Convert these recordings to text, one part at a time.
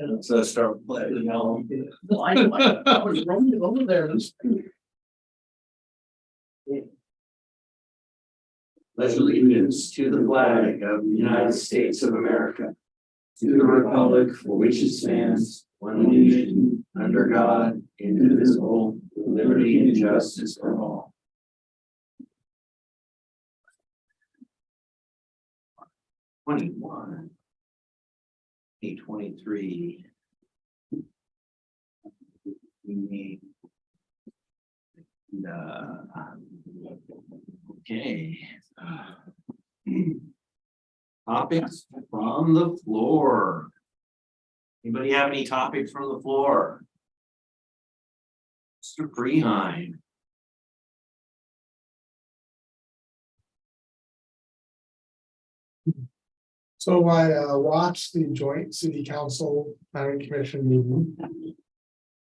Let's start playing. I was running over there. Pledge allegiance to the flag of the United States of America, to the republic for which it stands, one nation, under God, indivisible, with liberty and justice for all. '21. 823. Okay. Topics from the floor. Anybody have any topics from the floor? Mr. Preheim. So I watched the joint city council planning commission meeting.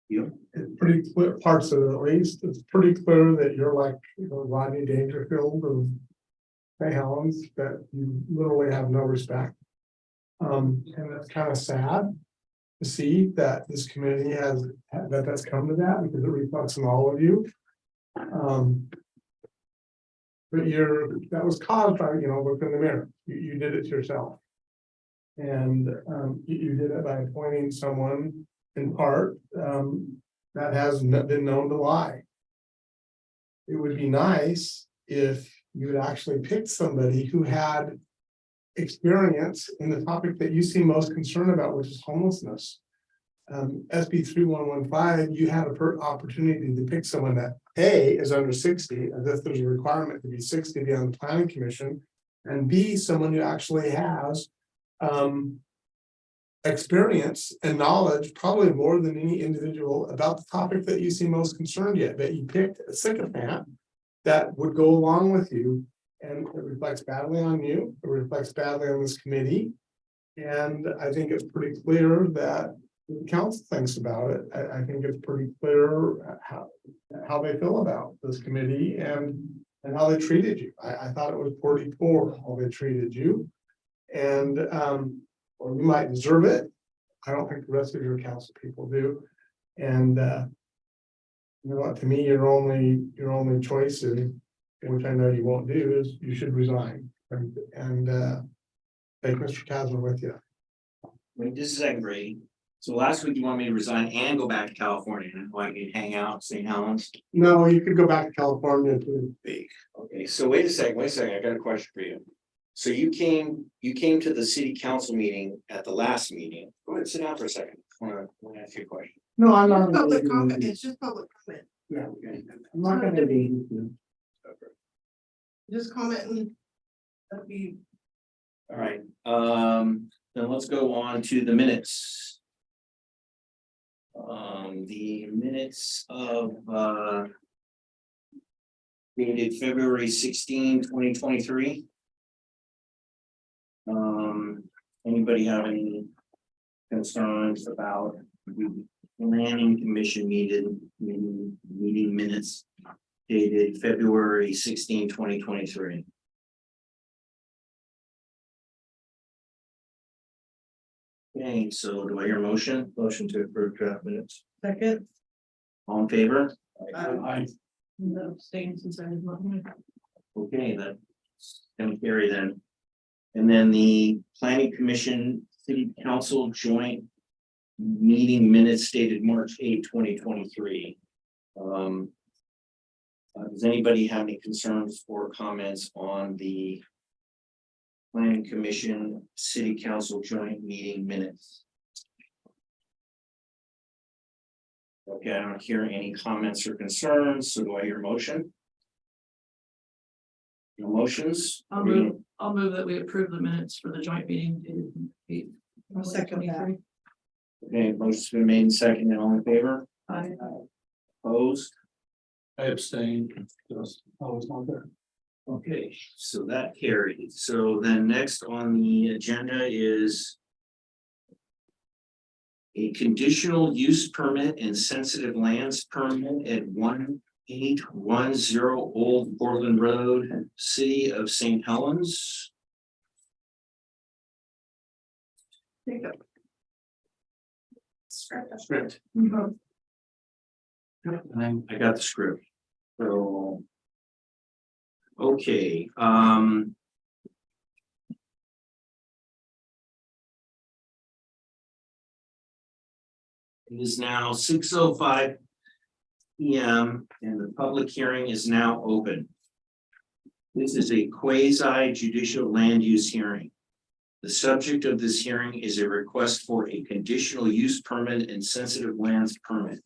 Yep. It's pretty clear, parts of it at least, it's pretty clear that you're like, Rodney Dangerfield of St. Helens, that you literally have no respect. And it's kind of sad to see that this committee that's come to that, because it reflects on all of you. But that was caused by, look in the mirror, you did it to yourself. And you did it by appointing someone in part that has been known to lie. It would be nice if you would actually pick somebody who had experience in the topic that you seem most concerned about, which is homelessness. SB 3115, you had an opportunity to pick someone that A is under 60, as if there's a requirement to be 60 to be on the planning commission, and B, someone who actually has experience and knowledge, probably more than any individual, about the topic that you seem most concerned yet, but you picked a sycophant that would go along with you, and it reflects badly on you, it reflects badly on this committee, and I think it's pretty clear that the council thinks about it. I think it's pretty clear how they feel about this committee and how they treated you. I thought it was pretty poor how they treated you. And or you might deserve it. I don't think the rest of your council people do. And you know what, to me, your only choice is, which I know you won't do, is you should resign and take Mr. Casner with you. Wait just a second, Brady. So last week you want me to resign and go back to California, and I can hang out St. Helens? No, you could go back to California too. Okay, so wait a second, I got a question for you. So you came to the city council meeting at the last meeting. Go ahead, sit down for a second. I want to ask you a question. No, I'm not. Public comment, it's just public comment, Yeah, okay. I'm not gonna be. just comment and that'd be. All right, then let's go on to the minutes. The minutes of dated February 16, 2023. Anybody have any concerns about the planning commission meeting minutes dated February 16, 2023? Okay, so do I hear a motion? Motion to approve draft minutes. Second. All in favor? Aye. Staying since I was not here. Okay, that's gonna carry then. And then the planning commission city council joint meeting minutes dated March 8, 2023. Does anybody have any concerns or comments on the planning commission city council joint meeting minutes? Okay, I don't hear any comments or concerns, so do I hear a motion? No motions? I'll move that we approve the minutes for the joint meeting. I'll second that. Okay, motion's been made and seconded, all in favor? Aye. Opposed? I abstain. I was not there. Okay, so that carried. So then next on the agenda is a conditional use permit and sensitive lands permit at 1810 Old Portland Road, City of St. Helens. Script. Mhm. I got the script. So. Okay, it is now 6:05 PM and the public hearing is now open. This is a quasi judicial land use hearing. The subject of this hearing is a request for a conditional use permit and sensitive lands permit.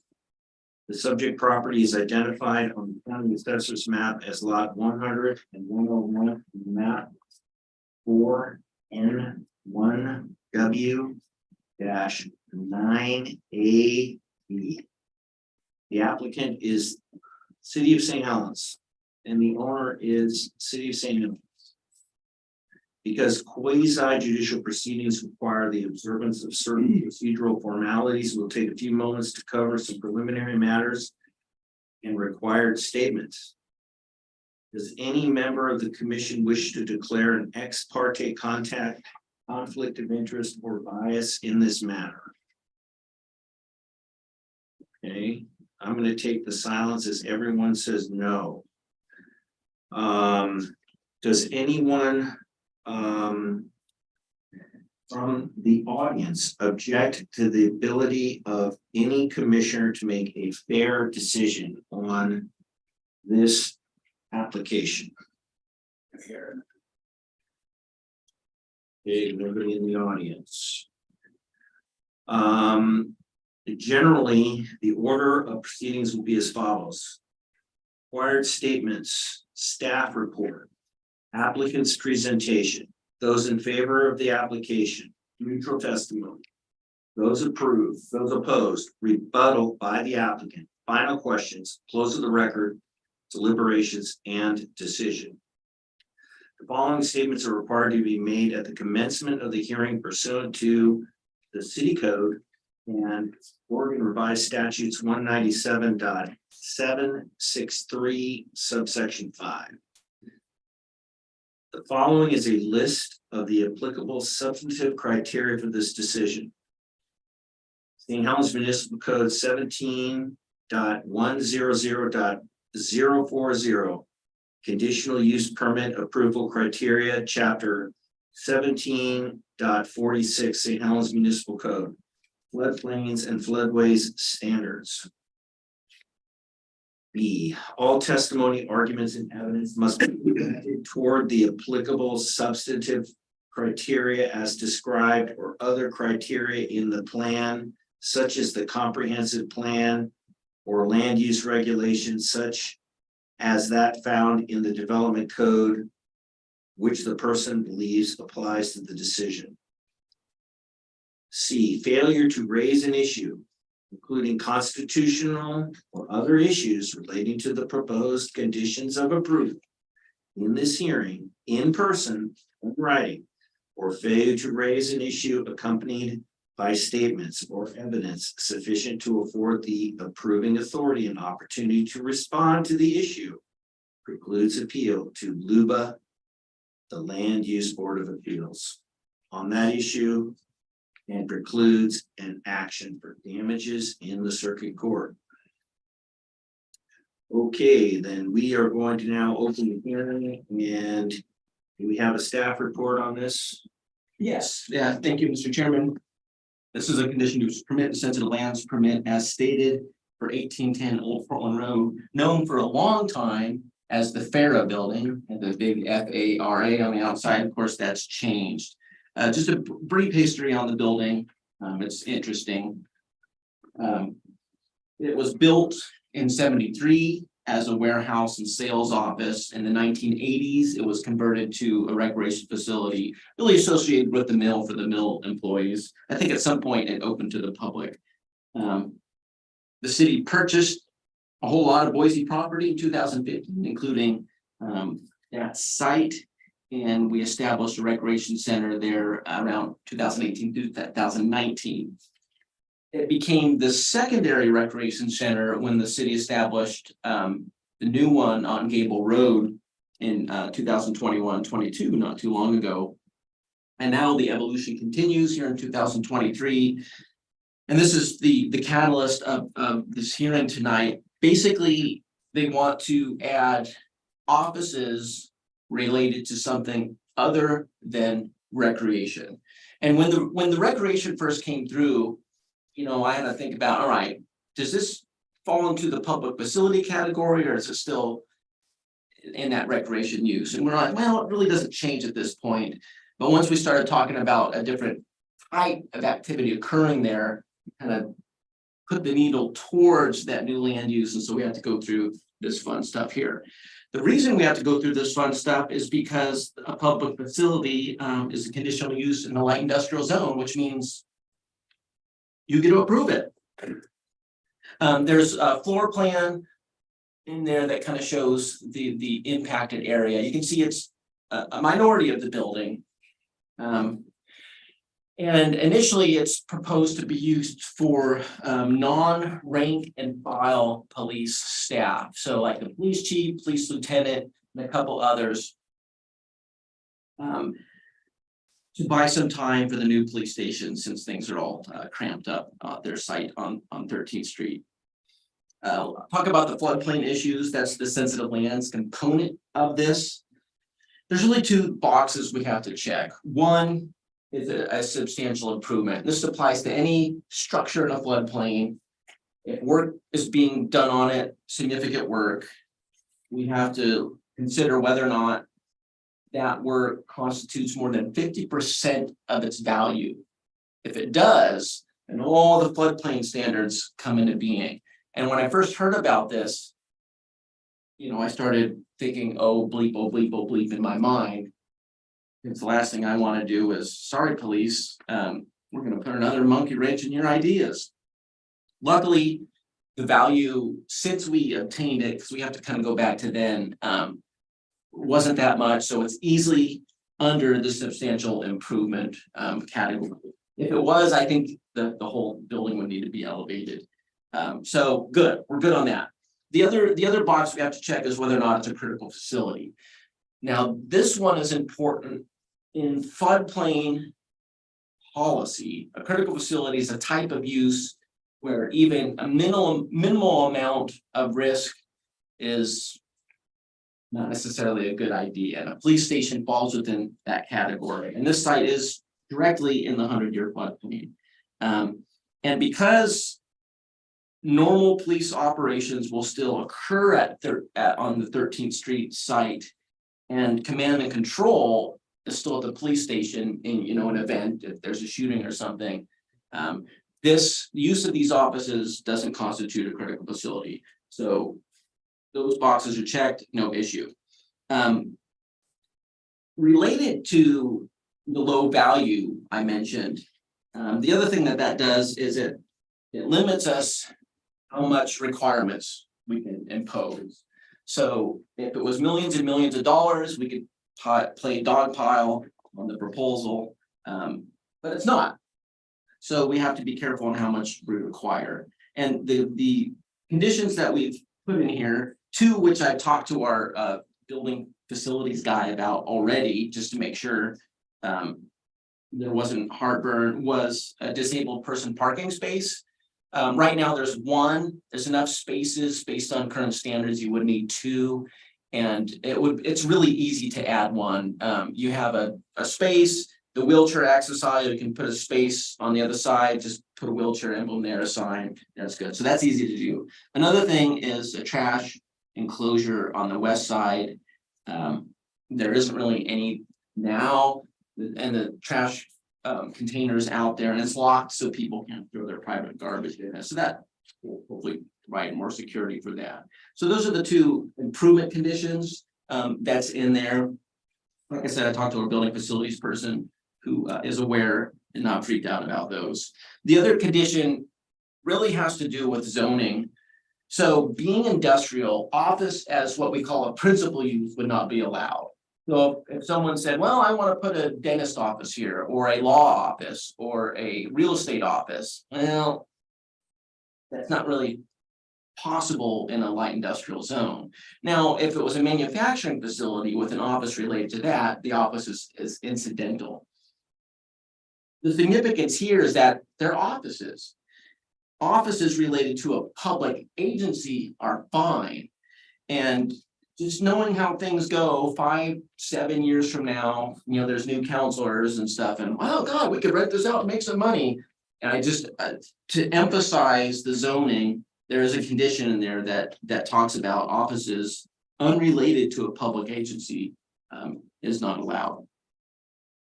The subject property is identified on the county assessor's map as lot 100 and 101 in the map 4N1W-9AB. The applicant is City of St. Helens and the owner is City of St. Helens. Because quasi judicial proceedings require the observance of certain procedural formalities, we'll take a few moments to cover some preliminary matters and required statements. Does any member of the commission wish to declare an ex parte contact, conflict of interest, or bias in this matter? Okay, I'm going to take the silence as everyone says no. Does anyone from the audience object to the ability of any commissioner to make a fair decision on this application? Here. Okay, nobody in the audience. Generally, the order of proceedings will be as follows. Required statements, staff report, applicant's presentation, those in favor of the application, neutral testimony, those approved, those opposed, rebuttal by the applicant, final questions, close of the record, deliberations, and decision. The following statements are required to be made at the commencement of the hearing pursuant to the city code and Oregon Revised Statutes 197.763 subsection 5. The following is a list of the applicable substantive criteria for this decision. St. Helens Municipal Code 17.100.040 Conditional Use Permit Approval Criteria, Chapter 17.46 St. Helens Municipal Code, Floodplains and Floodways Standards. B, all testimony, arguments, and evidence must be directed toward the applicable substantive criteria as described or other criteria in the plan, such as the comprehensive plan or land use regulations, such as that found in the development code, which the person believes applies to the decision. C, failure to raise an issue, including constitutional or other issues relating to the proposed conditions of approval in this hearing, in person, in writing, or failure to raise an issue accompanied by statements or evidence sufficient to afford the approving authority an opportunity to respond to the issue, precludes appeal to LUBA, the Land Use Board of Appeals, on that issue, and precludes an action for damages in the circuit court. Okay, then we are going to now open the hearing, and do we have a staff report on this? Yes, yeah, thank you, Mr. Chairman. This is a conditional use permit, and sensitive lands permit as stated for 1810 Old Portland Road, known for a long time as the FARA building and the big FARA on the outside. Of course, that's changed. Just a brief history on the building. It's interesting. It was built in '73 as a warehouse and sales office. In the 1980s, it was converted to a recreation facility, really associated with the mill for the mill employees. I think at some point it opened to the public. The city purchased a whole lot of Boise property in 2015, including that site. And we established a recreation center there around 2018 to 2019. It became the secondary recreation center when the city established the new one on Gable Road in 2021-22, not too long ago. And now the evolution continues here in 2023. And this is the catalyst of this hearing tonight. Basically, they want to add offices related to something other than recreation. And when the recreation first came through, you know, I had to think about, all right, does this fall into the public facility category, or is it still in that recreation use? And we're like, well, it really doesn't change at this point. But once we started talking about a different type of activity occurring there, kind of put the needle towards that new land use. And so we have to go through this fun stuff here. The reason we have to go through this fun stuff is because a public facility is a conditional use in the light industrial zone, which means you get to approve it. There's a floor plan in there that kind of shows the impacted area. You can see it's a minority of the building. And initially, it's proposed to be used for non-rank and file police staff. So like the police chief, police lieutenant, and a couple others. To buy some time for the new police station, since things are all cramped up their site on 13th Street. Talk about the floodplain issues. That's the sensitive lands component of this. There's really two boxes we have to check. One is a substantial improvement. This applies to any structure in a floodplain. If work is being done on it, significant work, we have to consider whether or not that work constitutes more than 50% of its value. If it does, then all the floodplain standards come into being. And when I first heard about this, you know, I started thinking, oh bleep in my mind. It's the last thing I want to do is, sorry, police, we're going to put another monkey wrench in your ideas. Luckily, the value since we obtained it, because we have to kind of go back to then, wasn't that much. So it's easily under the substantial improvement category. If it was, I think the whole building would need to be elevated. So good, we're good on that. The other box we have to check is whether or not it's a critical facility. Now, this one is important in floodplain policy. A critical facility is a type of use where even a minimal amount of risk is not necessarily a good idea. And a police station falls within that category. And this site is directly in the 100-year floodplain. And because normal police operations will still occur on the 13th Street site, and command and control is still at the police station in, you know, an event, if there's a shooting or something. This use of these offices doesn't constitute a critical facility. So those boxes are checked, no issue. Related to the low value I mentioned, the other thing that does is it limits us how much requirements we can impose. So if it was millions and millions of dollars, we could play dog pile on the proposal, but it's not. So we have to be careful on how much we require. And the conditions that we've put in here, two which I've talked to our building facilities guy about already, just to make sure there wasn't heartburn, was a disabled person parking space. Right now there's one. There's enough spaces based on current standards. You would need two, and it's really easy to add one. You have a space, the wheelchair access aisle, you can put a space on the other side, just put a wheelchair emblem there, a sign, that's good. So that's easy to do. Another thing is a trash enclosure on the west side. There isn't really any now, and the trash containers out there, and it's locked so people can't throw their private garbage in it. So that will hopefully provide more security for that. So those are the two improvement conditions that's in there. Like I said, I talked to a building facilities person who is aware and not freaked out about those. The other condition really has to do with zoning. So being industrial, office as what we call a principal use would not be allowed. So if someone said, well, I want to put a dentist office here, or a law office, or a real estate office, well, that's not really possible in a light industrial zone. Now, if it was a manufacturing facility with an office related to that, the office is incidental. The significance here is that they're offices. offices related to a public agency are fine. And just knowing how things go 5, 7 years from now, there's new counselors and stuff and, oh God, we could rent this out and make some money. And I just, to emphasize the zoning, there is a condition in there that talks about offices unrelated to a public agency is not allowed.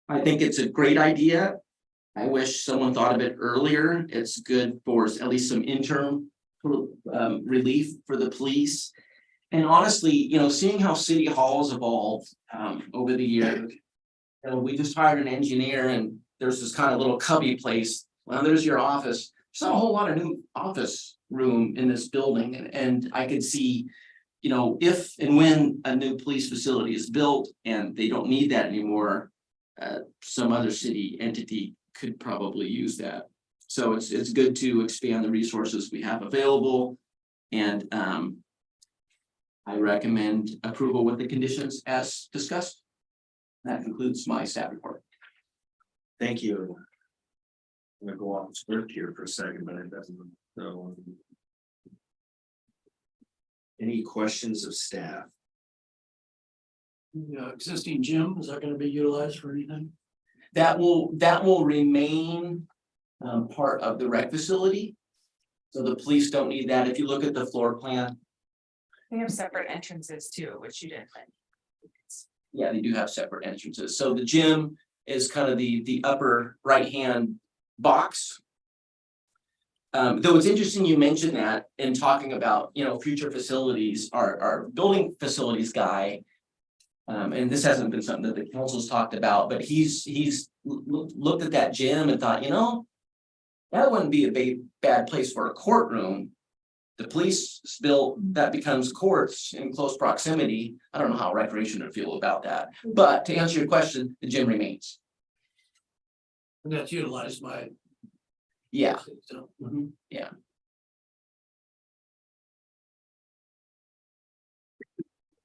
I think it's a great idea. I wish someone thought of it earlier. It's good for at least some interim relief for the police. And honestly, seeing how city halls evolved over the years. We just hired an engineer and there's this kind of little cubby place. Well, there's your office. There's not a whole lot of new office room in this building. And I could see, if and when a new police facility is built and they don't need that anymore, some other city entity could probably use that. So it's good to expand the resources we have available. And I recommend approval with the conditions as discussed. That concludes my staff report. Thank you. I'm gonna go off script here for a second, but it doesn't, so. Any questions of staff? The existing gym, is that gonna be utilized for anything? That will remain part of the rec facility. So the police don't need that. If you look at the floor plan, They have separate entrances too, which you didn't mention. yeah, they do have separate entrances. So the gym is kind of the upper right-hand box. Though it's interesting you mentioned that in talking about, future facilities, our building facilities guy. And this hasn't been something that the council's talked about, but he's looked at that gym and thought, that wouldn't be a bad place for a courtroom. The police built, that becomes courts in close proximity. I don't know how recreation would feel about that, but to answer your question, the gym remains. And that's utilized by. Yeah. So, Yeah.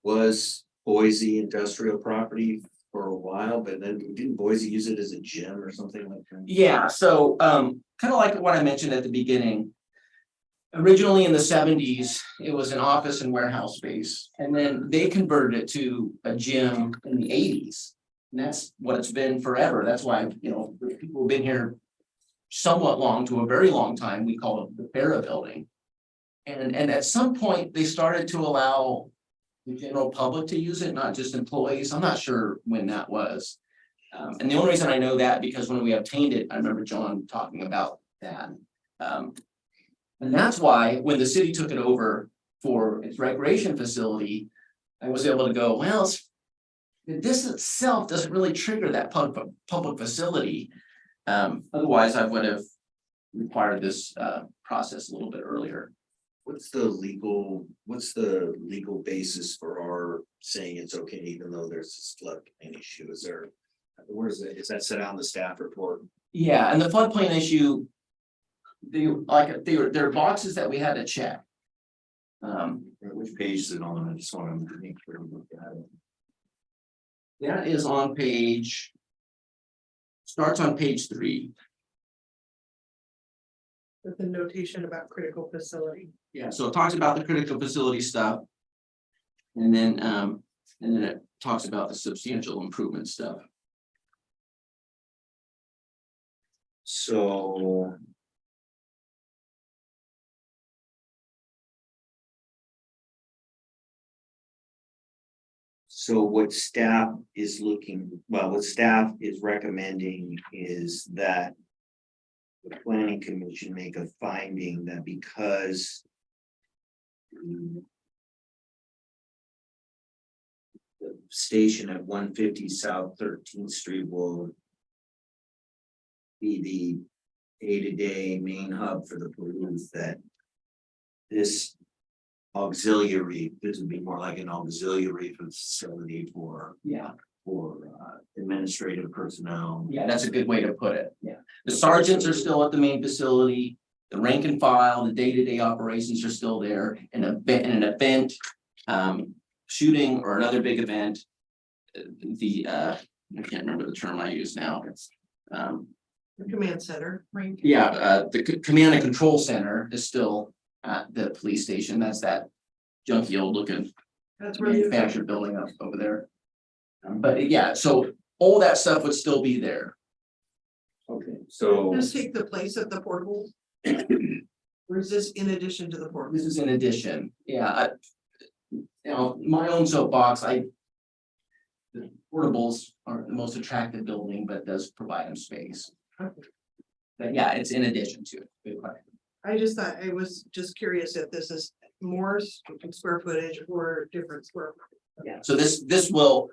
Was Boise industrial property for a while, but then didn't Boise use it as a gym or something like that? Yeah, so kind of like what I mentioned at the beginning. Originally in the 70s, it was an office and warehouse space, and then they converted it to a gym in the 80s. And that's what it's been forever. That's why, people have been here somewhat long to a very long time. We call it the Farah building. And at some point, they started to allow the general public to use it, not just employees. I'm not sure when that was. And the only reason I know that because when we obtained it, I remember John talking about that. And that's why when the city took it over for its recreation facility, I was able to go, well, this itself doesn't really trigger that public facility. Otherwise, I would have required this process a little bit earlier. What's the legal basis for our saying it's okay, even though there's this floodplain issue? Where is it? Is that set out in the staff report? Yeah, and the floodplain issue, there are boxes that we had to check. Which page is it on? I just want to make sure we look at it. That is on starts on page 3. With the notation about critical facility. Yeah, so it talks about the critical facility stuff. And then it talks about the substantial improvement stuff. So what staff is recommending is that the planning commission make a finding that because the station at 150 South 13th Street will be the day-to-day main hub for the police, that this would be more like an auxiliary facility for administrative personnel. Yeah, that's a good way to put it. Yeah. The sergeants are still at the main facility, the rank and file, the day-to-day operations are still there. In an event, shooting or another big event, I can't remember the term I use now. The command center. Yeah, the command and control center is still at the police station. That's that junky old looking That's where the manufactured building up over there. But yeah, so all that stuff would still be there. Okay, so. Just take the place of the portable. Or is this in addition to the portable? This is in addition, yeah, you know, my own soapbox, the portables aren't the most attractive building, but does provide them space. Okay. But yeah, it's in addition to it. Good question. I just thought, I was just curious if this is more square footage or different square. footage. Yeah, so this will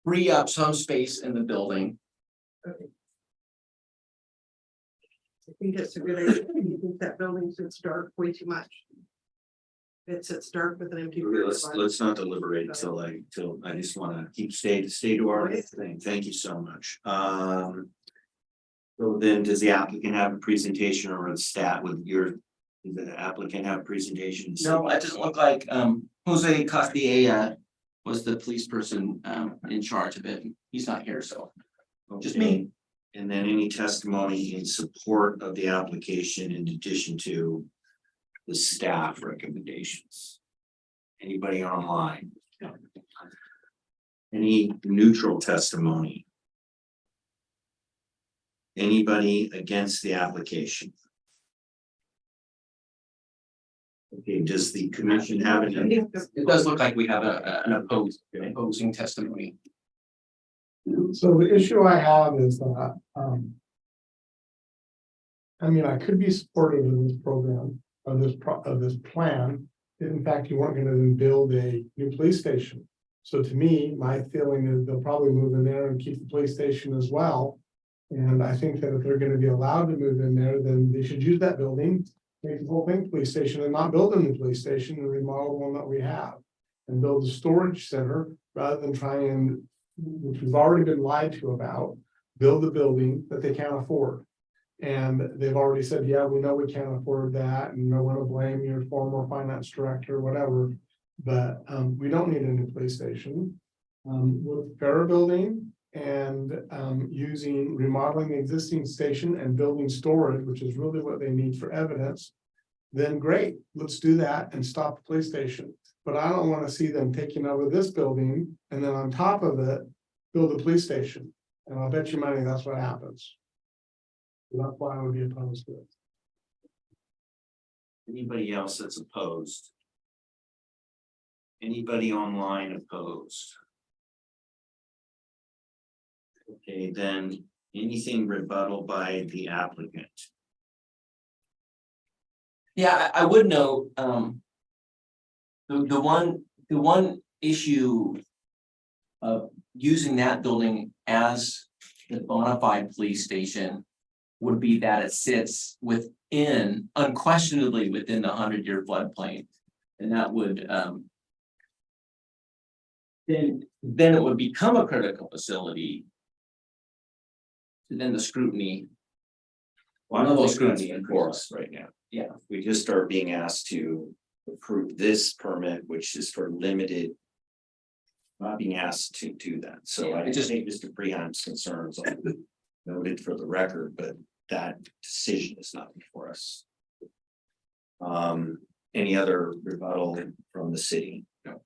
free up some space in the building. I think it's a good idea. I think that building sits dark way too much. It sits dark with an empty. Let's not deliberate until I just wanna stay to our thing. Thank you so much. So then does the applicant have a presentation or a stat with does the applicant have a presentation? No, it doesn't look like, Jose Castilla was the police person, in charge of it. He's not here, so just me. And then any testimony in support of the application in addition to the staff recommendations? Anybody online? Any neutral testimony? Anybody against the application? Okay, does the commission have any? It does look like we have an opposing testimony. So the issue I have is that, I mean, I could be supportive of this program, of this plan. If in fact, you weren't gonna then build a new police station. So to me, my feeling is they'll probably move in there and keep the police station as well. And I think that if they're gonna be allowed to move in there, then they should use that building, make the whole thing police station and not build a new police station and remodel the one that we have. And build a storage center rather than try and, which we've already been lied to about, build a building that they can't afford. And they've already said, yeah, we know we can't afford that, and no one will blame your former finance director or whatever. But we don't need a new police station. With fair building and remodeling the existing station and building storage, which is really what they need for evidence, then great, let's do that and stop the police station. But I don't want to see them taking over this building and then on top of it, build a police station. And I'll bet you money that's what happens. That's why I would be opposed to it. Anybody else that's opposed? Anybody online opposed? Okay, then anything rebuttal by the applicant? Yeah, I would note, the one issue of using that building as the bona fide police station would be that it sits unquestionably within the 100-year floodplain. And that would, then it would become a critical facility. And then the scrutiny. Well, I One of don't those think that's scrutiny for enforced. us right now. Yeah. We just start being asked to approve this permit, which is for limited. Not being asked to do that, so I just think Mr. Preheim's concerns are noted for the record, but that decision is not before us. Any other rebuttal from the city? No.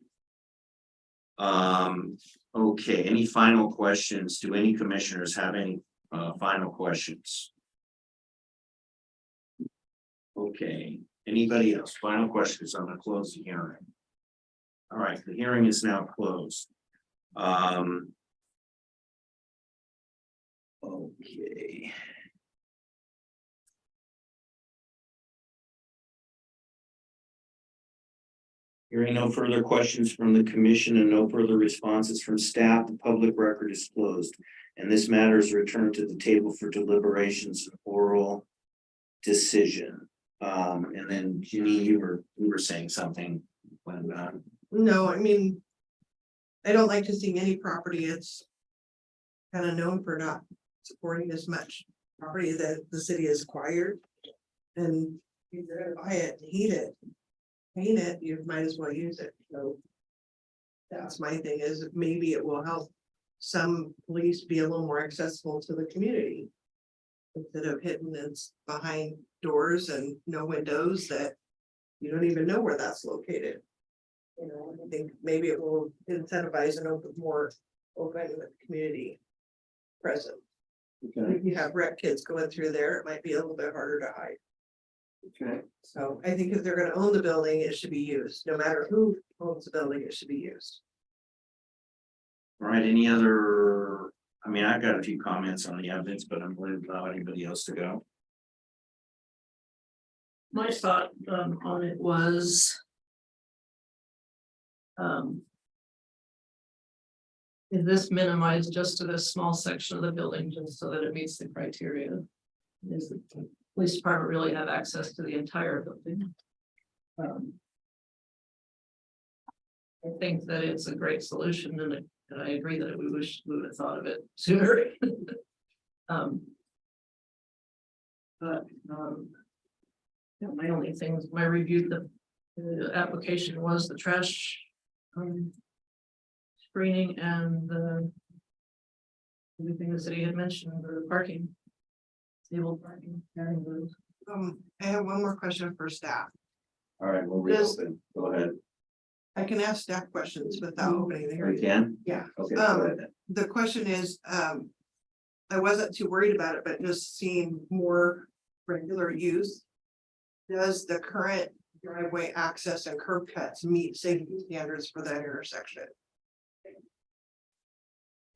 Okay, any final questions? Do any commissioners have any final questions? Okay, anybody else? Final questions? I'm gonna close the hearing. All right, the hearing is now closed. Okay. Hearing no further questions from the commission and no further responses from staff, the public record is closed. And this matter is returned to the table for deliberations and oral decision. And then Ginny, you were saying something when No, I mean, I don't like to see any property. It's kind of known for not supporting as much property that the city has acquired. And if you're gonna buy it, heat it, paint it, you might as well use it. So that's my thing, is maybe it will help some police be a little more accessible to the community. Instead of hidden it's behind doors and no windows that you don't even know where that's located. You know, I think maybe it will incentivize an open more open with community present. Okay, If you have rec kids going through there, it might be a little bit harder to hide. okay. So I think if they're gonna own the building, it should be used, no matter who owns the building, it should be used. All right, any other, I mean, I've got a few comments on the evidence, but I'm going to allow anybody else to go. My thought on it was. Is this minimized just to this small section of the building, just so that it meets the criteria? Is the police department really have access to the entire building? I think that it's a great solution and I agree that we wish we would have thought of it sooner. But, yeah, my only things, my review, the application was the trash. Screening and the. Everything the city had mentioned, the parking. Stable parking, carrying those. I have one more question for staff. All right, we'll Does- reopen. Go ahead. I can ask staff questions without opening the You hearing. can? Yeah. Okay, go ahead. The question is, I wasn't too worried about it, but just seeing more regular use. Does the current driveway access and curb cuts meet safety standards for that intersection?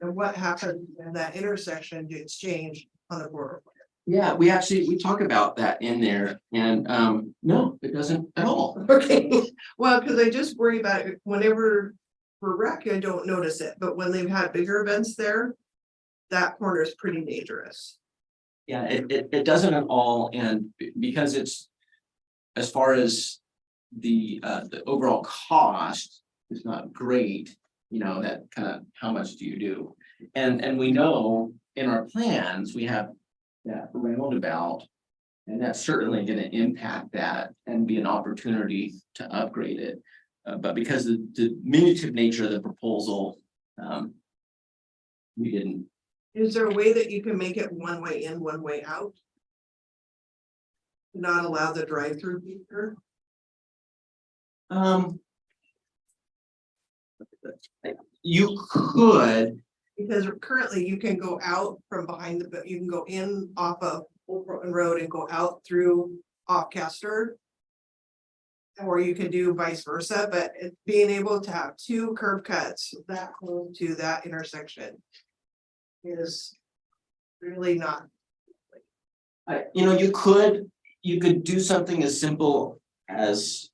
And what happens when that intersection gets changed on the border? Yeah, we talk about that in there and no, it doesn't at all. Okay, well, because I just worry about it whenever for rec, I don't notice it, but when they've had bigger events there. That corner is pretty dangerous. Yeah, it doesn't at all, and because it's. As far as the overall cost is not great, you know, that kind of, how much do you do? And we know in our plans, we have that roundabout. And that's certainly gonna impact that and be an opportunity to upgrade it. But because the diminutive nature of the proposal, we didn't. Is there a way that you can make it one way in, one way out? Not allow the drive-through feature? You could, Because currently you can go out from behind you can go in off of Old Portland Road and go out through off Castor. Or you can do vice versa, but being able to have two curb cuts that close to that intersection. Is really not. you know, you could do something as simple as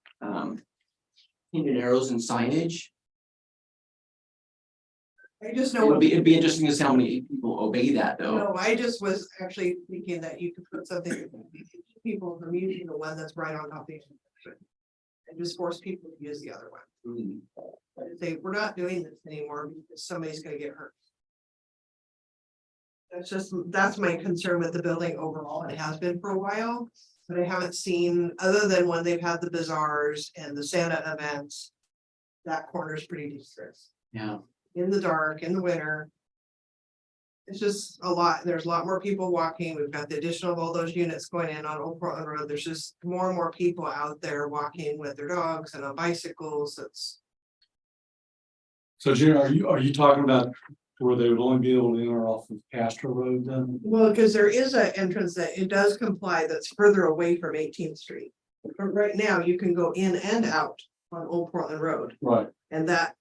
painted arrows and signage. I just know. It'd be interesting to see how many people obey that though. No, I just was actually thinking that you could put something, people from using the one that's right on top of the intersection. And just force people to use the other one. Mm. Say, we're not doing this anymore because somebody's gonna get hurt. That's my concern with the building overall, and it has been for a while, but I haven't seen, other than when they've had the bazaars and the Santa events. That corner is pretty dangerous, Yeah, in the dark, in the winter. It's just a lot, there's a lot more people walking, we've got the addition of all those units going in on Old Portland Road, there's just more and more people out there walking with their dogs and on bicycles, it's. So Gina, are you talking about where they would only be able to enter off of Castro Road then? Well, because there is an entrance that it does comply that's further away from 18th Street. But right now you can go in and out on Old Portland Road, Right, and that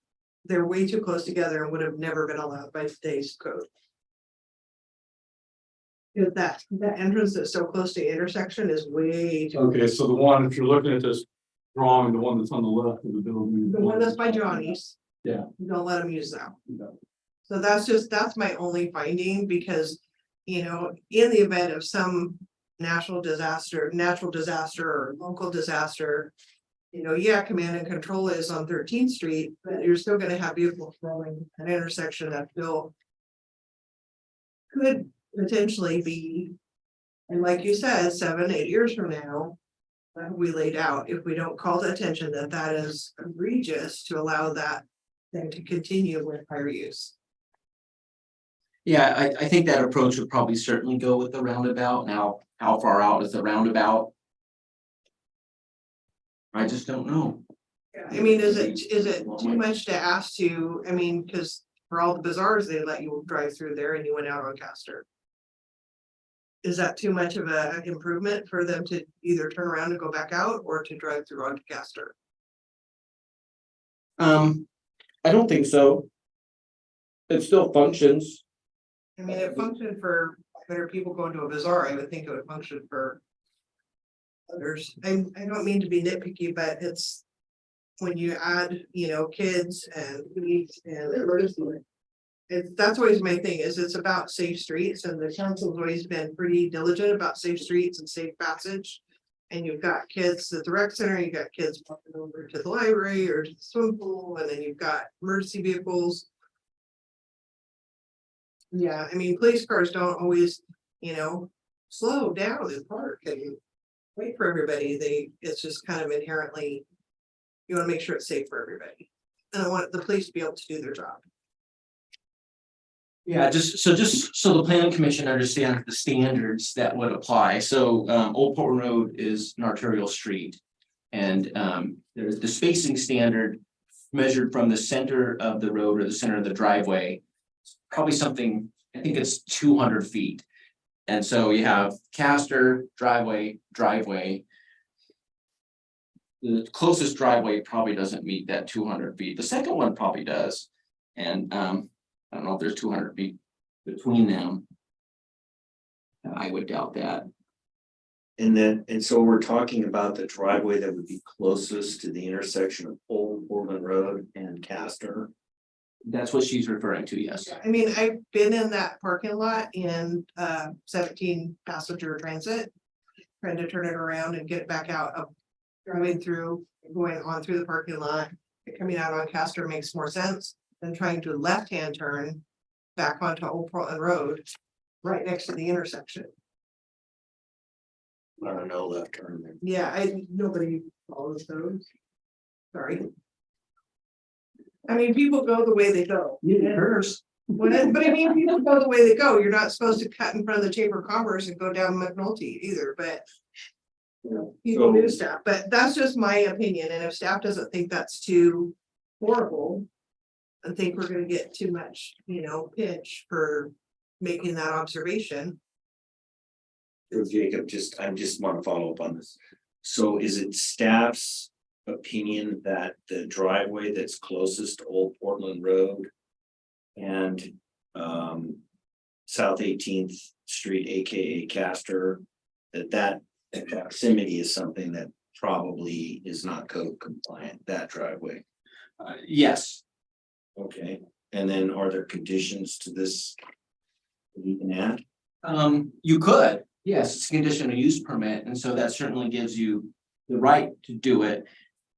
they're way too close together and would have never been allowed by today's code. If that entrance that's so close to the intersection is way too, okay, so the one, if you're looking at this drawing, the one that's on the left of the building. the one that's by Johnny's. Yeah. Don't let them use that. Yeah. So that's my only finding, because, you know, in the event of some natural disaster or local disaster. You know, yeah, command and control is on 13th Street, but you're still gonna have vehicles flowing an intersection that still. Could potentially be. And like you said, 7-8 years from now. That we laid out, if we don't call the attention that that is egregious to allow that thing to continue with higher use. Yeah, I think that approach would probably certainly go with the roundabout. Now, how far out is the roundabout? I just don't know. I mean, is it too much to ask to, I mean, because for all the bazaars, they let you drive through there and you went out on Castor. Is that too much of a improvement for them to either turn around and go back out or to drive through onto Castor? I don't think so. It still functions. I mean, it functioned for better people going to a bazaar. I would think it would function for others. I don't mean to be nitpicky, but it's when you add, you know, kids and weeds and that's always my thing is it's about safe streets and the council's always been pretty diligent about safe streets and safe passage. And you've got kids at the rec center, you got kids walking over to the library or to the swimming pool, and then you've got emergency vehicles. Yeah, I mean, police cars don't always, you know, slow down and park and wait for everybody. It's just kind of inherently. You want to make sure it's safe for everybody. And I want the police to be able to do their job. Yeah, just so the planning commission understands the standards that would apply. So Old Portland Road is an arterial street. And there's the spacing standard measured from the center of the road or the center of the driveway. Probably something, I think it's 200 feet. And so you have Castor, driveway. The closest driveway probably doesn't meet that 200 feet. The second one probably does. And I don't know if there's 200 feet between them. I would doubt that. And so we're talking about the driveway that would be closest to the intersection of Old Portland Road and Castor. That's what she's referring to, yes. I mean, I've been in that parking lot in 17 passenger transit. Trying to turn it around and get it back out of driving through, going on through the parking lot. Coming out on Castor makes more sense than trying to left-hand turn back onto Old Portland Road, right next to the intersection. I don't know left turn there. Yeah, nobody follows those. Sorry. I mean, people go the way they go. Hers. But I mean, people go the way they go. You're not supposed to cut in front of the Chamber of Commerce and go down McNulty either, but. You know, people do stuff, but that's just my opinion. And if staff doesn't think that's too horrible. I think we're gonna get too much, you know, pitch for making that observation. Jacob, I just want to follow up on this. So is it staff's opinion that the driveway that's closest to Old Portland Road and South 18th Street, aka Castor, that proximity is something that probably is not code compliant, that driveway? Yes. Okay, and then are there conditions to this that you can add? You could, yes, it's a conditional use permit, and so that certainly gives you the right to do it.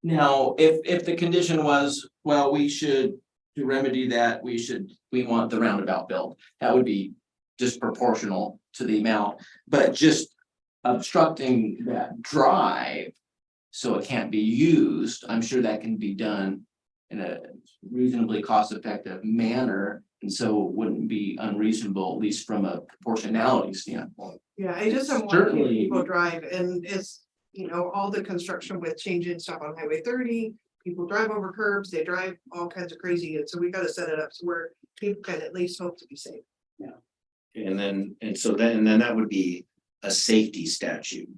Now, if the condition was, well, we should to remedy that, we want the roundabout built, that would be disproportional to the amount, but just obstructing that drive so it can't be used, I'm sure that can be done in a reasonably cost-effective manner, and so it wouldn't be unreasonable, at least from a proportionality standpoint. Yeah, I just don't want Certainly. people drive and it's, you know, all the construction with changing stuff on Highway 30. People drive over curbs, they drive all kinds of crazy, and so we gotta set it up so where people can at least hope to be safe. And then that would be a safety statute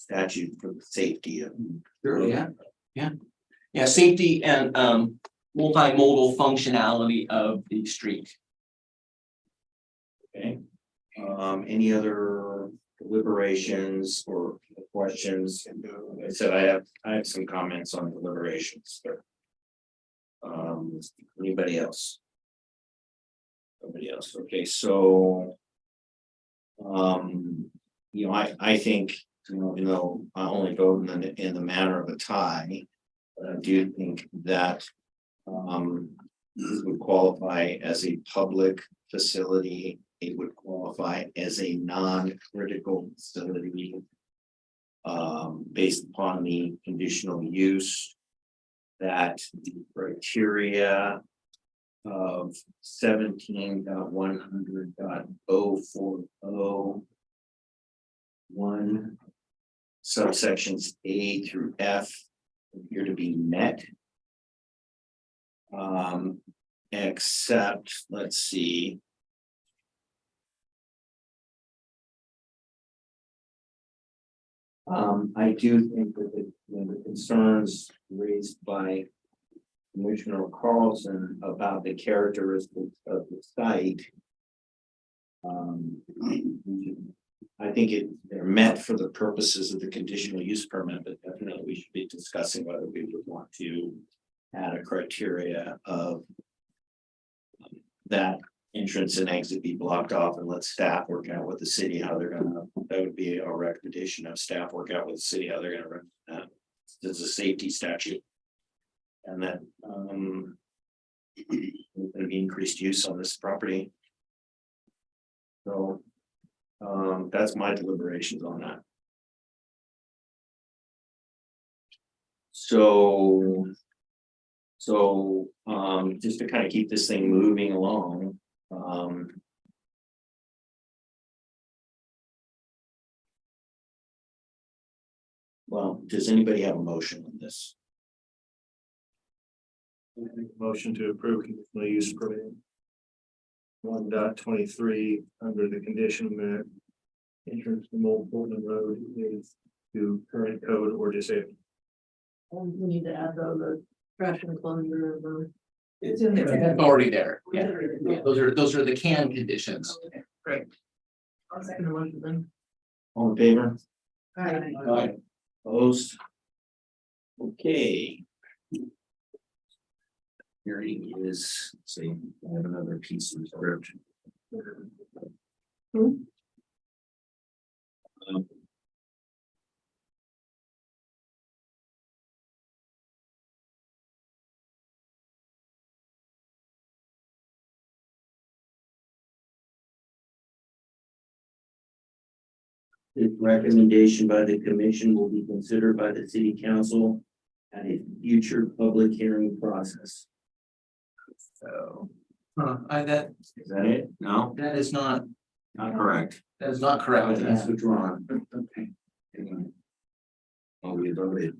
for the safety of. Sure, yeah, safety and multimodal functionality of the street. Okay, any other deliberations or questions? Like I said, I have some comments on deliberations, but. Anybody else? Nobody else, okay, so. You know, I think, you know, I only vote in the manner of a tie. But I do think that this would qualify as a public facility. It would qualify as a non-critical facility. Based upon the conditional use. That the criteria of 17.100.040 1 subsections A through F appear to be met. Except, let's see. I do think that the concerns raised by Commissioner Carlson about the characteristics of the site. I think they're met for the purposes of the conditional use permit, but definitely we should be discussing whether we would want to add a criteria of that entrance and exit be blocked off and let staff work out with the city how they're gonna, that would be our recommendation of staff work out with the city how they're gonna run that. There's a safety statute. And that there's gonna be increased use on this property. So that's my deliberations on that. So just to kind of keep this thing moving along. Well, does anybody have a motion on this? Motion to approve conditional use permit. 1.23 under the condition that entrance to Old Portland Road is to current code or disabled. We need to add though the trash enclosure of the. It's in there. That's already there. Yeah, yeah, those are the can conditions. Okay, great. I'll second the motion then. All in favor? Aye. Aye. Opposed? Okay. Hearing is, say, I have another piece of script. This recommendation by the commission will be considered by the city council at a future public hearing process. So, That is that it? No, that is not correct. that is not correct. That's withdrawn. Okay. Oh, we voted.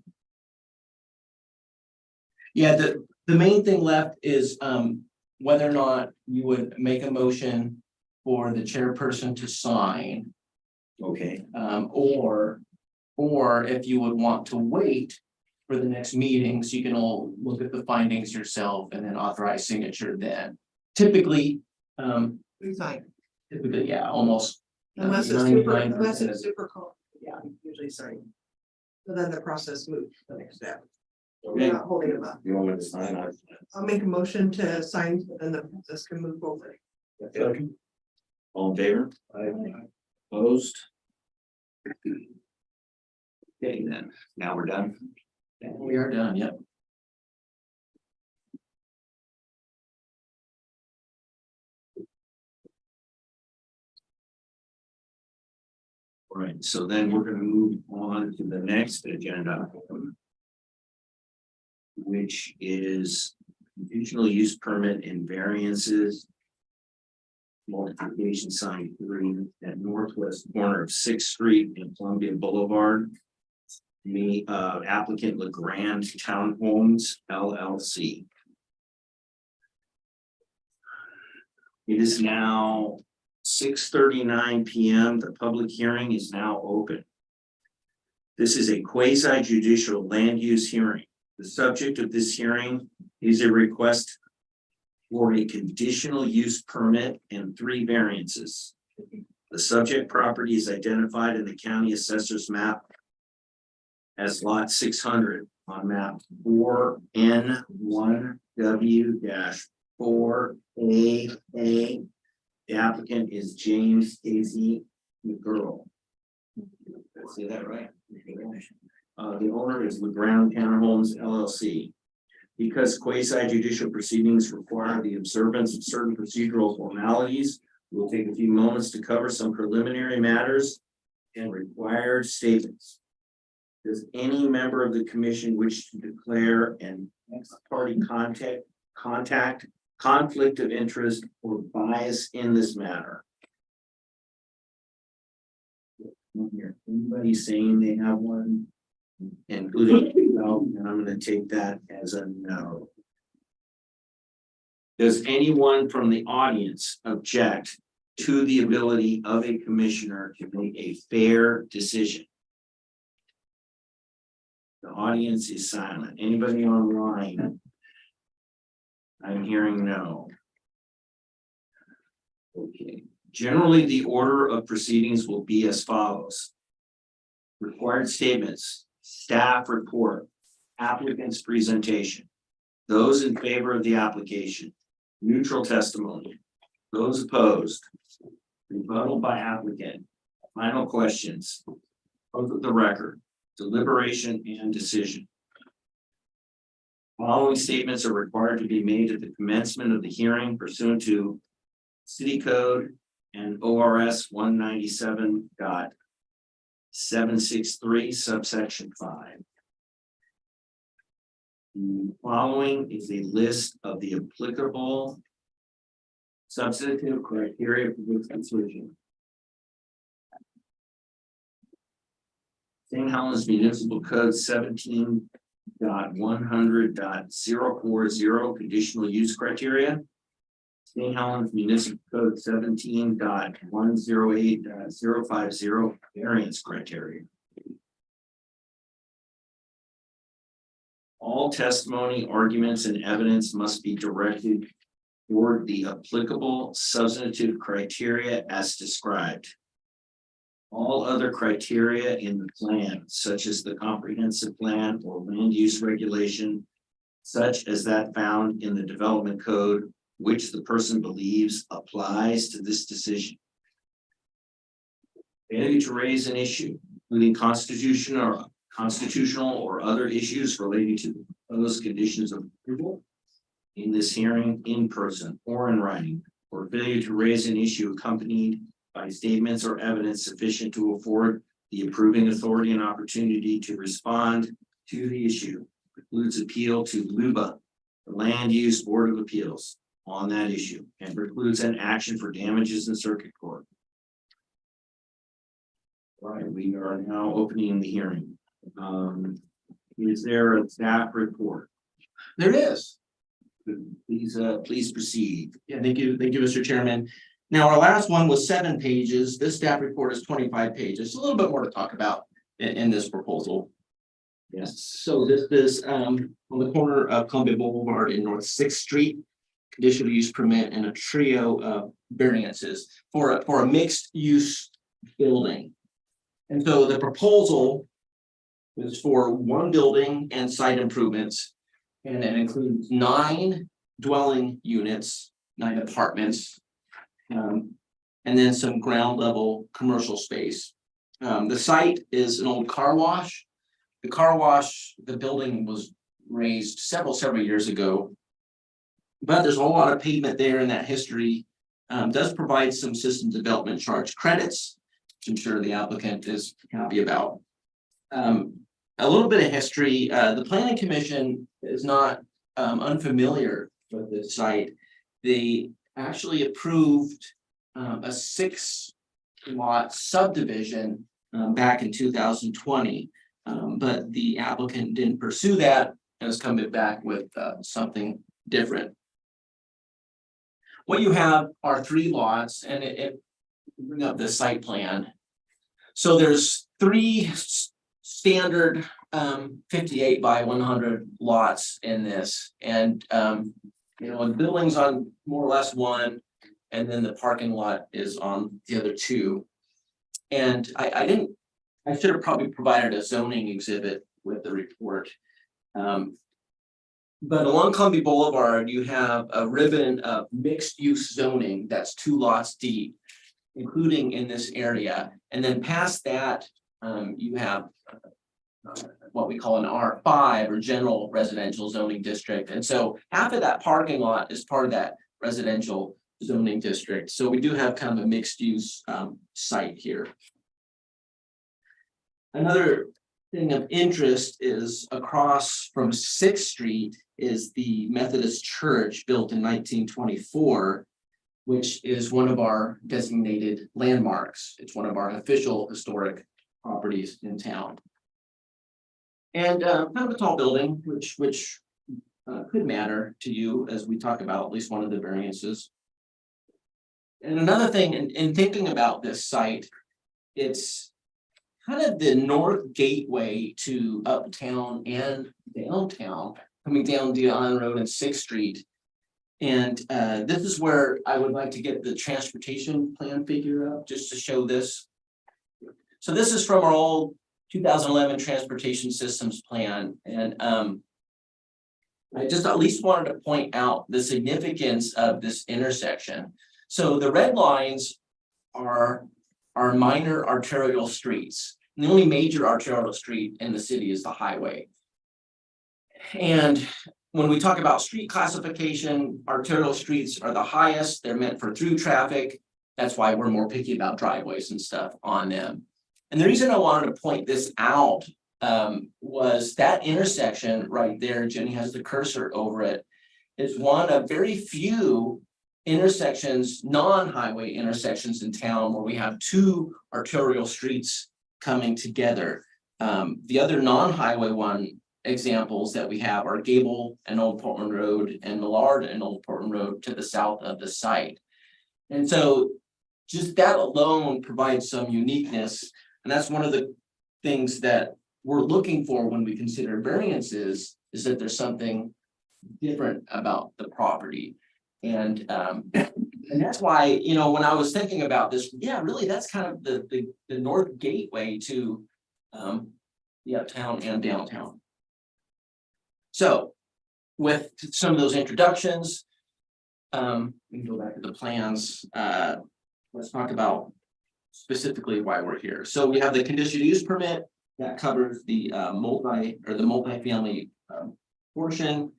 Yeah, the main thing left is whether or not you would make a motion for the chairperson to sign. Okay, Or if you would want to wait for the next meeting, so you can all look at the findings yourself and then authorize signature then. Typically, We sign, yeah, almost. unless it's super, 99%. unless it's super cold, yeah, usually sign. So then the process moves to the next step. okay. We're not holding them up. You want me to sign? I'll make a motion to sign, and the process can move forward. All in favor? Opposed? Okay, then, now we're done. We are done, yep. All right, so then we're gonna move on to the next agenda item, which is conditional use permit and variances. Multiplication sign 3 at northwest corner of 6th Street and Columbia Boulevard. Applicant LeGrand Townhomes LLC. It is now 6:39 PM. The public hearing is now open. This is a quasi judicial land use hearing. The subject of this hearing is a request for a conditional use permit and 3 variances. The subject property is identified in the county assessor's map as lot 600 on map 4N1W-4AA. The applicant is James Casey McGurl. Did I say that right? The owner is LeGrand Townhomes LLC. Because quasi judicial proceedings require the observance of certain procedural formalities, we'll take a few moments to cover some preliminary matters and required statements. Does any member of the commission wish to declare an ex parte contact conflict of interest or bias in this matter? Anybody saying they have one? Including, no, and I'm gonna take that as a no. Does anyone from the audience object to the ability of a commissioner to make a fair decision? The audience is silent. Anybody online? I'm hearing no. Okay, generally, the order of proceedings will be as follows. Required statements, staff report, applicant's presentation. Those in favor of the application, neutral testimony. Those opposed, rebuttal by applicant, final questions, both of the record, deliberation and decision. Following statements are required to be made at the commencement of the hearing pursuant to City Code and ORS 197.763 subsection 5. The following is a list of the applicable substantive criteria for this decision. St. Helens Municipal Code 17.100.040 conditional use criteria. St. Helens Municipal Code 17.108.050 variance criteria. All testimony, arguments, and evidence must be directed toward the applicable substantive criteria as described. All other criteria in the plan, such as the comprehensive plan or land use regulation, such as that found in the development code, which the person believes applies to this decision. Failure to raise an issue, including constitutional or other issues relating to the proposed conditions of approval in this hearing in person or in writing, or failure to raise an issue accompanied by statements or evidence sufficient to afford the approving authority an opportunity to respond to the issue, precludes appeal to LUBA, the Land Use Board of Appeals, on that issue, and precludes an action for damages in circuit court. All right, we are now opening the hearing. Is there a staff report? There is. Please proceed. Yeah, thank you, Mr. Chairman. Now, our last one was 7 pages. This staff report is 25 pages. A little bit more to talk about in this proposal. Yes. So this is on the corner of Columbia Boulevard in North 6th Street. Conditional use permit and a trio of variances for a mixed use building. And so the proposal is for one building and site improvements. And it includes 9 dwelling units, 9 apartments. And then some ground level commercial space. The site is an old car wash. The car wash, the building was raised several years ago. But there's a whole lot of pavement there, and that history does provide some system development charge credits, which I'm sure the applicant is happy about. A little bit of history, the Planning Commission is not unfamiliar with this site. They actually approved a 6-lot subdivision back in 2020, but the applicant didn't pursue that and has come back with something different. What you have are 3 lots, and it bring up the site plan. So there's 3 standard 58 by 100 lots in this, and the building's on more or less one, and then the parking lot is on the other 2. And I should have probably provided a zoning exhibit with the report. But along Columbia Boulevard, you have a ribbon of mixed use zoning that's 2 lots deep, including in this area. And then past that, you have what we call an R5 or general residential zoning district. And so half of that parking lot is part of that residential zoning district. So we do have kind of a mixed use site here. Another thing of interest is across from 6th Street is the Methodist Church built in 1924, which is one of our designated landmarks. It's one of our official historic properties in town. And kind of a tall building, which could matter to you as we talk about at least one of the variances. And another thing, in thinking about this site, it's kind of the north gateway to uptown and downtown, coming down Deer Island Road and Sixth Street. And this is where I would like to get the transportation plan figure up, just to show this. So this is from our old 2011 transportation systems plan, and I just at least wanted to point out the significance of this intersection. So the red lines are minor arterial streets. And the only major arterial street in the city is the highway. And when we talk about street classification, arterial streets are the highest. They're meant for through traffic. That's why we're more picky about driveways and stuff on them. And the reason I wanted to point this out was that intersection right there, Jenny has the cursor over it, is one of very few intersections, non-highway intersections in town where we have two arterial streets coming together. The other non-highway one examples that we have are Gable and Old Portland Road and Millard and Old Portland Road to the south of the site. And so just that alone provides some uniqueness. And that's one of the things that we're looking for when we consider variances, is that there's something different about the property. And that's why, you know, when I was thinking about this, yeah, really, that's kind of the north gateway to the uptown and downtown. So with some of those introductions, we can go back to the plans. Let's talk about specifically why we're here. So we have the conditional use permit that covers the multifamily portion.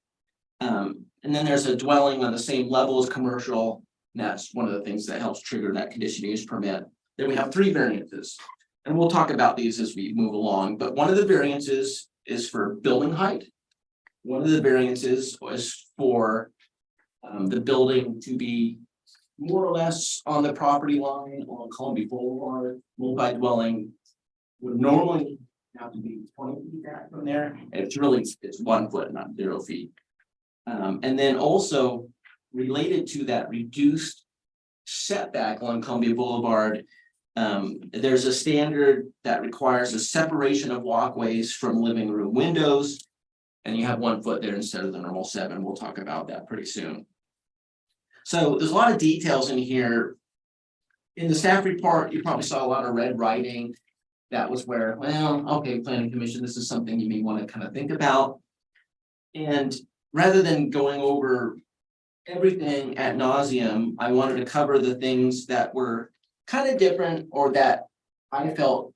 And then there's a dwelling on the same level as commercial. And that's one of the things that helps trigger that conditional use permit. Then we have 3 variances. And we'll talk about these as we move along. But one of the variances is for building height. One of the variances was for the building to be more or less on the property line on Columbia Boulevard. Multi-dwelling would normally have to be 20 feet back from there. And it's 1 foot, not 0 feet. And then also related to that reduced setback on Columbia Boulevard, there's a standard that requires a separation of walkways from living room windows. And you have 1 foot there instead of the normal 7. We'll talk about that pretty soon. So there's a lot of details in here. In the staff report, you probably saw a lot of red writing. That was where, well, okay, planning commission, this is something you may want to kind of think about. And rather than going over everything ad nauseum, I wanted to cover the things that were kind of different, or that I felt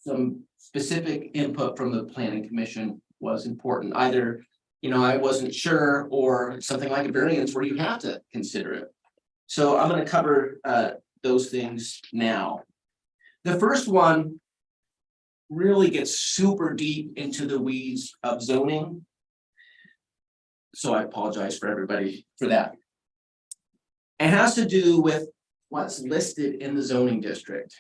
some specific input from the planning commission was important. Either, you know, I wasn't sure, or something like a variance where you have to consider it. So I'm going to cover those things now. The first one really gets super deep into the weeds of zoning. So I apologize for everybody for that. It has to do with what's listed in the zoning district.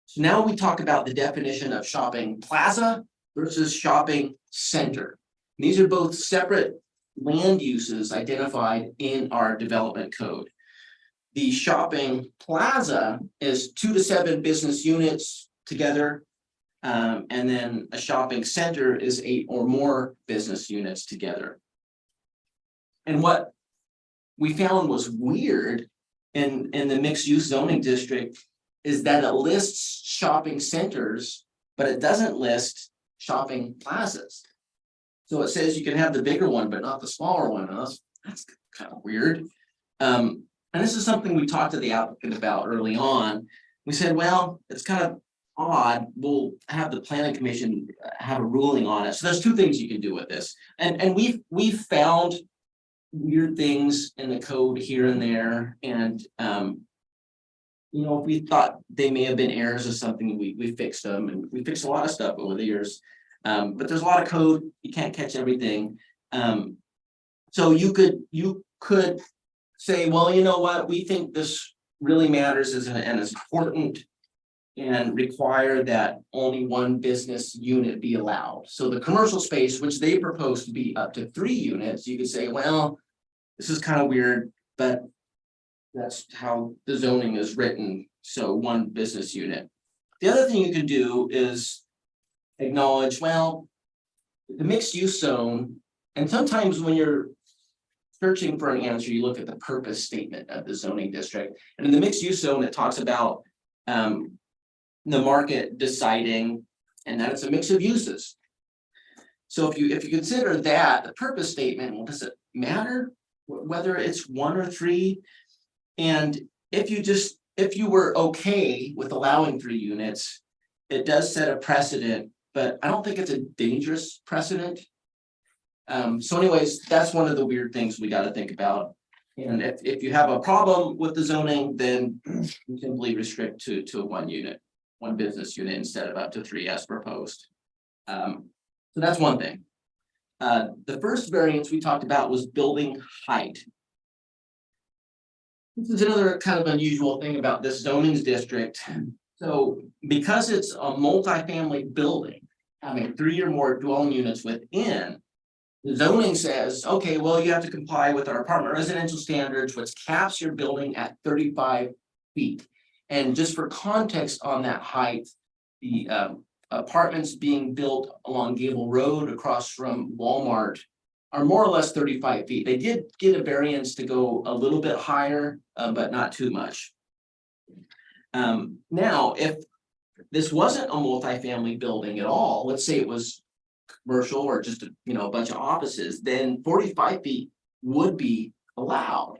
So now we talk about the definition of shopping plaza versus shopping center. These are both separate land uses identified in our development code. The shopping plaza is 2 to 7 business units together. And then a shopping center is 8 or more business units together. And what we found was weird in the mixed use zoning district is that it lists shopping centers, but it doesn't list shopping plazas. So it says you can have the bigger one, but not the smaller one. And that's kind of weird. And this is something we talked to the applicant about early on. We said, well, it's kind of odd. We'll have the planning commission have a ruling on it. So there's 2 things you can do with this. And we've found weird things in the code here and there. And you know, if we thought they may have been errors or something, we fixed them, and we fixed a lot of stuff over the years. But there's a lot of code, you can't catch everything. So you could say, well, you know what, we think this really matters and is important. And require that only one business unit be allowed. So the commercial space, which they propose to be up to 3 units, you could say, well, this is kind of weird, but that's how the zoning is written, so 1 business unit. The other thing you can do is acknowledge, well, the mixed use zone, and sometimes when you're searching for an answer, you look at the purpose statement of the zoning district. And in the mixed use zone, it talks about the market deciding, and that it's a mix of uses. So if you consider that the purpose statement, well, does it matter whether it's 1 or 3? And if you were okay with allowing 3 units, it does set a precedent, but I don't think it's a dangerous precedent. So anyways, that's one of the weird things we got to think about. And if you have a problem with the zoning, then you simply restrict to 1 unit. 1 business unit instead of up to 3 as proposed. So that's one thing. The first variance we talked about was building height. This is another kind of unusual thing about this zonings district. So because it's a multifamily building, having 3 or more dwelling units within, the zoning says, okay, well, you have to comply with our apartment residential standards, which caps your building at 35 feet. And just for context on that height, the apartments being built along Gable Road across from Walmart are more or less 35 feet. They did get a variance to go a little bit higher, but not too much. Now, if this wasn't a multifamily building at all, let's say it was commercial or just a bunch of offices, then 45 feet would be allowed.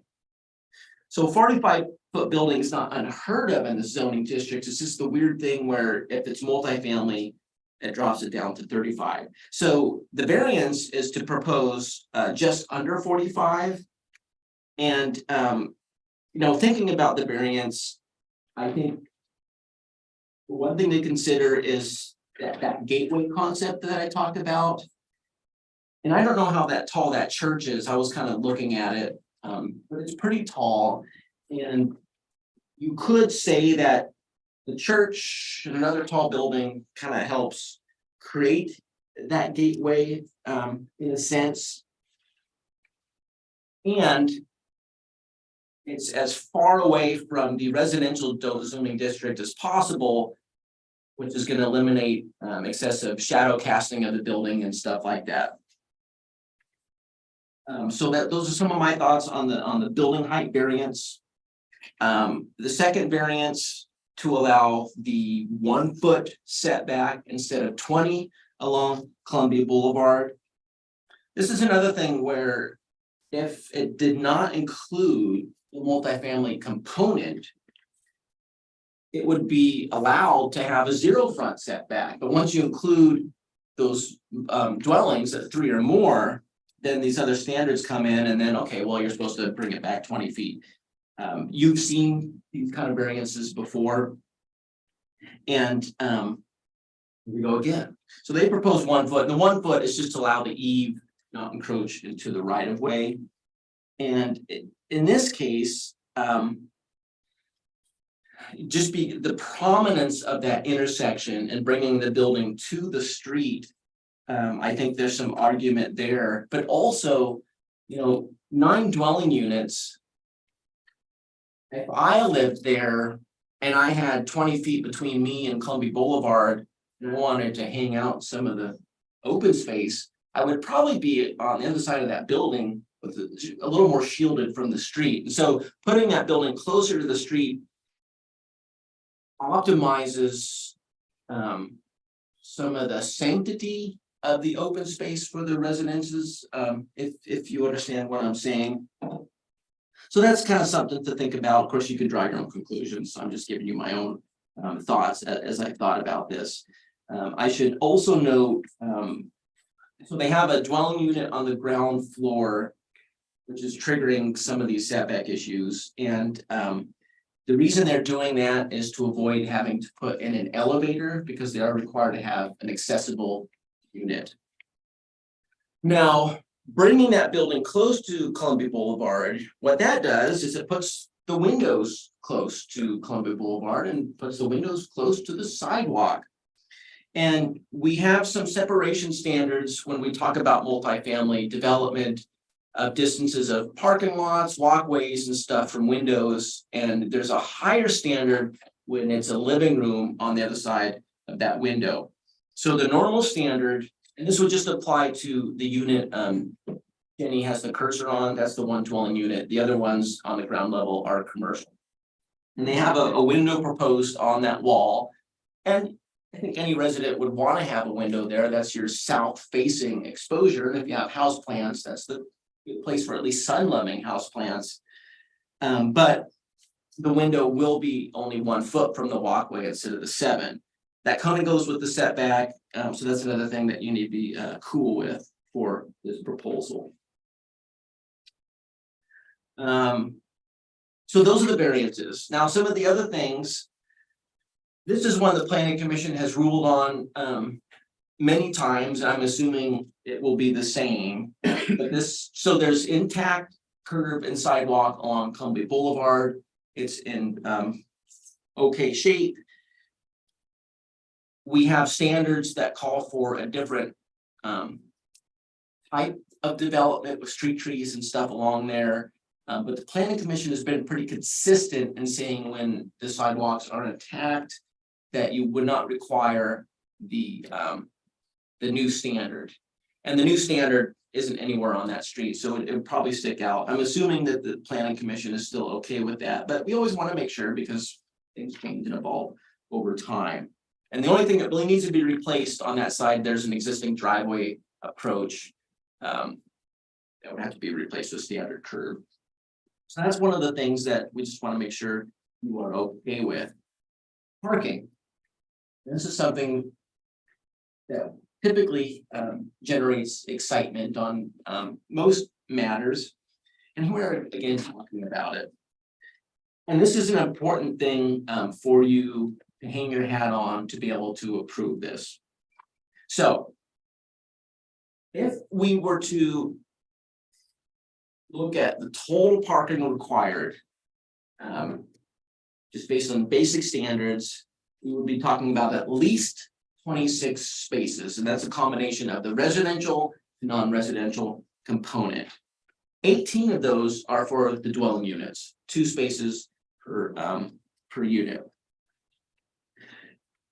So 45-foot building is not unheard of in the zoning districts. It's just the weird thing where if it's multifamily, it drops it down to 35. So the variance is to propose just under 45. And thinking about the variance, I think one thing to consider is that gateway concept that I talked about. And I don't know how tall that church is. I was kind of looking at it. But it's pretty tall, and you could say that the church and another tall building kind of helps create that gateway in a sense. And it's as far away from the residential zoning district as possible, which is going to eliminate excessive shadow casting of the building and stuff like that. So those are some of my thoughts on the building height variance. The second variance to allow the 1 foot setback instead of 20 along Columbia Boulevard. This is another thing where if it did not include the multifamily component, it would be allowed to have a 0 front setback. But once you include those dwellings at 3 or more, then these other standards come in and then, okay, well, you're supposed to bring it back 20 feet. You've seen these kind of variances before. And here we go again. So they propose 1 foot, and the 1 foot is just to allow the eave not encroach into the right of way. And in this case, just be the prominence of that intersection and bringing the building to the street. I think there's some argument there, but also, 9 dwelling units. If I lived there and I had 20 feet between me and Columbia Boulevard and wanted to hang out some of the open space, I would probably be on the other side of that building with a little more shielded from the street. And so putting that building closer to the street optimizes some of the sanctity of the open space for the residences, if you understand what I'm saying. So that's kind of something to think about. Of course, you can draw your own conclusions. I'm just giving you my own thoughts as I thought about this. I should also note, so they have a dwelling unit on the ground floor, which is triggering some of these setback issues. And the reason they're doing that is to avoid having to put in an elevator, because they are required to have an accessible unit. Now, bringing that building close to Columbia Boulevard, what that does is it puts the windows close to Columbia Boulevard and puts the windows close to the sidewalk. And we have some separation standards when we talk about multifamily development of distances of parking lots, walkways and stuff from windows. And there's a higher standard when it's a living room on the other side of that window. So the normal standard, and this would just apply to the unit Jenny has the cursor on, that's the one dwelling unit. The other ones on the ground level are commercial. And they have a window proposed on that wall. And I think any resident would want to have a window there. That's your south facing exposure. And if you have houseplants, that's the good place for at least sun loving houseplants. But the window will be only 1 foot from the walkway instead of the 7. That kind of goes with the setback. So that's another thing that you need to be cool with for this proposal. So those are the variances. Now, some of the other things, this is one the planning commission has ruled on many times. I'm assuming it will be the same. But so there's intact curb and sidewalk along Columbia Boulevard. It's in okay shape. We have standards that call for a different type of development with street trees and stuff along there. But the planning commission has been pretty consistent in saying when the sidewalks are attacked, that you would not require the new standard. And the new standard isn't anywhere on that street, so it would probably stick out. I'm assuming that the planning commission is still okay with that, but we always want to make sure because things change and evolve over time. And the only thing that really needs to be replaced on that side, there's an existing driveway approach that would have to be replaced with standard curb. So that's one of the things that we just want to make sure you are okay with. Parking. This is something that typically generates excitement on most matters. And we're again talking about it. And this is an important thing for you to hang your hat on to be able to approve this. So if we were to look at the total parking required, just based on basic standards, we would be talking about at least 26 spaces, and that's a combination of the residential and non-residential component. 18 of those are for the dwelling units, 2 spaces per unit.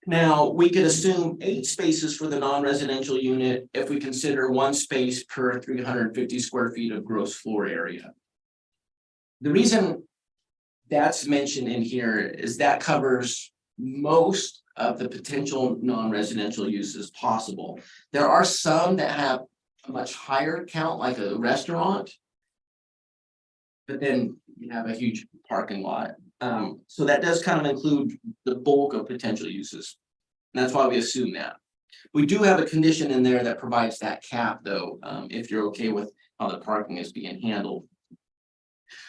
Now, we could assume 8 spaces for the non-residential unit if we consider 1 space per 350 square feet of gross floor area. The reason that's mentioned in here is that covers most of the potential non-residential uses possible. There are some that have a much higher count, like a restaurant, but then you have a huge parking lot. So that does kind of include the bulk of potential uses. And that's why we assume that. We do have a condition in there that provides that cap though, if you're okay with how the parking is being handled.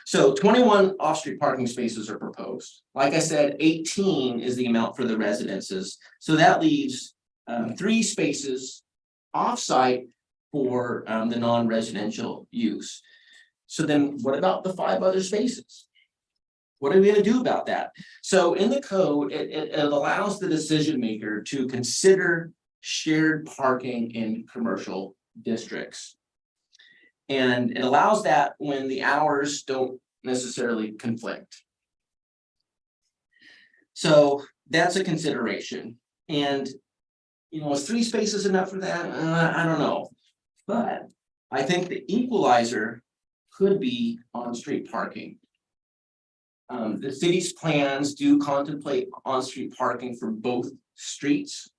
So 21 off-street parking spaces are proposed. Like I said, 18 is the amount for the residences. So that leaves 3 spaces off-site for the non-residential use. So then what about the 5 other spaces? What are we going to do about that? So in the code, it allows the decision maker to consider shared parking in commercial districts. And it allows that when the hours don't necessarily conflict. So that's a consideration. And, you know, is 3 spaces enough for that? I don't know. But I think the equalizer could be on-street parking. The city's plans do contemplate on-street parking for both streets.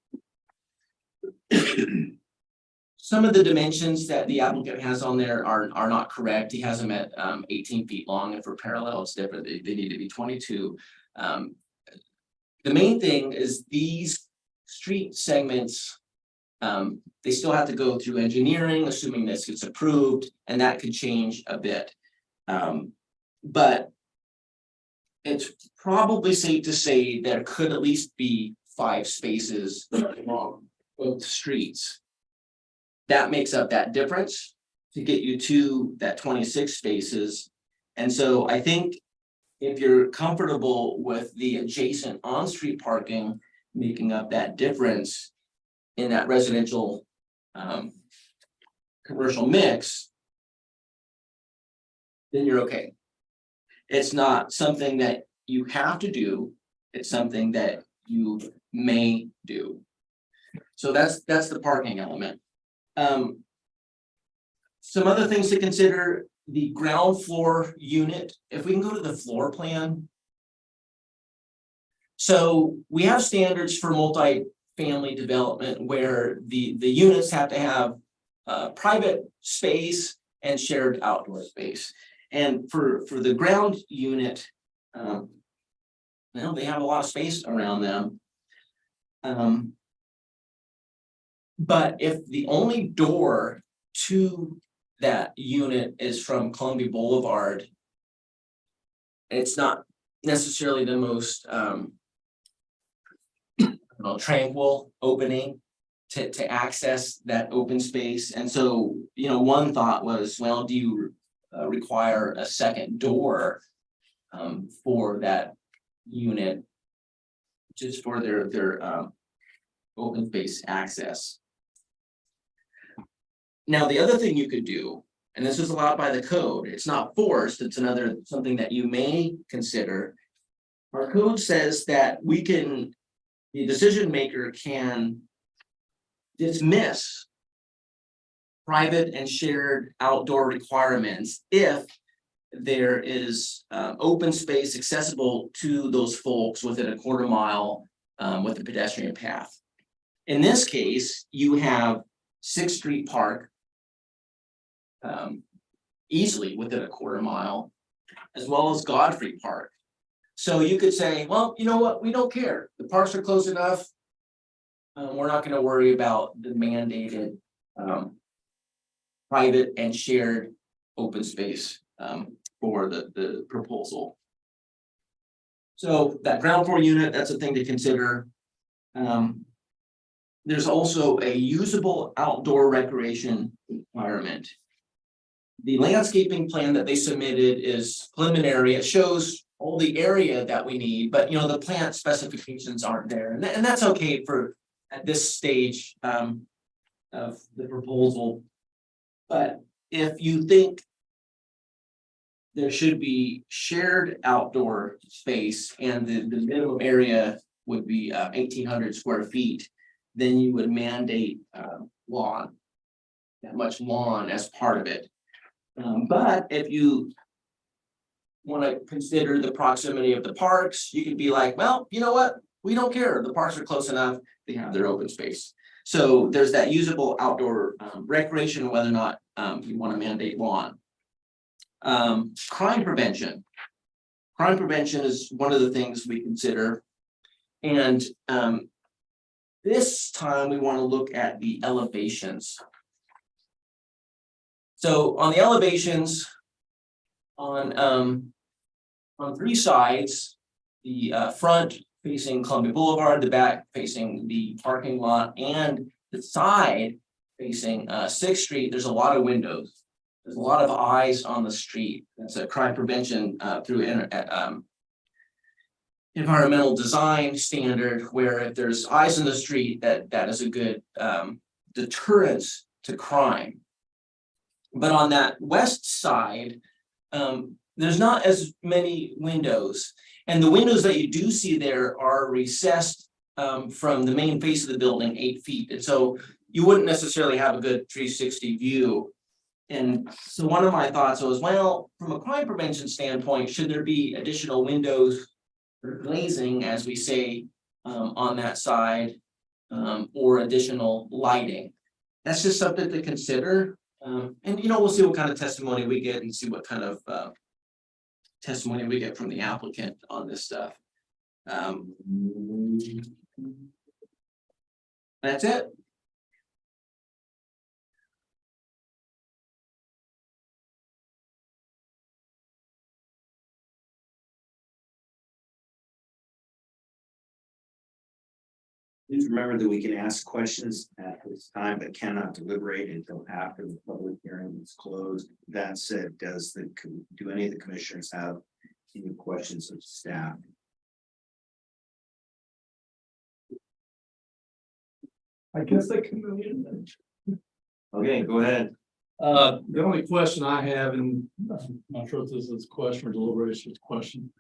Some of the dimensions that the applicant has on there are not correct. He has them at 18 feet long, and for parallel, it's different. They need to be 22. The main thing is these street segments, they still have to go through engineering, assuming this gets approved, and that could change a bit. But it's probably safe to say there could at least be 5 spaces along both streets. that makes up that difference to get you to that 26 spaces. And so I think if you're comfortable with the adjacent on-street parking making up that difference in that residential commercial mix, then you're okay. It's not something that you have to do, it's something that you may do. So that's the parking element. Some other things to consider, the ground floor unit, if we can go to the floor plan. So we have standards for multi-family development where the units have to have private space and shared outdoor space. And for the ground unit, they have a lot of space around them. But if the only door to that unit is from Columbia Boulevard, it's not necessarily the most tranquil opening to access that open space. And so, one thought was, well, do you require a second door for that unit, just for their open space access? Now, the other thing you could do, and this is allowed by the code, it's not forced, it's something that you may consider. Our code says that the decision maker can dismiss private and shared outdoor requirements if there is open space accessible to those folks within a quarter mile with a pedestrian path. In this case, you have 6th Street Park easily within a quarter mile, as well as Godfrey Park. So you could say, well, you know what, we don't care. The parks are close enough. We're not going to worry about the mandated private and shared open space for the proposal. So that ground floor unit, that's a thing to consider. There's also a usable outdoor recreation requirement. The landscaping plan that they submitted is preliminary. It shows all the area that we need, but the plant specifications aren't there. And that's okay for at this stage of the proposal. But if you think there should be shared outdoor space and the minimum area would be 1,800 square feet, then you would mandate lawn, that much lawn as part of it. But if you want to consider the proximity of the parks, you could be like, well, you know what? We don't care. The parks are close enough. They have their open space. So there's that usable outdoor recreation, whether or not you want to mandate lawn. Crime prevention. Crime prevention is one of the things we consider. And this time we want to look at the elevations. So on the elevations, on 3 sides, the front facing Columbia Boulevard, the back facing the parking lot, and the side facing 6th Street, there's a lot of windows. There's a lot of eyes on the street. That's a crime prevention through environmental design standard, where if there's eyes in the street, that is a good deterrence to crime. But on that west side, there's not as many windows. And the windows that you do see there are recessed from the main face of the building 8 feet. And so you wouldn't necessarily have a good 360 view. And so one of my thoughts was, well, from a crime prevention standpoint, should there be additional windows or glazing, as we say, on that side, or additional lighting? That's just something to consider. And we'll see what kind of testimony we get and see what kind of testimony we get from the applicant on this stuff. That's it. Please remember that we can ask questions at this time, but cannot deliberate until after the public hearing is closed. That said, do any of the commissioners have any questions of staff? I guess I can. Okay, go ahead. The only question I have, and I'm not sure if this is a question or deliberation, it's a question.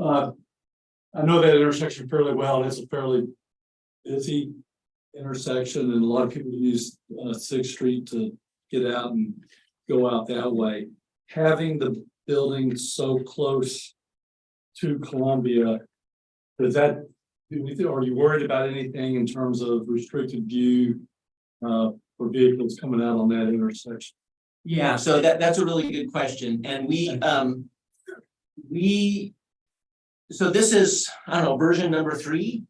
I know that intersection fairly well, and it's a fairly busy intersection, and a lot of people use Sixth Street to get out and go out that way. Having the building so close to Columbia, does that, are you worried about anything in terms of restricted view for vehicles coming out on that intersection? Yeah, so that's a really good question, and so this is, I don't know, version number 3.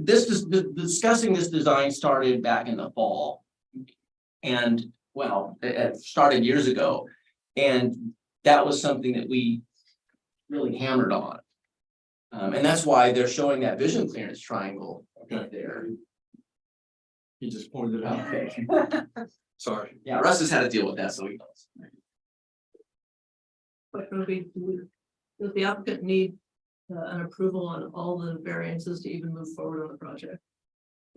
Discussing this design started back in the fall. And well, it started years ago, and that was something that we really hammered on. And that's why they're showing that vision clearance triangle right there. He just pointed it out. Okay. Sorry. Yeah, Russ has had to deal with that, so he knows. But Ruby, does the applicant need an approval on all the variances to even move forward on the project?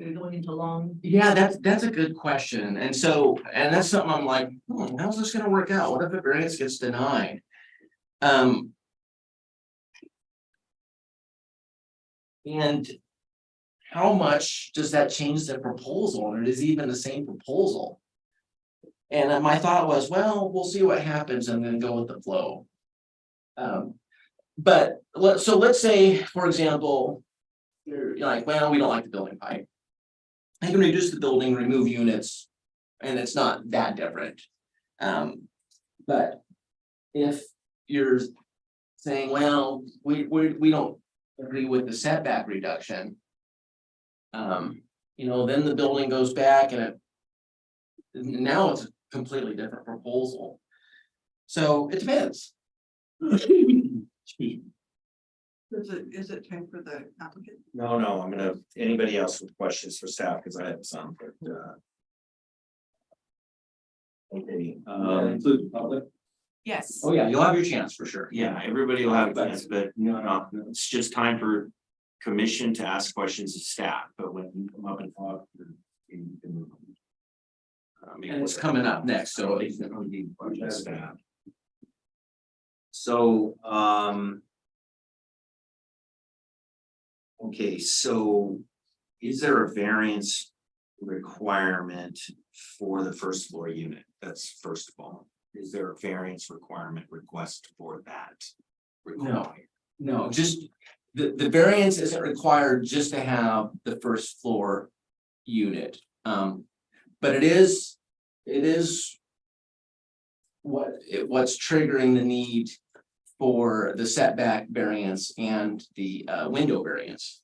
Are you going into long? Yeah, that's a good question. And so, and that's something I'm like, how's this gonna work out? What if a variance gets denied? And how much does that change the proposal? And it is even the same proposal. And my thought was, well, we'll see what happens and then go with the flow. But let's say, for example, you're like, well, we don't like the building height. I can reduce the building, remove units, and it's not that different. But if you're saying, well, we don't agree with the setback reduction, then the building goes back and now it's a completely different proposal. So it depends. Excuse me. Is it time for the applicant? No, I'm gonna, anybody else with questions for staff, because I have some, but okay, Include the public. Yes. Oh, yeah, you'll have your chance for sure. yeah, everybody will have a chance, but no, it's just time for commission to ask questions of staff, but when you come up and talk. You can, And it's coming up next, so staff. So, okay, so is there a variance requirement for the first floor unit? That's first of all, is there a variance requirement request for that? No, just the variance isn't required just to have the first floor unit. But it is what's triggering the need for the setback variance and the window variance.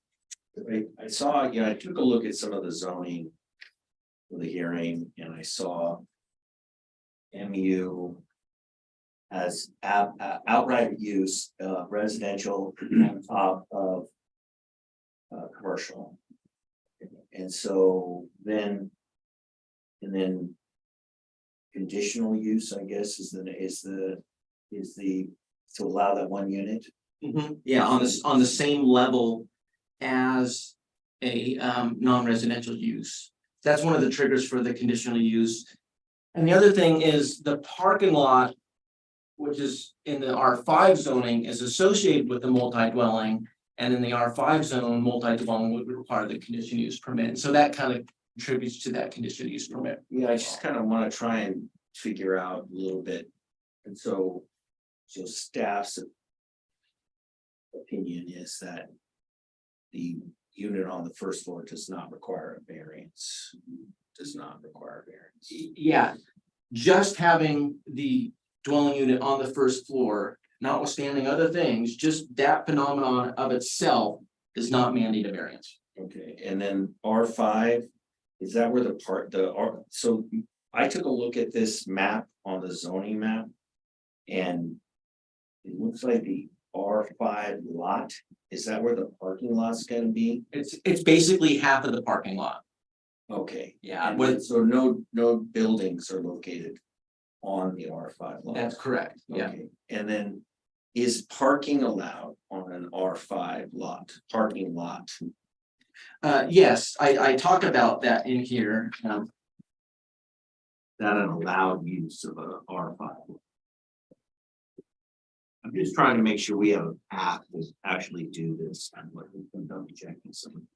I saw, I took a look at some of the zoning for the hearing, and I saw MU as outright use residential on top of commercial. And so then conditional use, I guess, is the to allow that one unit. Yeah, on the same level as a non-residential use. That's one of the triggers for the conditional use. And the other thing is the parking lot, which is in the R5 zoning, is associated with the multi-dwelling. And in the R5 zone, multi-dwelling would require the conditional use permit. So that kind of contributes to that conditional use permit. Yeah, I just kind of want to try and figure out a little bit. And so staff's opinion is that the unit on the first floor does not require a variance. Yeah, just having the dwelling unit on the first floor, notwithstanding other things, just that phenomenon of itself does not mandate a variance. Okay, and then R5, is that where so I took a look at this map on the zoning map. And it looks like the R5 lot? Is that where the parking lot's gonna be? It's basically half of the parking lot. Okay. Yeah, And with, so no buildings are located on the R5 lot? that's correct, yeah. Okay, and then is parking allowed on an R5 lot, parking lot? Yes, I talk about that in here, That an allowed use of a R5? I'm just trying to make sure we have a path to actually do this. I'm like, I'm double checking some.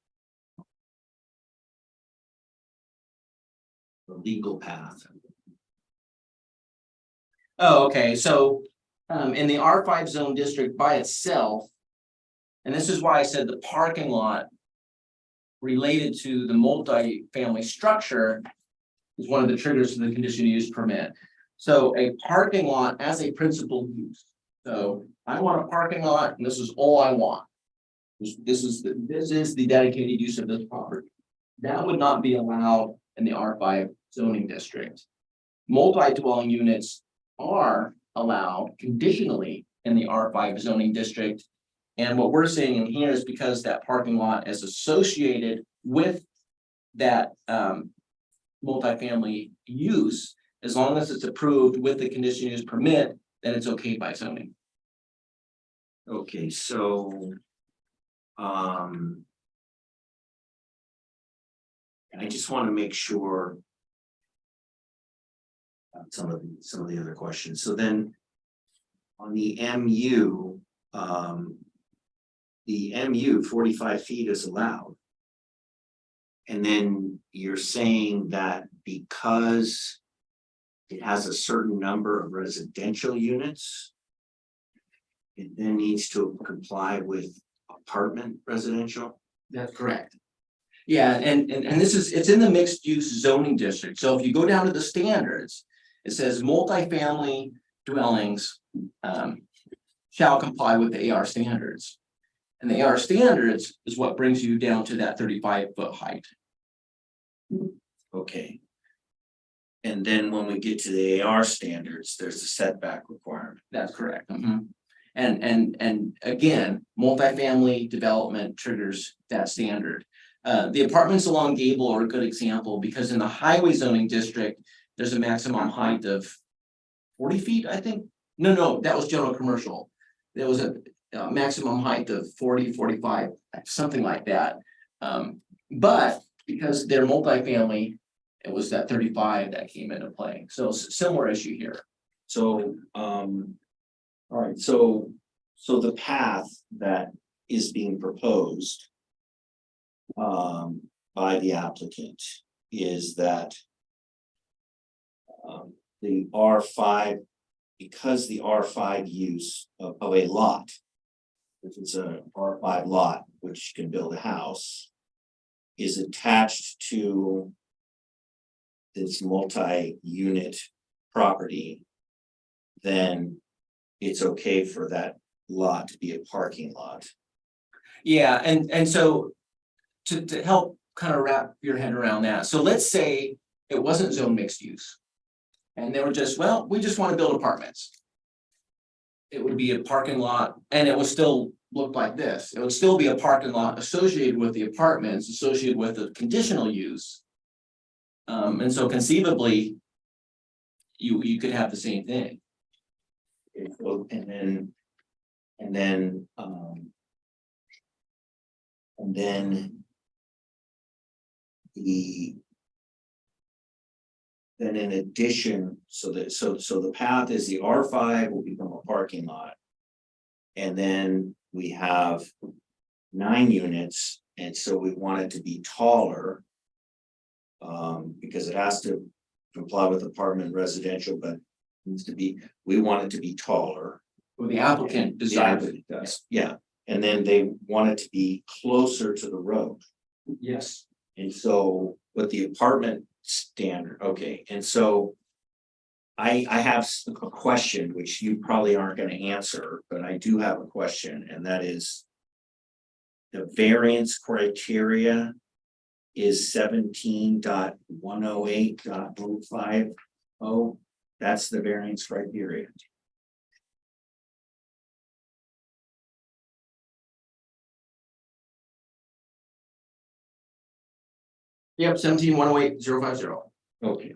The legal path. Oh, okay, so, in the R5 zone district by itself. And this is why I said the parking lot. Related to the multi-family structure. Is one of the triggers to the conditional use permit. So a parking lot as a principal use. So I want a parking lot and this is all I want. This is the dedicated use of this property. That would not be allowed in the R5 zoning district. Multi-dwelling units are allowed conditionally in the R5 zoning district. And what we're saying in here is because that parking lot is associated with that multifamily use, as long as it's approved with the conditional use permit, then it's okay by zoning. Okay, so. I just want to make sure. Some of the other questions, so then. On the MU, the MU 45 feet is allowed. And then you're saying that because. It has a certain number of residential units. It then needs to comply with apartment residential. That's correct. Yeah, and this is, it's in the mixed use zoning district, so if you go down to the standards, it says multifamily dwellings. Shall comply with the AR standards. And the AR standards is what brings you down to that 35-foot height. Okay. And then when we get to the AR standards, there's a setback requirement. That's correct. And again, multifamily development triggers that standard. The apartments along Gable are a good example because in the highway zoning district, there's a maximum height of 40 feet, I think. No, that was general commercial. There was a maximum height of 40, 45, something like that. But because they're multifamily, it was that 35 that came into play. So similar issue here. So, all right, so the path that is being proposed. By the applicant is that. The R5, because the R5 use of a lot. If it's a R5 lot, which can build a house. Is attached to. This multi-unit property. Then it's okay for that lot to be a parking lot. Yeah, and so to help kind of wrap your head around that. So let's say it wasn't zone mixed use. And they were just, well, we just want to build apartments. It would be a parking lot and it would still look like this. It would still be a parking lot associated with the apartments, associated with the conditional use. And so conceivably, you could have the same thing. And then. Then in addition, so the path is the R5 will become a parking lot. And then we have 9 units, and so we want it to be taller. Because it has to comply with apartment residential, but needs to be, we want it to be taller. Well, the applicant The desires. applicant does, yeah, and then they want it to be closer to the road. Yes. And so, with the apartment standard, okay, and so. I have a question, which you probably aren't gonna answer, but I do have a question, and that is. The variance criteria is 17.108.050. That's the variance criteria. Yep, 17-108-050. Okay.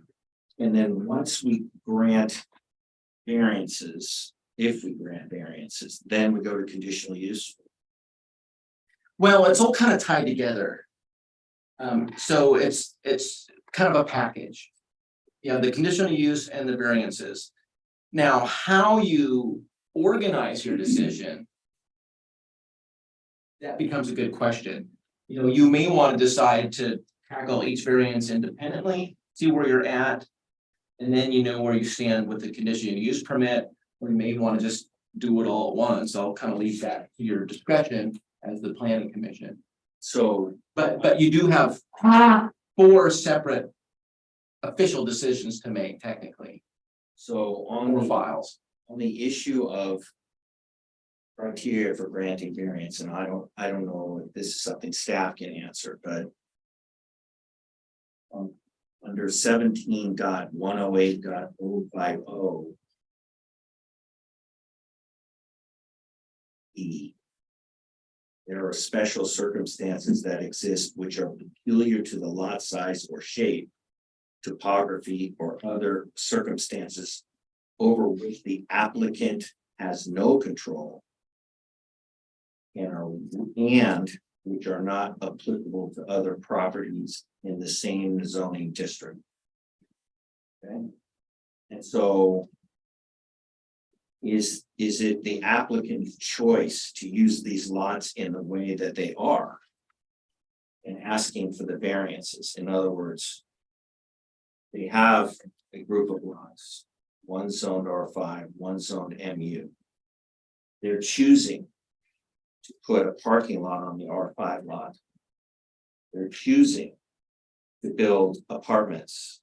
And then once we grant variances, if we grant variances, then we go to conditional use. Well, it's all kind of tied together. So it's kind of a package. You have the conditional use and the variances. Now, how you organize your decision. That becomes a good question. You know, you may want to decide to tackle each variance independently, see where you're at. And then you know where you stand with the conditional use permit, or you may want to just do it all at once. I'll kind of leave that to your discretion as the planning commission. So But you do have 4 separate official decisions to make technically, so 4 files. on the issue of criteria for granting variance, and I don't know if this is something staff can answer, but under 17.108.050 E, there are special circumstances that exist which are peculiar to the lot size or shape, topography, or other circumstances over which the applicant has no control and which are not applicable to other properties in the same zoning district. Okay, and so is it the applicant's choice to use these lots in the way that they are and asking for the variances? In other words, they have a group of lots, one zoned R5, one zoned MU. They're choosing to put a parking lot on the R5 lot. They're choosing to build apartments.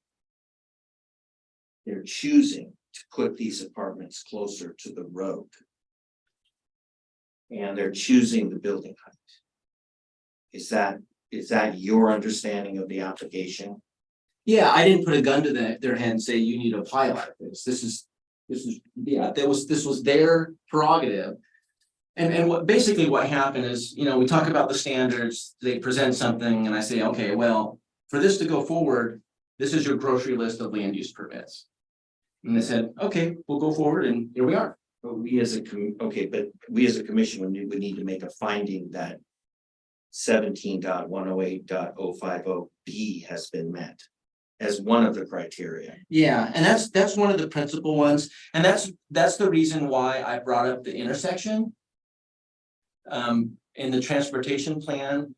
They're choosing to put these apartments closer to the road. And they're choosing the building height. Is that your understanding of the application? Yeah, I didn't put a gun to their head and say you need to apply like this. This is, yeah, this was their prerogative. And what basically what happened is, you know, we talk about the standards, they present something and I say, okay, well, for this to go forward, this is your grocery list of land use permits. And they said, okay, we'll go forward and here we are. But we as a commission would need to make a finding that 17.108.050 B has been met as one of the criteria. Yeah, and that's one of the principal ones, and that's the reason why I brought up the intersection. In the transportation plan.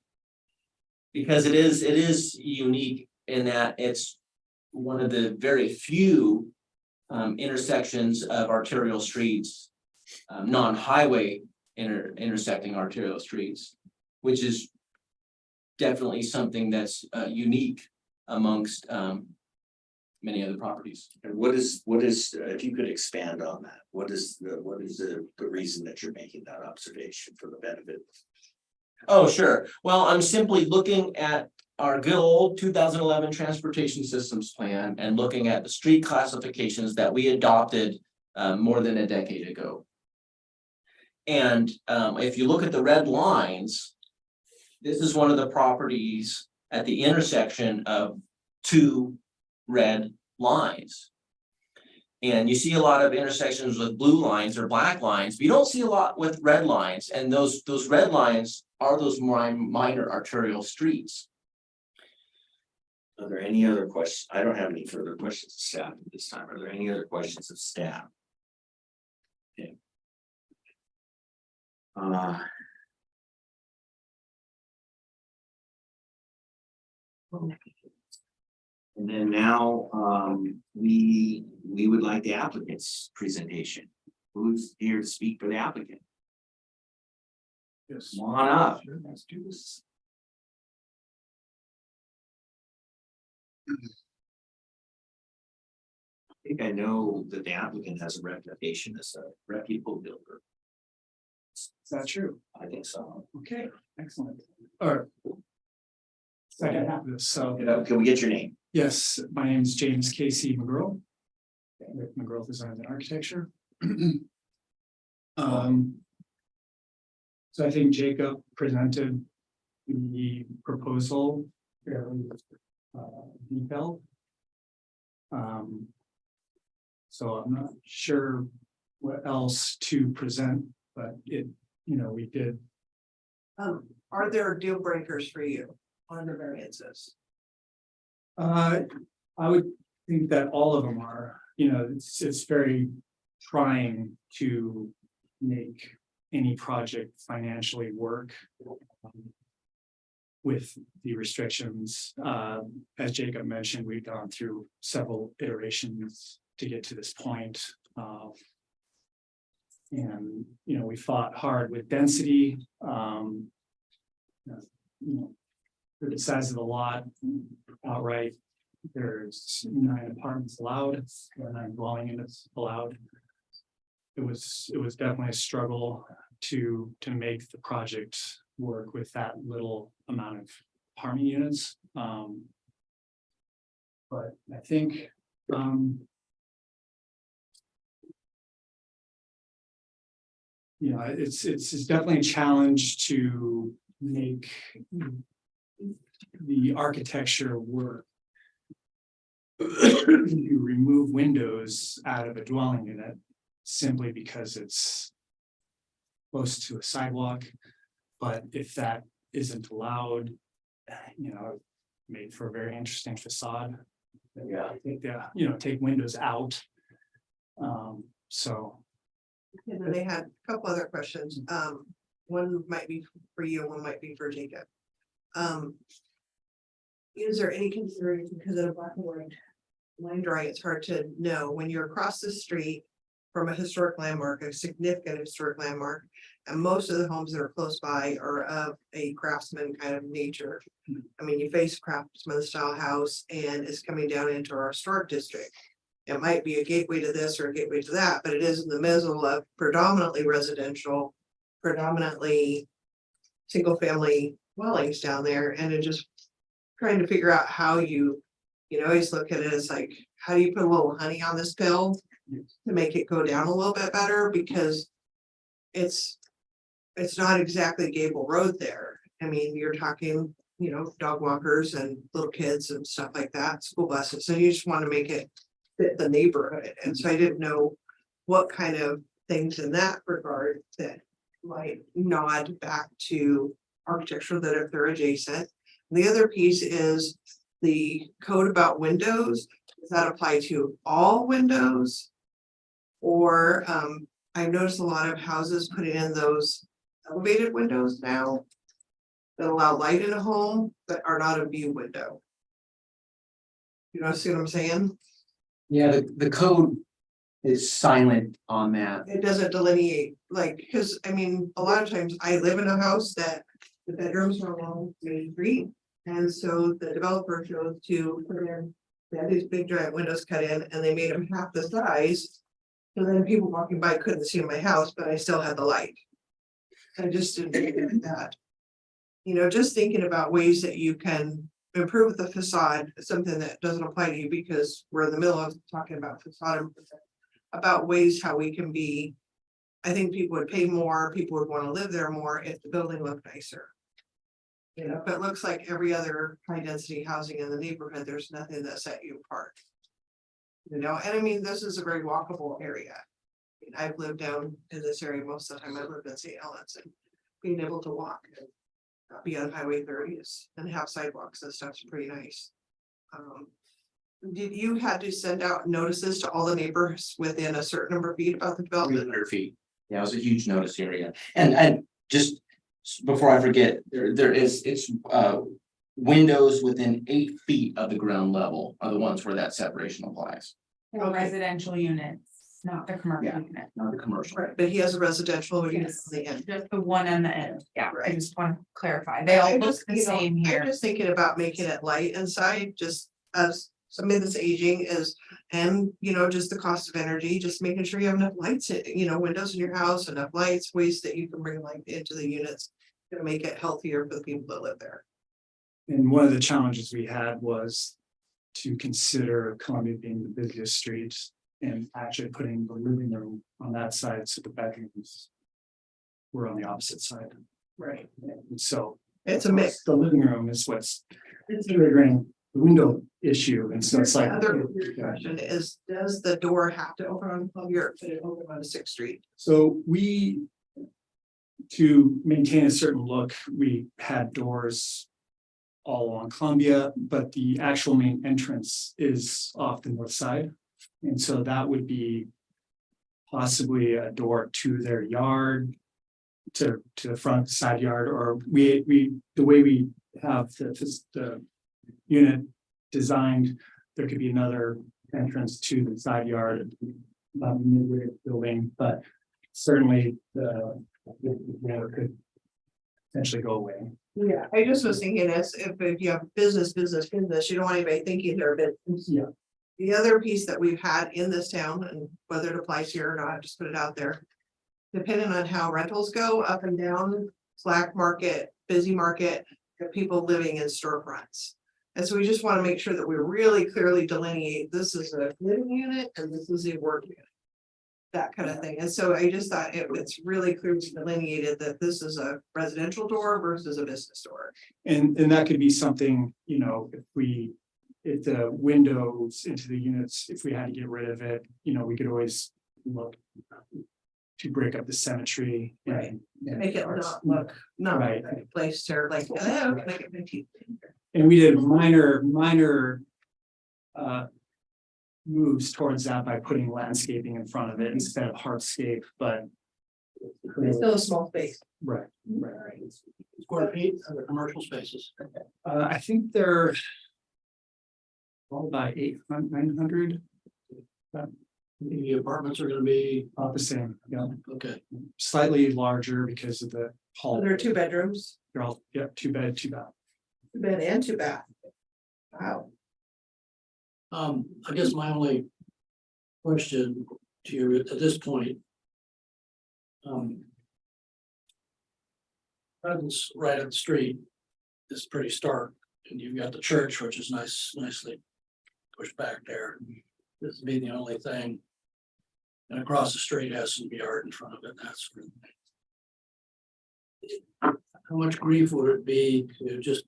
Because it is unique in that it's one of the very few intersections of arterial streets, non-highway intersecting arterial streets, which is definitely something that's unique amongst many other properties. And what is, if you could expand on that, what is the reason that you're making that observation for the benefit? Oh, sure. Well, I'm simply looking at our good old 2011 transportation systems plan and looking at the street classifications that we adopted more than a decade ago. And if you look at the red lines, this is one of the properties at the intersection of 2 red lines. And you see a lot of intersections with blue lines or black lines, but you don't see a lot with red lines. And those red lines are those minor arterial streets. Are there any other questions? I don't have any further questions of staff at this time. Are there any other questions of staff? Okay. And then now, we would like the applicant's presentation. Who's here to speak for the applicant? Yes. Come on up. Let's do this. I think I know that the applicant has a reputation as a reputable builder. Is that true? I think so. Okay, excellent. Or. Second half of this, so, Can we get your name? yes, my name is James Casey McGurl. With McGurl Design and Architecture. So I think Jacob presented the proposal fairly detailed. So I'm not sure what else to present, but we did. Are there deal breakers for you on the variances? I would think that all of them are, it's very trying to make any project financially work. With the restrictions, as Jacob mentioned, we've gone through several iterations to get to this point. And, we fought hard with density. For the size of the lot outright, there's 9 apartments allowed, 9 dwelling units allowed. It was definitely a struggle to make the project work with that little amount of apartment units. But I think it's definitely a challenge to make the architecture work. You remove windows out of a dwelling unit simply because it's close to a sidewalk. But if that isn't allowed, made for a very interesting facade. Yeah. Take windows out. So. And then they had a couple other questions. One might be for you, one might be for Jacob. Is there any consideration, because of the black and white line drawing, it's hard to know when you're across the street from a historic landmark, a significant historic landmark, and most of the homes that are close by are of a craftsman kind of nature. I mean, you face craftsman style house and it's coming down into our historic district. It might be a gateway to this or a gateway to that, but it is in the middle of predominantly residential, predominantly single family dwellings down there, and it just trying to figure out how you always look at it as like, how do you put a little honey on this pill to make it go down a little bit better, because it's not exactly Gable Road there. I mean, you're talking, dog walkers and little kids and stuff like that, school buses, and you just want to make it fit the neighborhood. And so I didn't know what kind of things in that regard that might nod back to architecture that if they're adjacent. The other piece is the code about windows. Does that apply to all windows? Or I've noticed a lot of houses putting in those elevated windows now that allow light in a home but are not a view window. You see what I'm saying? Yeah, the code is silent on that. It doesn't delineate, like, because I mean, a lot of times I live in a house that the bedrooms are along Main Street. And so the developer chose to put in, they had these big giant windows cut in and they made them half the size. So then people walking by couldn't see my house, but I still had the light. I just didn't think of that. Just thinking about ways that you can improve the facade, something that doesn't apply to you because we're in the middle of talking about facade improvement, about ways how we can be. I think people would pay more, people would want to live there more if the building looked nicer. If it looks like every other high density housing in the neighborhood, there's nothing that set you apart. And I mean, this is a very walkable area. I've lived down in this area most of the time. I lived in St. Helens, and being able to walk and not be on Highway 30 and have sidewalks and stuff's pretty nice. Did you have to send out notices to all the neighbors within a certain number of feet about the development? 300 feet. Yeah, it was a huge notice area. And just before I forget, it's windows within 8 feet of the ground level are the ones where that separation applies. For residential units, not the commercial Yeah. unit. Not the commercial. Right, but he has a residential unit Yes, on the end. just the one on the end. Yeah, I Right. just want to clarify. They all I'm look just, the same I'm here. just thinking about making it light inside, just as somebody that's aging is, and just the cost of energy, just making sure you have enough lights, windows in your house, enough lights, ways that you can bring light into the units to make it healthier for the people that live there. And one of the challenges we had was to consider Columbia being the busiest street and actually putting the living room on that side, so the bedrooms were on the opposite side. Right. And so It's a mix. the living room is what's triggering window issue, and so it's The like. other question is, does the door have to open on Columbia or could it open on Sixth Street? So we, to maintain a certain look, we had doors all along Columbia, but the actual main entrance is off the north side. And so that would be possibly a door to their yard, to the front side yard, or the way we have the unit designed, there could be another entrance to the side yard, midway of the building, but certainly the door could potentially go away. Yeah, I just was thinking as if you have business, you don't want anybody thinking they're a business. Yeah. The other piece that we've had in this town, and whether it applies here or not, just put it out there. Depending on how rentals go up and down, slack market, busy market, the people living in storefronts. And so we just want to make sure that we really clearly delineate, this is a living unit and this is a work unit. That kind of thing. And so I just thought it's really clearly delineated that this is a residential door versus a business door. And that could be something, you know, if the windows into the units, if we had to get rid of it, you know, we could always look to break up the symmetry. Right. and Make it parts. not look, not Right. like a place to like, oh, make it pretty. And we did minor moves towards that by putting landscaping in front of it instead of hardscape, but. It's still a small space. Right. Square feet of the commercial spaces. I think they're all by 900, The apartments are gonna be, about the same, yeah, okay. slightly larger because of the hall. There are 2 bedrooms, They're all, yeah, 2 bed, 2 bath. 2 bed and 2 bath. Wow. I guess my only question to you at this point. Presence right up the street is pretty stark, and you've got the church, which is nicely pushed back there. This would be the only thing. And across the street has some yard in front of it, that sort of thing. How much grief would it be to just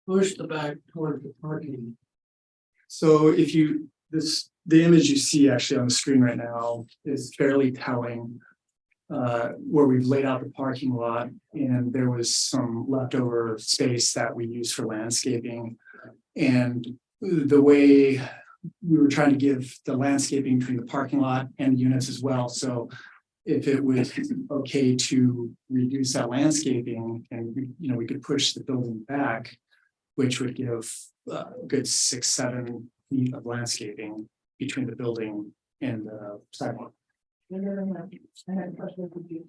push the back toward the parking? So if you, the image you see actually on the screen right now is fairly telling. Where we've laid out the parking lot and there was some leftover space that we use for landscaping. And the way we were trying to give the landscaping between the parking lot and units as well, so. If it was okay to reduce that landscaping and, you know, we could push the building back. Which would give a good 6-7 feet of landscaping between the building and the sidewalk. I had a question for you.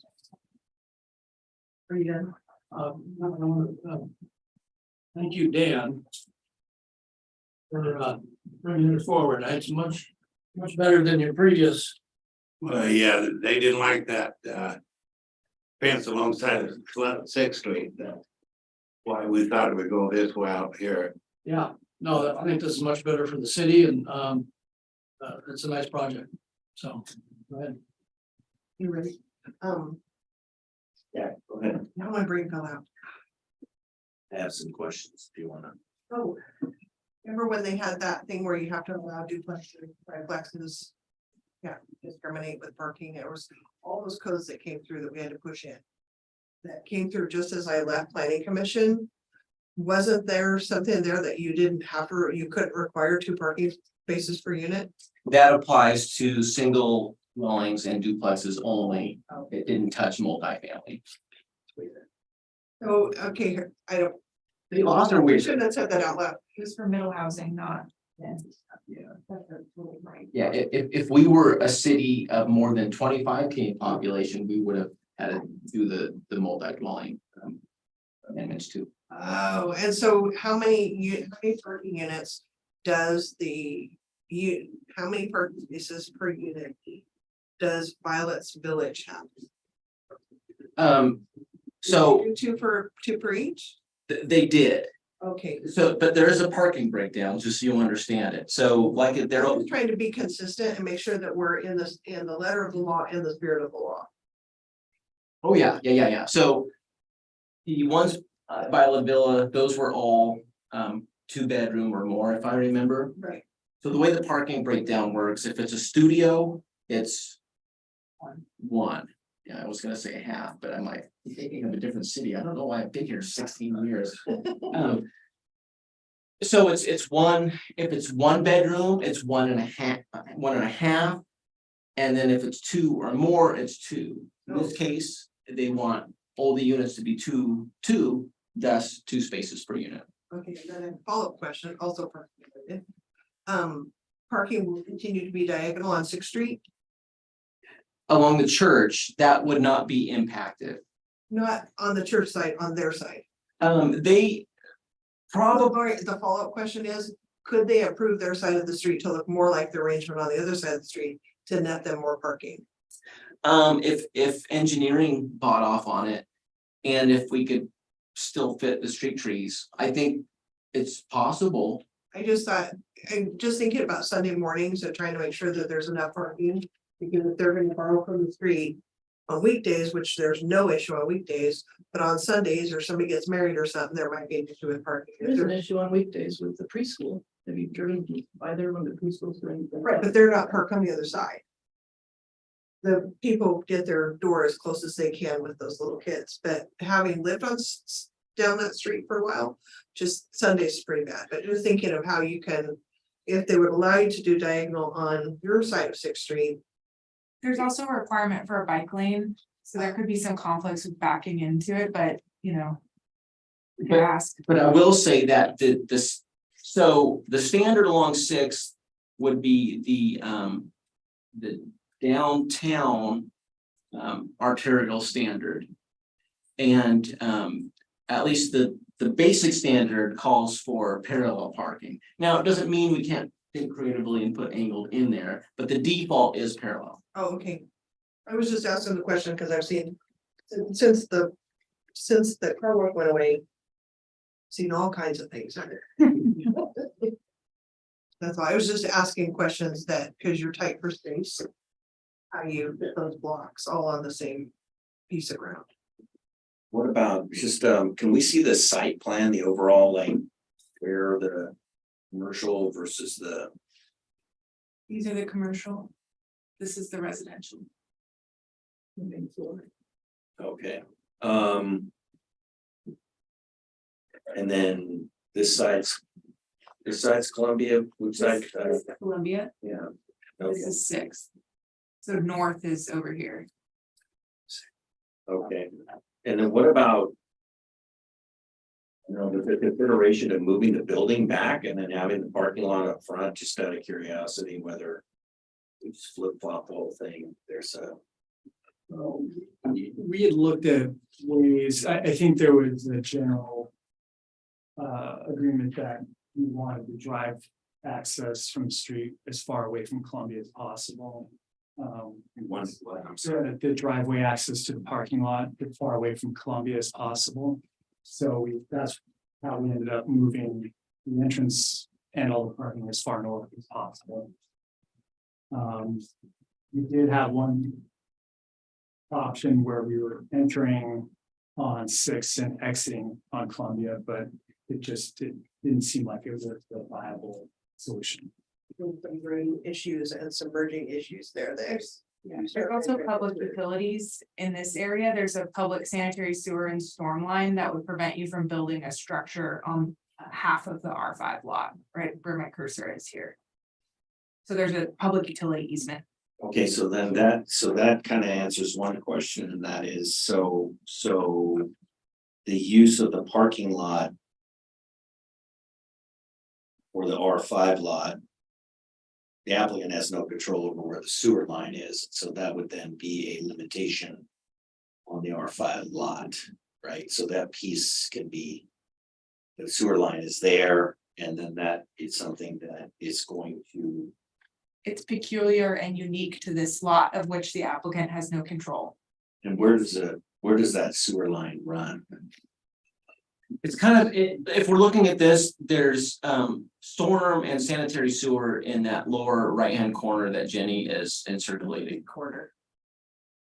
Are you done? Thank you, Dan. For bringing it forward. It's much better than your previous. Well, yeah, they didn't like that fence alongside of Sixth Street. That's why we thought it would go this way out here. Yeah, no, I think this is much better for the city and it's a nice project. So, go ahead. You ready? Yeah, go ahead. Now my brain fell out. I have some questions if you wanna. Oh, remember when they had that thing where you have to allow duplexes? Yeah, discriminate with parking. There was all those codes that came through that we had to push in. That came through just as I left planning commission. Wasn't there something there that you didn't have to, you couldn't require 2 parking spaces per unit? That applies to single dwellings and duplexes only. It didn't touch multifamily. So, okay, I don't. The author We was, shouldn't have said that out loud. It was for middle housing, not. yeah, if we were a city of more than 25K population, we would have had to do the multi-dwelling amendments too. Oh, and so how many parking units does how many parking spaces per unit does Violet's Village have? So 2 per each? they did. Okay, So, but there is a parking breakdown, just so you understand it. So like if they're, I'm trying to be consistent and make sure that we're in the letter of the law, in the spirit of the law. oh yeah. So the ones by La Villa, those were all 2 bedroom or more, if I remember. Right. So the way the parking breakdown works, if it's a studio, it's one. Yeah, I was gonna say a half, but I might be thinking of a different city. I don't know why I've been here 16 years. So it's one, if it's 1 bedroom, it's 1.5. And then if it's 2 or more, it's 2. In this case, they want all the units to be two, thus 2 spaces per unit. Okay, and then a follow-up question, also parking related. Parking will continue to be diagonal on Sixth Street, Along the church, that would not be impacted. not on the church side, on their side. They probably, All right, the follow-up question is, could they approve their side of the street to look more like the arrangement on the other side of the street to net them more parking? if engineering bought off on it. And if we could still fit the street trees, I think it's possible. I just thought, I'm just thinking about Sunday mornings and trying to make sure that there's enough parking. Because if they're gonna borrow from the street on weekdays, which there's no issue on weekdays, but on Sundays or somebody gets married or something, there might be an issue with parking. There's an issue on weekdays with the preschool. Have you driven by there when the preschool's doing? Right, but they're not parked on the other side. The people get their door as close as they can with those little kids, but having lived on down that street for a while, just Sundays is pretty bad, but just thinking of how you can. If they would allow you to do diagonal on your side of Sixth Street, There's also a requirement for a bike lane, so there could be some conflicts with backing into it, but you know. You could ask. But I will say that so the standard along Sixth would be the downtown arterial standard. And at least the basic standard calls for parallel parking. Now, it doesn't mean we can't think creatively and put angled in there, but the default is parallel. oh, okay. I was just asking the question because I've seen, since the car wash went away. Seen all kinds of things. That's why I was just asking questions that, because you're tight for space. How you fit those blocks all on the same piece of ground. What about just, can we see the site plan, the overall, like, where the commercial versus the, These are the commercial. This is the residential. okay. And then this side's Columbia, which side? Columbia, Yeah. this Okay, is Sixth. So north is over here. okay. And then what about? You know, the consideration of moving the building back and then having the parking lot up front, just out of curiosity, whether. We just flip flop the whole thing, there's a. We had looked at ways, I think there was a general. Agreement that we wanted to drive access from the street as far away from Columbia as possible. I'm sorry. The driveway access to the parking lot as far away from Columbia as possible. So that's how we ended up moving the entrance and all the parking as far north as possible. We did have one option where we were entering on Sixth and exiting on Columbia, but it didn't seem like it was a viable solution. Some room issues and some merging issues there. There's also public utilities in this area. There's a public sanitary sewer and storm line that would prevent you from building a structure on half of the R5 lot, right where my cursor is here. So there's a public utility easement. Okay, so then that kind of answers one question, and that is, so the use of the parking lot. Or the R5 lot. The applicant has no control over where the sewer line is, so that would then be a limitation. On the R5 lot, right, so that piece can be. The sewer line is there, and then that is something that is going to. It's peculiar and unique to this lot of which the applicant has no control. And where does that sewer line run? It's kind of, if we're looking at this, there's storm and sanitary sewer in that lower right-hand corner that Jenny is circulating. Quarter.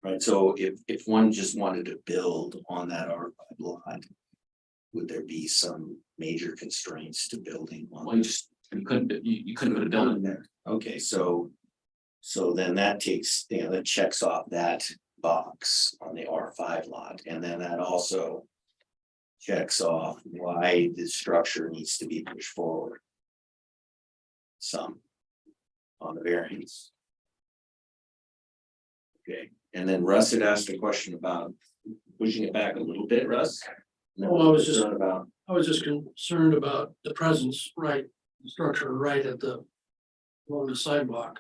Right, so if one just wanted to build on that R5 lot. Would there be some major constraints to building Well, one. you couldn't put a building there. Okay, so. So then that takes, that checks off that box on the R5 lot, and then that also. Checks off why the structure needs to be pushed forward. Some. On the variance. Okay, and then Russ had asked a question about pushing it back a little bit, Russ. Well, I was just- About, I was just concerned about the presence, right, structure right at the. Along the sidewalk,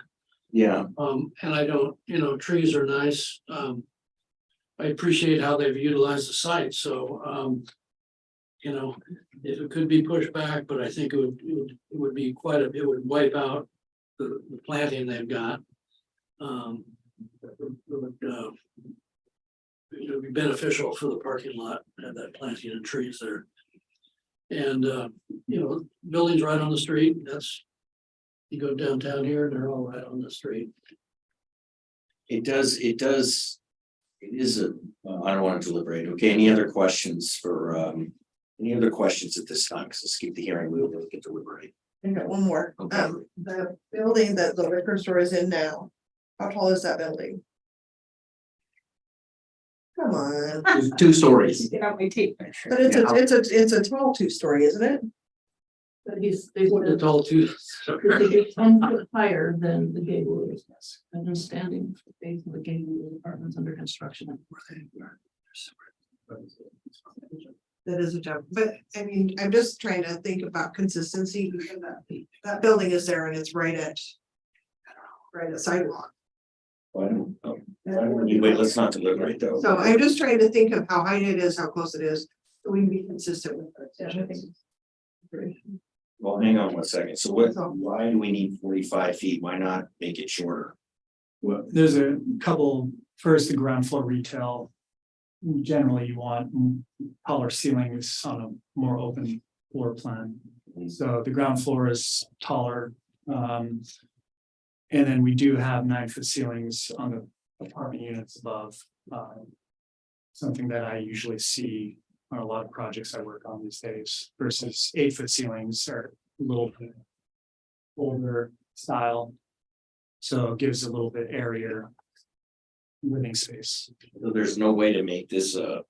yeah, and I don't, trees are nice, I appreciate how they've utilized the site, so, if it could be pushed back, but I think it would be it would wipe out the planting they've got. It would be beneficial for the parking lot, have that planting of trees there. And, buildings right on the street, you go downtown here, they're all right on the street. it is I don't want to deliberate. Okay, any other questions any other questions at this time? Because let's keep the hearing moving, we can deliberate. I got one more. Okay. The building that the liquor store is in now, how tall is that building? Come on, There's 2 stories. Get out my tape measure. but it's a tall 2-story, isn't it? But they What said it's all too. it's 10 foot higher than the gable is. Understanding the base of the gable apartments under construction. That is a job, but I mean, I'm just trying to think about consistency, because that building is there and it's right at. Right at sidewalk. Why don't we wait, let's not deliberate though. So I'm just trying to think of how high it is, how close it is, so we can be consistent with our. Well, hang on one second. So why do we need 45 feet? Why not make it shorter? Well, there's a couple, first, the ground floor retail. Generally, you want taller ceilings on a more open floor plan. So the ground floor is taller. And then we do have 9-foot ceilings on the apartment units above. Something that I usually see on a lot of projects I work on these days versus 8-foot ceilings are a little bit older style. So it gives a little bit airier living space. So there's no way to make this and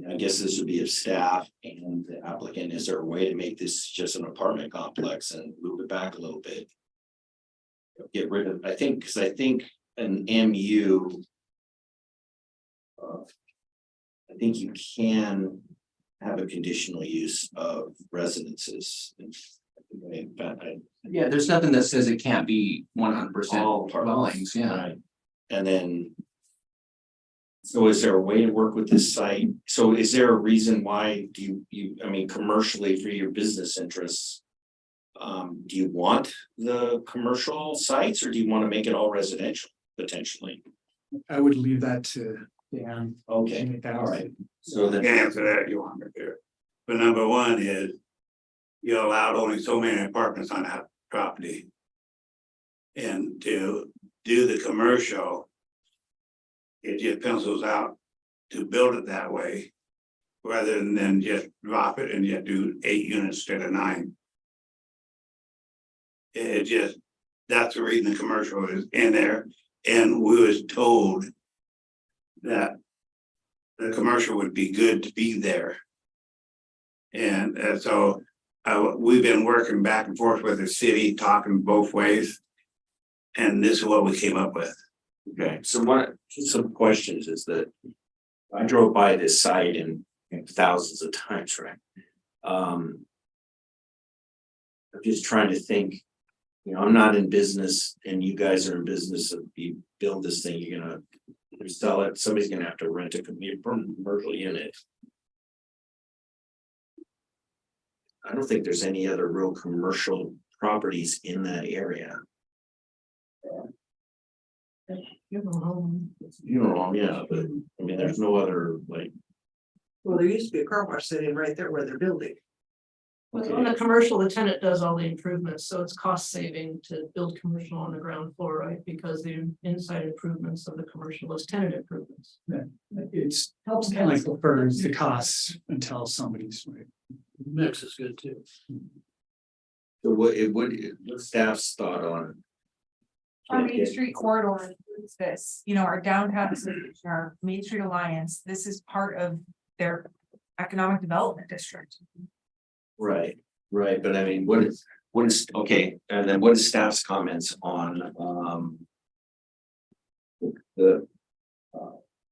I guess this would be of staff and the applicant. Is there a way to make this just an apartment complex and move it back a little bit? Get rid of, I think an MU. I think you can have a conditional use of residences. Yeah, there's nothing that says it can't be 100% All dwellings, yeah. Right. And then. So is there a way to work with this site? So is there a reason why do I mean, commercially for your business interests? Do you want the commercial sites or do you want to make it all residential potentially? I would leave that to Dan. Okay, Make that all right. So The then, answer that you want to do. But number one is. You allowed only so many apartments on that property. And to do the commercial. It just pencils out to build it that way. Rather than just drop it and just do 8 units instead of 9. It just, that's the reason the commercial is in there, and we was told. That. The commercial would be good to be there. And so, we've been working back and forth with the city, talking both ways. And this is what we came up with. okay, so some questions is that. I drove by this site and thousands of times, right? I'm just trying to think. I'm not in business and you guys are in business of you build this thing, you're gonna sell it, somebody's gonna have to rent a commercial unit. I don't think there's any other real commercial properties in that area. You know, yeah, but I mean, there's no other like, Well, there used to be a car wash sitting right there where they're building. On the commercial, the tenant does all the improvements, so it's cost saving to build commercial on the ground floor, right? Because the inside improvements of the commercial is tenant improvements. It's helps kind of like defers the costs until somebody's. Mix is good too. So what staff's thought on? Our Main Street corridor includes this, you know, our downtown association, our Main Street Alliance, this is part of their economic development district. Right, but I mean, what is, okay, and then what is staff's comments on, the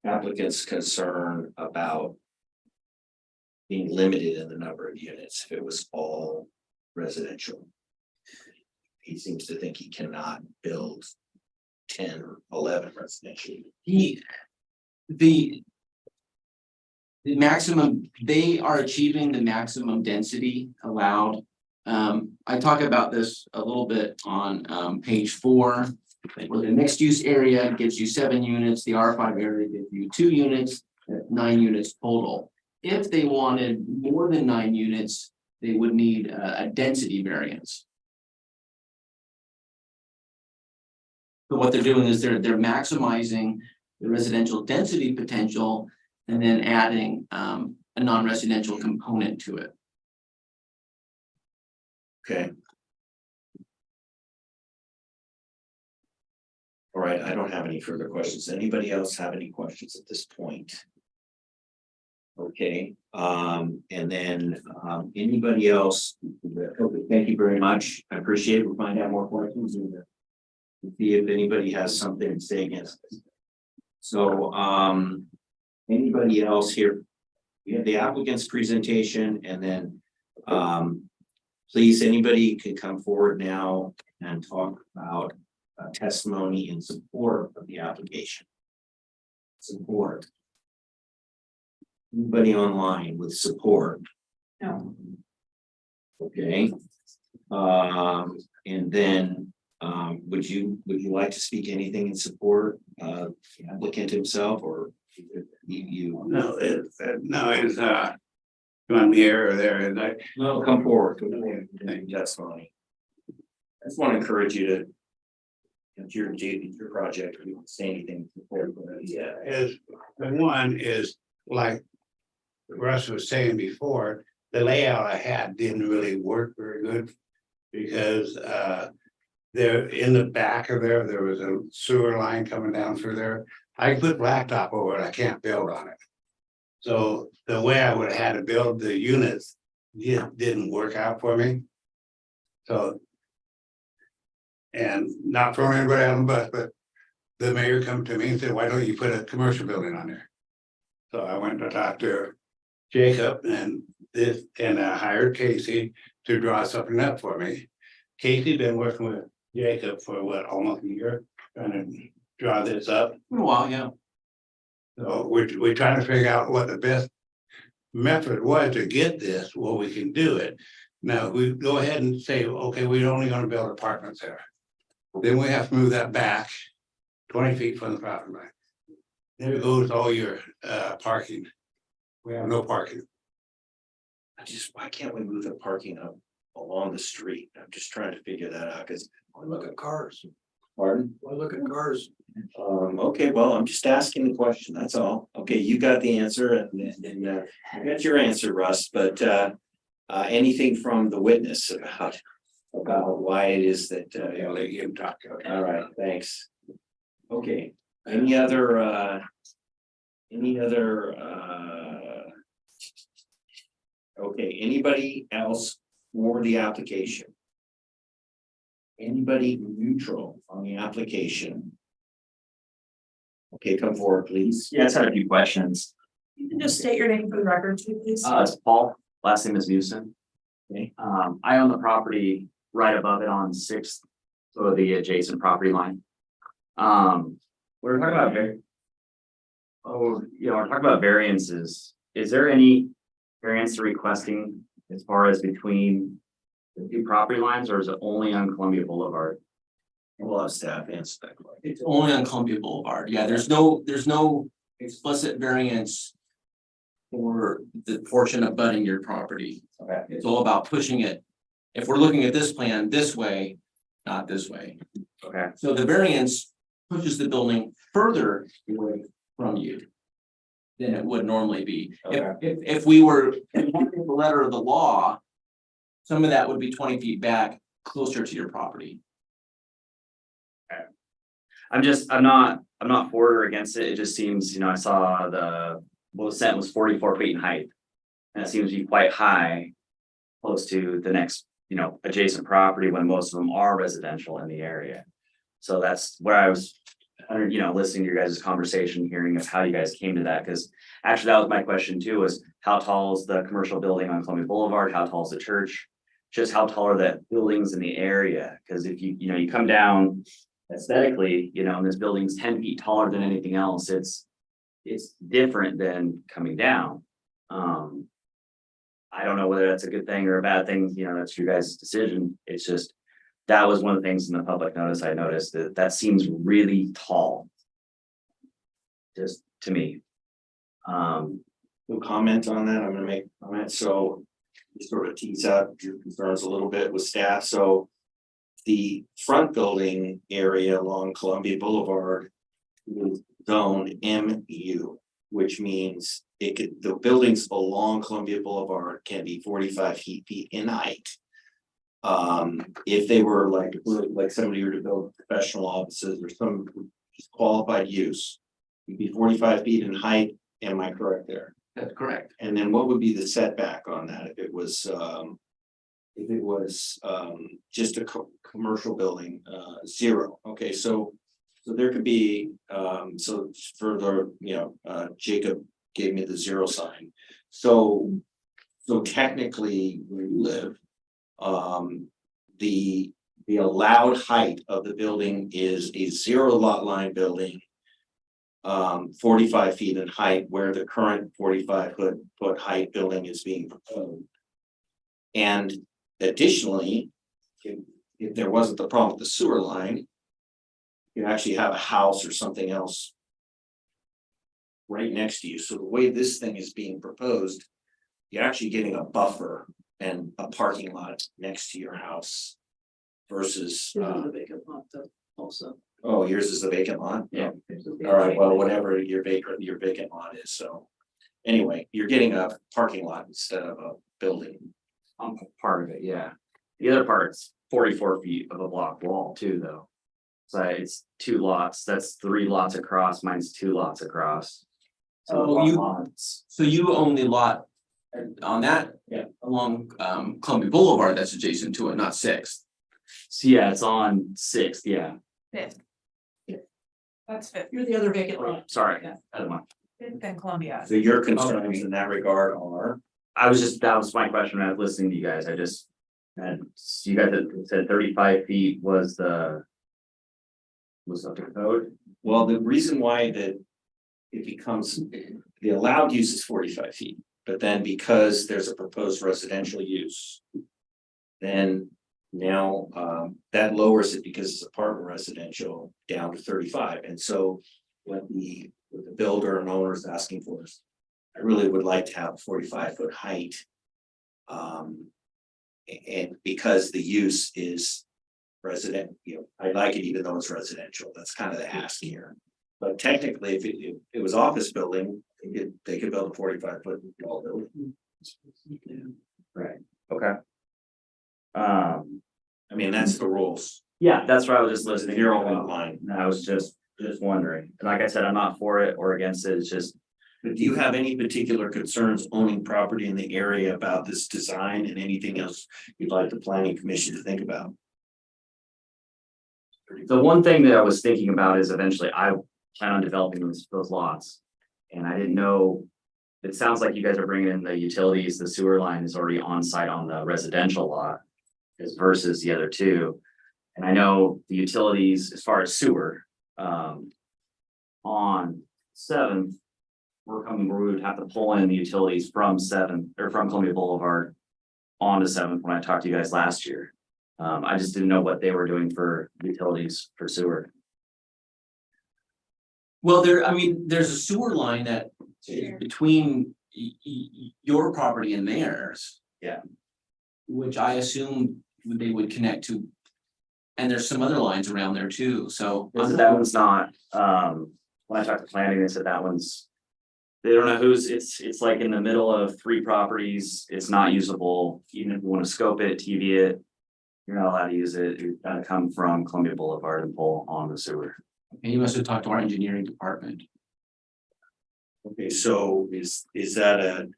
applicant's concern about being limited in the number of units if it was all residential? He seems to think he cannot build 10 or 11 residential. The maximum, they are achieving the maximum density allowed. I talk about this a little bit on page 4. Where the mixed use area gives you 7 units, the R5 area gives you 2 units, 9 units total. If they wanted more than 9 units, they would need a density variance. So what they're doing is they're maximizing the residential density potential and then adding a non-residential component to it. Okay. All right, I don't have any further questions. Anybody else have any questions at this point? Okay, and then anybody else? Okay, thank you very much. I appreciate it. We'll find out more questions and see if anybody has something to say against this. So anybody else here? We have the applicant's presentation, and then please, anybody can come forward now and talk about testimony in support of the application. Support. Anybody online with support? No. Okay. And then would you like to speak anything in support of the applicant himself, or you? No, it's you want me here or there, and I, No, come forward. Testimony. I just want to encourage you to. If your project, we don't say anything. yeah, is, the one is like Russ was saying before, the layout I had didn't really work very good. Because there in the back of there was a sewer line coming down through there. I put blacktop over it, I can't build on it. So the way I would have had to build the units, didn't work out for me. So. And not throwing anybody on the bus, but the mayor come to me and said, why don't you put a commercial building on there? So I went to talk to Jacob and I hired Casey to draw something up for me. Casey been working with Jacob for what, almost a year, trying to draw this up. Well, yeah. So we're trying to figure out what the best method was to get this, well, we can do it. Now, we go ahead and say, okay, we're only gonna build apartments there. Then we have to move that back 20 feet from the property line. There goes all your parking. We have no parking. Why can't we move the parking up along the street? I'm just trying to figure that out, because. Look at cars. Pardon? Look at cars. Okay, well, I'm just asking the question, that's all. Okay, you got the answer, and I got your answer, Russ, but anything from the witness about why it is that, I'll let you talk. all right, thanks. Okay, any other okay, anybody else for the application? Anybody neutral on the application? Okay, come forward, please. Yeah, I just had a few questions. You can just state your name for the record, too, please. It's Paul, last name is Newsom. Okay. I own the property right above it on 6th, so the adjacent property line. We're talking about we're talking about variances. Is there any variance you're requesting as far as between the 2 property lines, or is it only on Columbia Boulevard? We'll have staff answer that question. It's only on Columbia Boulevard. Yeah, there's no explicit variance for the portion abutting your property. Okay. It's all about pushing it. If we're looking at this plan this way, not this way. Okay. So the variance pushes the building further away from you than it would normally be. If we were in the letter of the law, some of that would be 20 feet back, closer to your property. I'm not for or against it. It just seems, I saw what was sent was 44 feet in height. And it seems to be quite high, close to the next, adjacent property when most of them are residential in the area. So that's where I was, listening to your guys' conversation, hearing of how you guys came to that, because actually that was my question too, was how tall is the commercial building on Columbia Boulevard? How tall is the church? Just how tall are the buildings in the area? Because if you come down aesthetically, and this building's 10 feet taller than anything else, it's different than coming down. I don't know whether that's a good thing or a bad thing, that's your guys' decision. It's just, that was one of the things in the public notice I noticed that seems really tall. Just to me. No comment on that. I'm gonna make a comment. So just sort of tease out your concerns a little bit with staff. So the front building area along Columbia Boulevard is zone MU, which means the buildings along Columbia Boulevard can be 45 feet in height. If they were like somebody were to build professional offices or some qualified use, you'd be 45 feet in height. Am I correct there? That's correct. And then what would be the setback on that if it was just a commercial building, 0? Okay, so there could be, so further, Jacob gave me the 0 sign. So technically where you live, the allowed height of the building is a 0 lot line building, 45 feet in height, where the current 45-foot height building is being proposed. And additionally, if there wasn't the problem with the sewer line, you actually have a house or something else right next to you. So the way this thing is being proposed, you're actually getting a buffer and a parking lot next to your house versus, Also. oh, yours is the vacant lot? Yeah. All right, well, whatever your vacant lot is, so. Anyway, you're getting a parking lot instead of a building. Part of it, yeah. The other part's 44 feet of a block wall too, though. So it's 2 lots, that's 3 lots across, mine's 2 lots across. So Oh, one lot. So you own the lot on that? Yeah. Along Columbia Boulevard that's adjacent to it, not 6th. So yeah, it's on 6th, yeah. Fifth. That's fifth, You're the other vacant lot. Sorry, Yeah. other one. fifth and Columbia. So your concerns in that regard are? That was my question when I was listening to you guys, and you guys had said 35 feet was up to code. Well, the reason why that it becomes, the allowed use is 45 feet, but then because there's a proposed residential use. Then now that lowers it because it's apartment residential down to 35. And so what the builder and owner is asking for is, I really would like to have a 45-foot height. And because the use is resident, I like it even though it's residential. That's kind of the ask here. But technically, if it was office building, they could build a 45-foot tall building. Right, okay. I mean, that's the rules. Yeah, that's why I was just listening. Zero lot line. And I was just wondering, and like I said, I'm not for it or against it, it's just, But do you have any particular concerns owning property in the area about this design and anything else you'd like the planning commission to think about? the one thing that I was thinking about is eventually I plan on developing those lots. And I didn't know, it sounds like you guys are bringing in the utilities, the sewer line is already on site on the residential lot. As versus the other two. And I know the utilities as far as sewer, on 7th. We would have to pull in the utilities from 7th or from Columbia Boulevard. On to 7th when I talked to you guys last year. I just didn't know what they were doing for utilities for sewer. Well, there's a sewer line that is between your property and theirs. Yeah. Which I assume they would connect to. And there's some other lines around there too, so. They said that one's not, when I talked to planning, they said that one's. They don't know it's like in the middle of 3 properties, it's not usable, even if you wanna scope it, TV it. You're not allowed to use it, you're gonna come from Columbia Boulevard and pull on the sewer. And you must have talked to our engineering department. Okay, so is that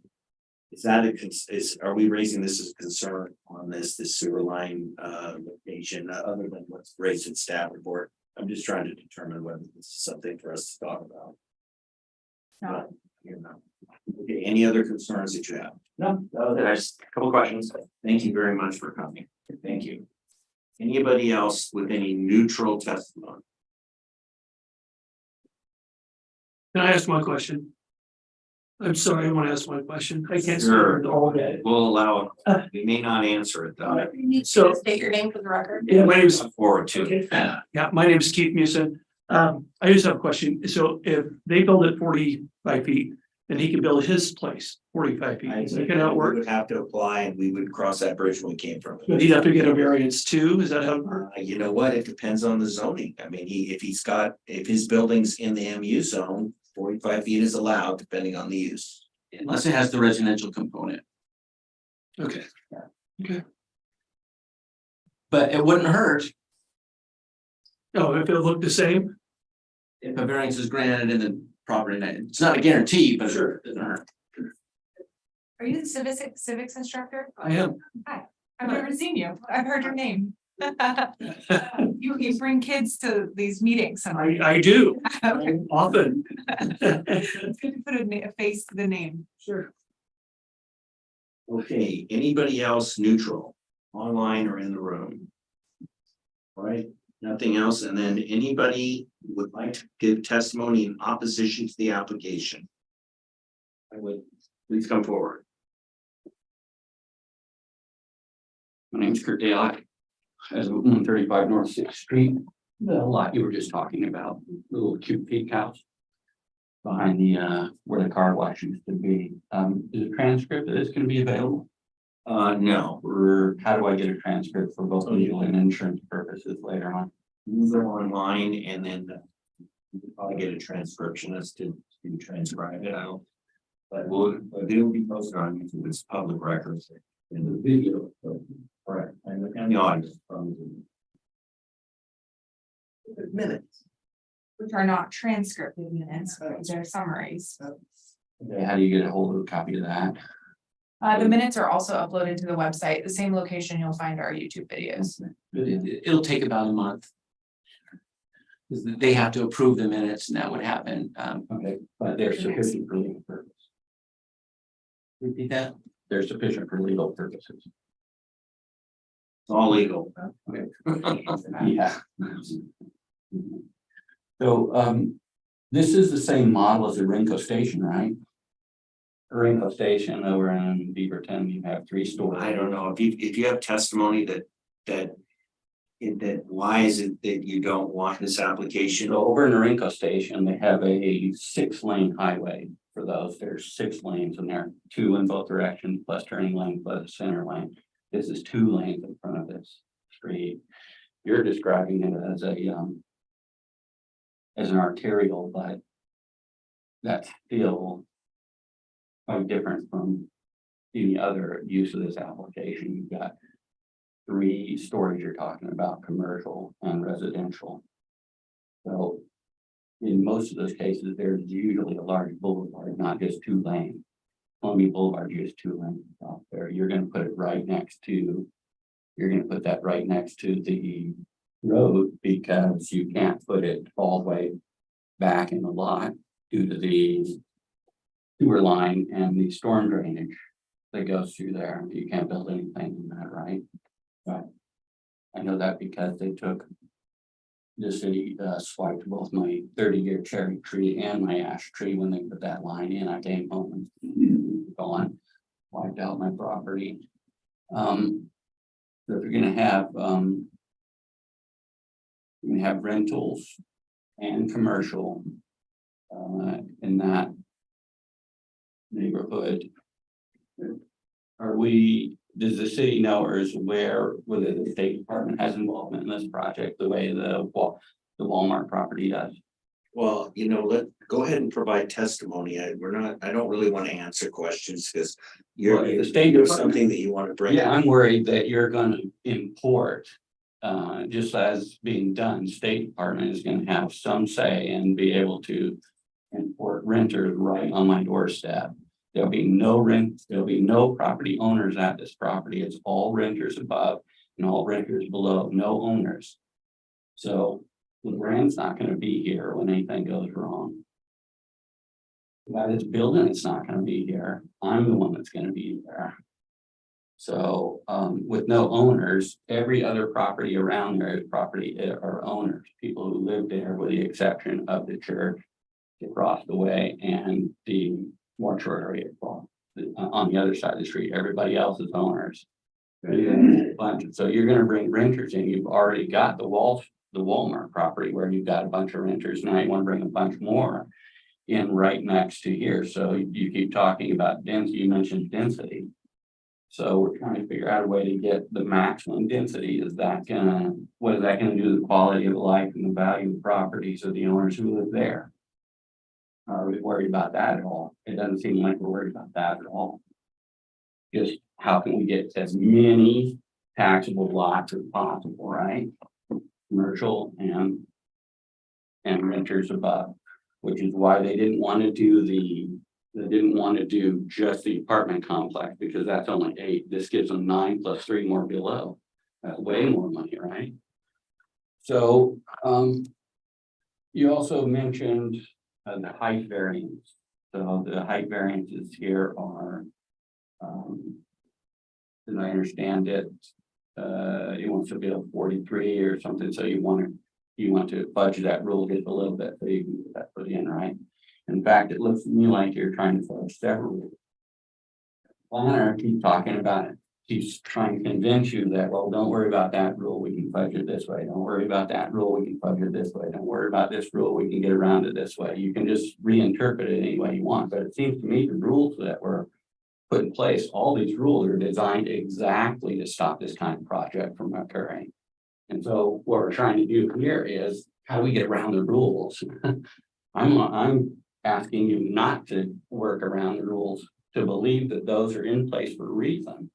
are we raising this as a concern on this sewer line location, other than what's raised in staff report? I'm just trying to determine whether this is something for us to talk about. No. You know. Okay, any other concerns that you have? No, that was it. I just, a couple questions. Thank you very much for coming. Thank you. Anybody else with any neutral testimony? Can I ask one question? I'm sorry, I want to ask one question. I can't. Sure. All day. We'll allow it. We may not answer it though. So- State your name for the record. Yeah, my name's, Look forward to okay, it. yeah, my name is Keith Musin. I just have a question. So if they build it 45 feet, then he can build his place 45 feet. Is that gonna We work? would have to apply and we would cross that bridge when we came from. But he'd have to get a variance too? Is that how it works? You know what? It depends on the zoning. I mean, if his building's in the MU zone, 45 feet is allowed depending on the use. Unless it has the residential component, Okay. but it wouldn't hurt Oh, if it looked the same? if a variance is granted in the property. It's not a guarantee, but it doesn't hurt. Are you the civics instructor? I am. I've never seen you. I've heard your name. You bring kids to these meetings. I do. Okay. Often. It's good to put a face to the name. Sure. Okay, anybody else neutral, online or in the room? All right, nothing else, and then anybody would like to give testimony in opposition to the application? I would, please come forward. My name's Kurt Daylock. As of 135 North Sixth Street, the lot you were just talking about, the little cute peak house. Behind the where the car wash used to be. Is a transcript of this gonna be available? No, Or how do I get a transcript for both legal and insurance purposes later on? these are online and then you can probably get a transcriptionist to transcribe it out. But it'll be posted on YouTube, it's public records in the video, so, correct, and the audio. Minutes. Which are not transcripted minutes, but they're summaries. Okay, how do you get a hold of a copy of that? The minutes are also uploaded to the website, the same location you'll find our YouTube videos. It'll take about a month. 'Cause they have to approve the minutes and that would happen. Okay, but they're sufficient for legal purposes. Repeat that. They're sufficient for legal purposes. It's all legal. Yeah. So, this is the same model as the Rinko Station, right? Rinko Station over in Beaverton, you have 3 stories. I don't know, if you have testimony that why is it that you don't want this application? So over in the Rinko Station, they have a 6-lane highway for those. There's 6 lanes and there are 2 in both directions, plus turning lane, plus center lane. This is 2 lanes in front of this street. You're describing it as an arterial, but that's still quite different from any other use of this application. You've got 3 stories you're talking about, commercial and residential. So in most of those cases, there's usually a large boulevard, not just 2 lanes. Columbia Boulevard, just 2 lanes out there. You're gonna put it right next to, you're gonna put that right next to the road because you can't put it all the way back in the lot due to the sewer line and the storm drainage that goes through there. You can't build anything in that, right? Right. I know that because they took the city swiped both my 30-year cherry tree and my ash tree when they put that line in. I came home and gone, wiped out my property. So if you're gonna have rentals and commercial in that neighborhood. Does the city know or is aware whether the State Department has involvement in this project the way the Walmart property does? Well, go ahead and provide testimony. I don't really want to answer questions because Well, if the State you have Department- something that you want to bring. Yeah, I'm worried that you're gonna import, just as being done, State Department is gonna have some say and be able to import renters right on my doorstep. There'll be no property owners at this property. It's all renters above and all renters below, no owners. So the brand's not gonna be here when anything goes wrong. By this building, it's not gonna be here. I'm the one that's gonna be there. So, with no owners, every other property around there is property or owners, people who live there with the exception of the church across the way and the mortuary on the other side of the street. Everybody else is owners. So you're gonna bring renters in. You've already got the Walmart property where you've got a bunch of renters. Now you want to bring a bunch more in right next to here. So you keep talking about density. You mentioned density. So we're trying to figure out a way to get the maximum density. What is that gonna do to the quality of life and the value of the properties of the owners who live there? Are we worried about that at all? It doesn't seem like we're worried about that at all. Just how can we get as many taxable lots as possible, right? Commercial and renters above, which is why they didn't want to do just the apartment complex because that's only 8. This gives them 9 plus 3 more below. That's way more money, right? So, you also mentioned the height variance. So the height variances here are, as I understand it, it wants to build 43 or something, so you want to fudge that rule just a little bit so you can get that put in, right? In fact, it looks to me like you're trying to fudge several rules. Planner keeps talking about it. He's trying to convince you that, well, don't worry about that rule, we can fudge it this way. Don't worry about that rule, we can fudge it this way. Don't worry about this rule, we can get around it this way. You can just reinterpret it any way you want. But it seems to me the rules that were put in place, all these rules are designed exactly to stop this kind of project from occurring. And so what we're trying to do here is, how do we get around the rules? I'm asking you not to work around the rules, to believe that those are in place for a reason.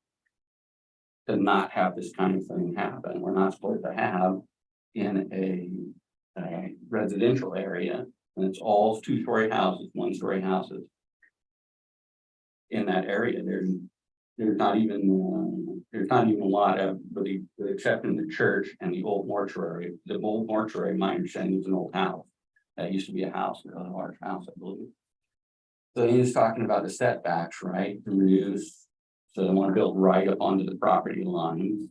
To not have this kind of thing happen. We're not supposed to have in a residential area, and it's all 2-story houses, 1-story houses. In that area, there's not even a lot of, except in the church and the old mortuary. The old mortuary, my understanding, is an old house. That used to be a house, a large house, I believe. So he was talking about the setbacks, right? To reduce. So they want to build right up onto the property lines.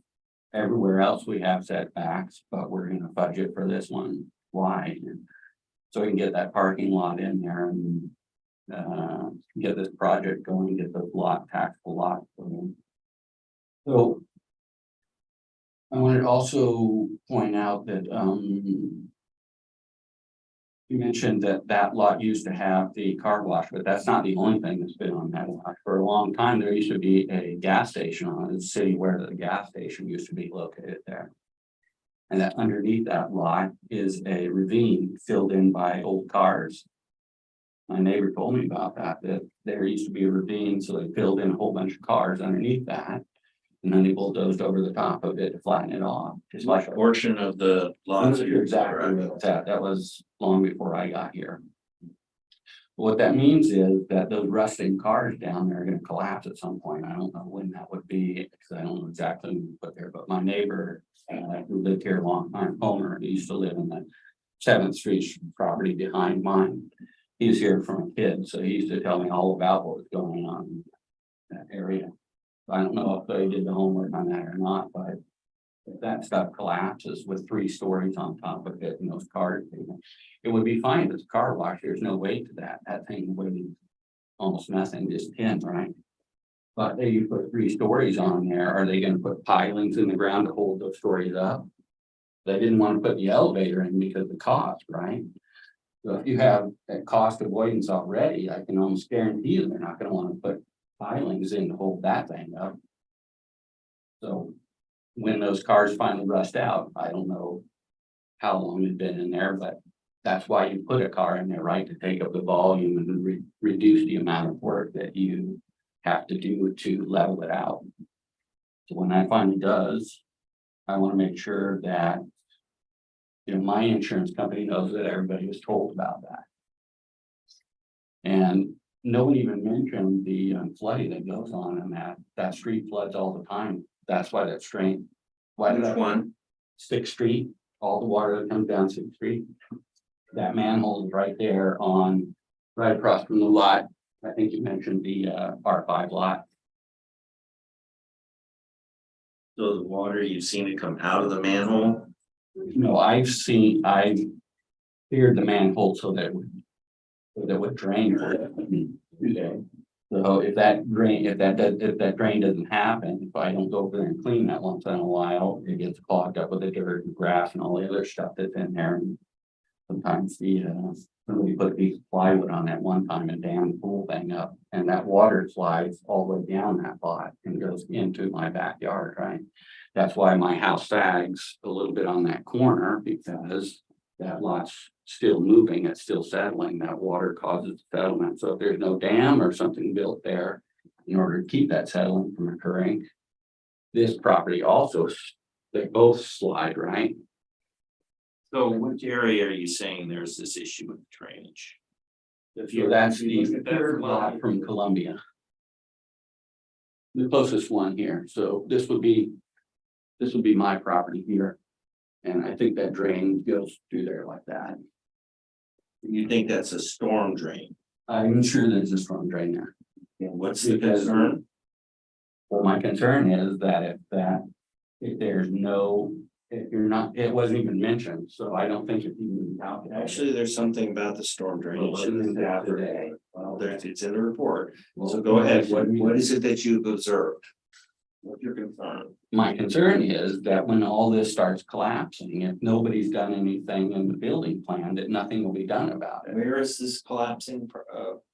Everywhere else we have setbacks, but we're going to budget for this one. Why? So we can get that parking lot in there and get this project going, get the taxable lot going. So I wanted to also point out that you mentioned that lot used to have the car wash, but that's not the only thing that's been on that lot. For a long time, there used to be a gas station on the city where the gas station used to be located there. And that underneath that lot is a ravine filled in by old cars. My neighbor told me about that there used to be a ravine, so they filled in a whole bunch of cars underneath that. And then they bulldozed over the top of it to flatten it off. Just like a Portion of the lots. exactly that was long before I got here. What that means is that those rusting cars down there are going to collapse at some point. I don't know when that would be because I don't know exactly when we put there. But my neighbor who lived here a long time, Homer, he used to live in the 7th Street property behind mine. He was here from a kid, so he used to tell me all about what was going on in that area. I don't know if they did the homework on that or not, but if that stuff collapses with 3 stories on top of it and those cars, it would be fine if it's a car wash. There's no weight to that. That thing would be almost nothing, just tin, right? But if you put 3 stories on there, are they going to put pilings in the ground to hold those stories up? They didn't want to put the elevator in because of the cost, right? So if you have that cost avoidance already, I can almost guarantee you they're not gonna wanna put pilings in to hold that thing up. So when those cars finally rust out, I don't know how long it's been in there, but that's why you put a car in there, right? To take up the volume and reduce the amount of work that you have to do to level it out. So when that finally does, I want to make sure that, you know, my insurance company knows that everybody was told about that. And no one even mentioned the flooding that goes on and that street floods all the time. That's why that's strained. Why did Which one? Sixth Street, all the water that comes down Sixth Street. That manhole is right there on, right across from the lot. I think you mentioned the R5 lot. So the water, you've seen it come out of the manhole? No, I cleared the manhole so that it would drain. Okay. So if that drain doesn't happen, if I don't go over there and clean that once in a while, it gets clogged up with the dirt and grass and all the other stuff that's in there. And sometimes somebody put a piece of plywood on that one time and dammed the whole thing up, and that water slides all the way down that lot and goes into my backyard, right? That's why my house sags a little bit on that corner, because that lot's still moving, it's still settling, that water causes settlement. So if there's no dam or something built there, in order to keep that settlement from occurring, this property also, they both slide, right? So which area are you saying there's this issue with drainage? So that's the third lot from Columbia. The closest one here, so this would be my property here. And I think that drain goes through there like that. You think that's a storm drain? I'm sure there's a storm drain there. And what's the concern? Well, my concern is that if there's no, if you're not, it wasn't even mentioned, so I don't think it's even calculated. Actually, there's something about the storm drainage in the staff today. Well, it's in the report. So go ahead. What is it that you've observed? What's your concern? My concern is that when all this starts collapsing, if nobody's done anything in the building plan, that nothing will be done about it. Where is this collapsing,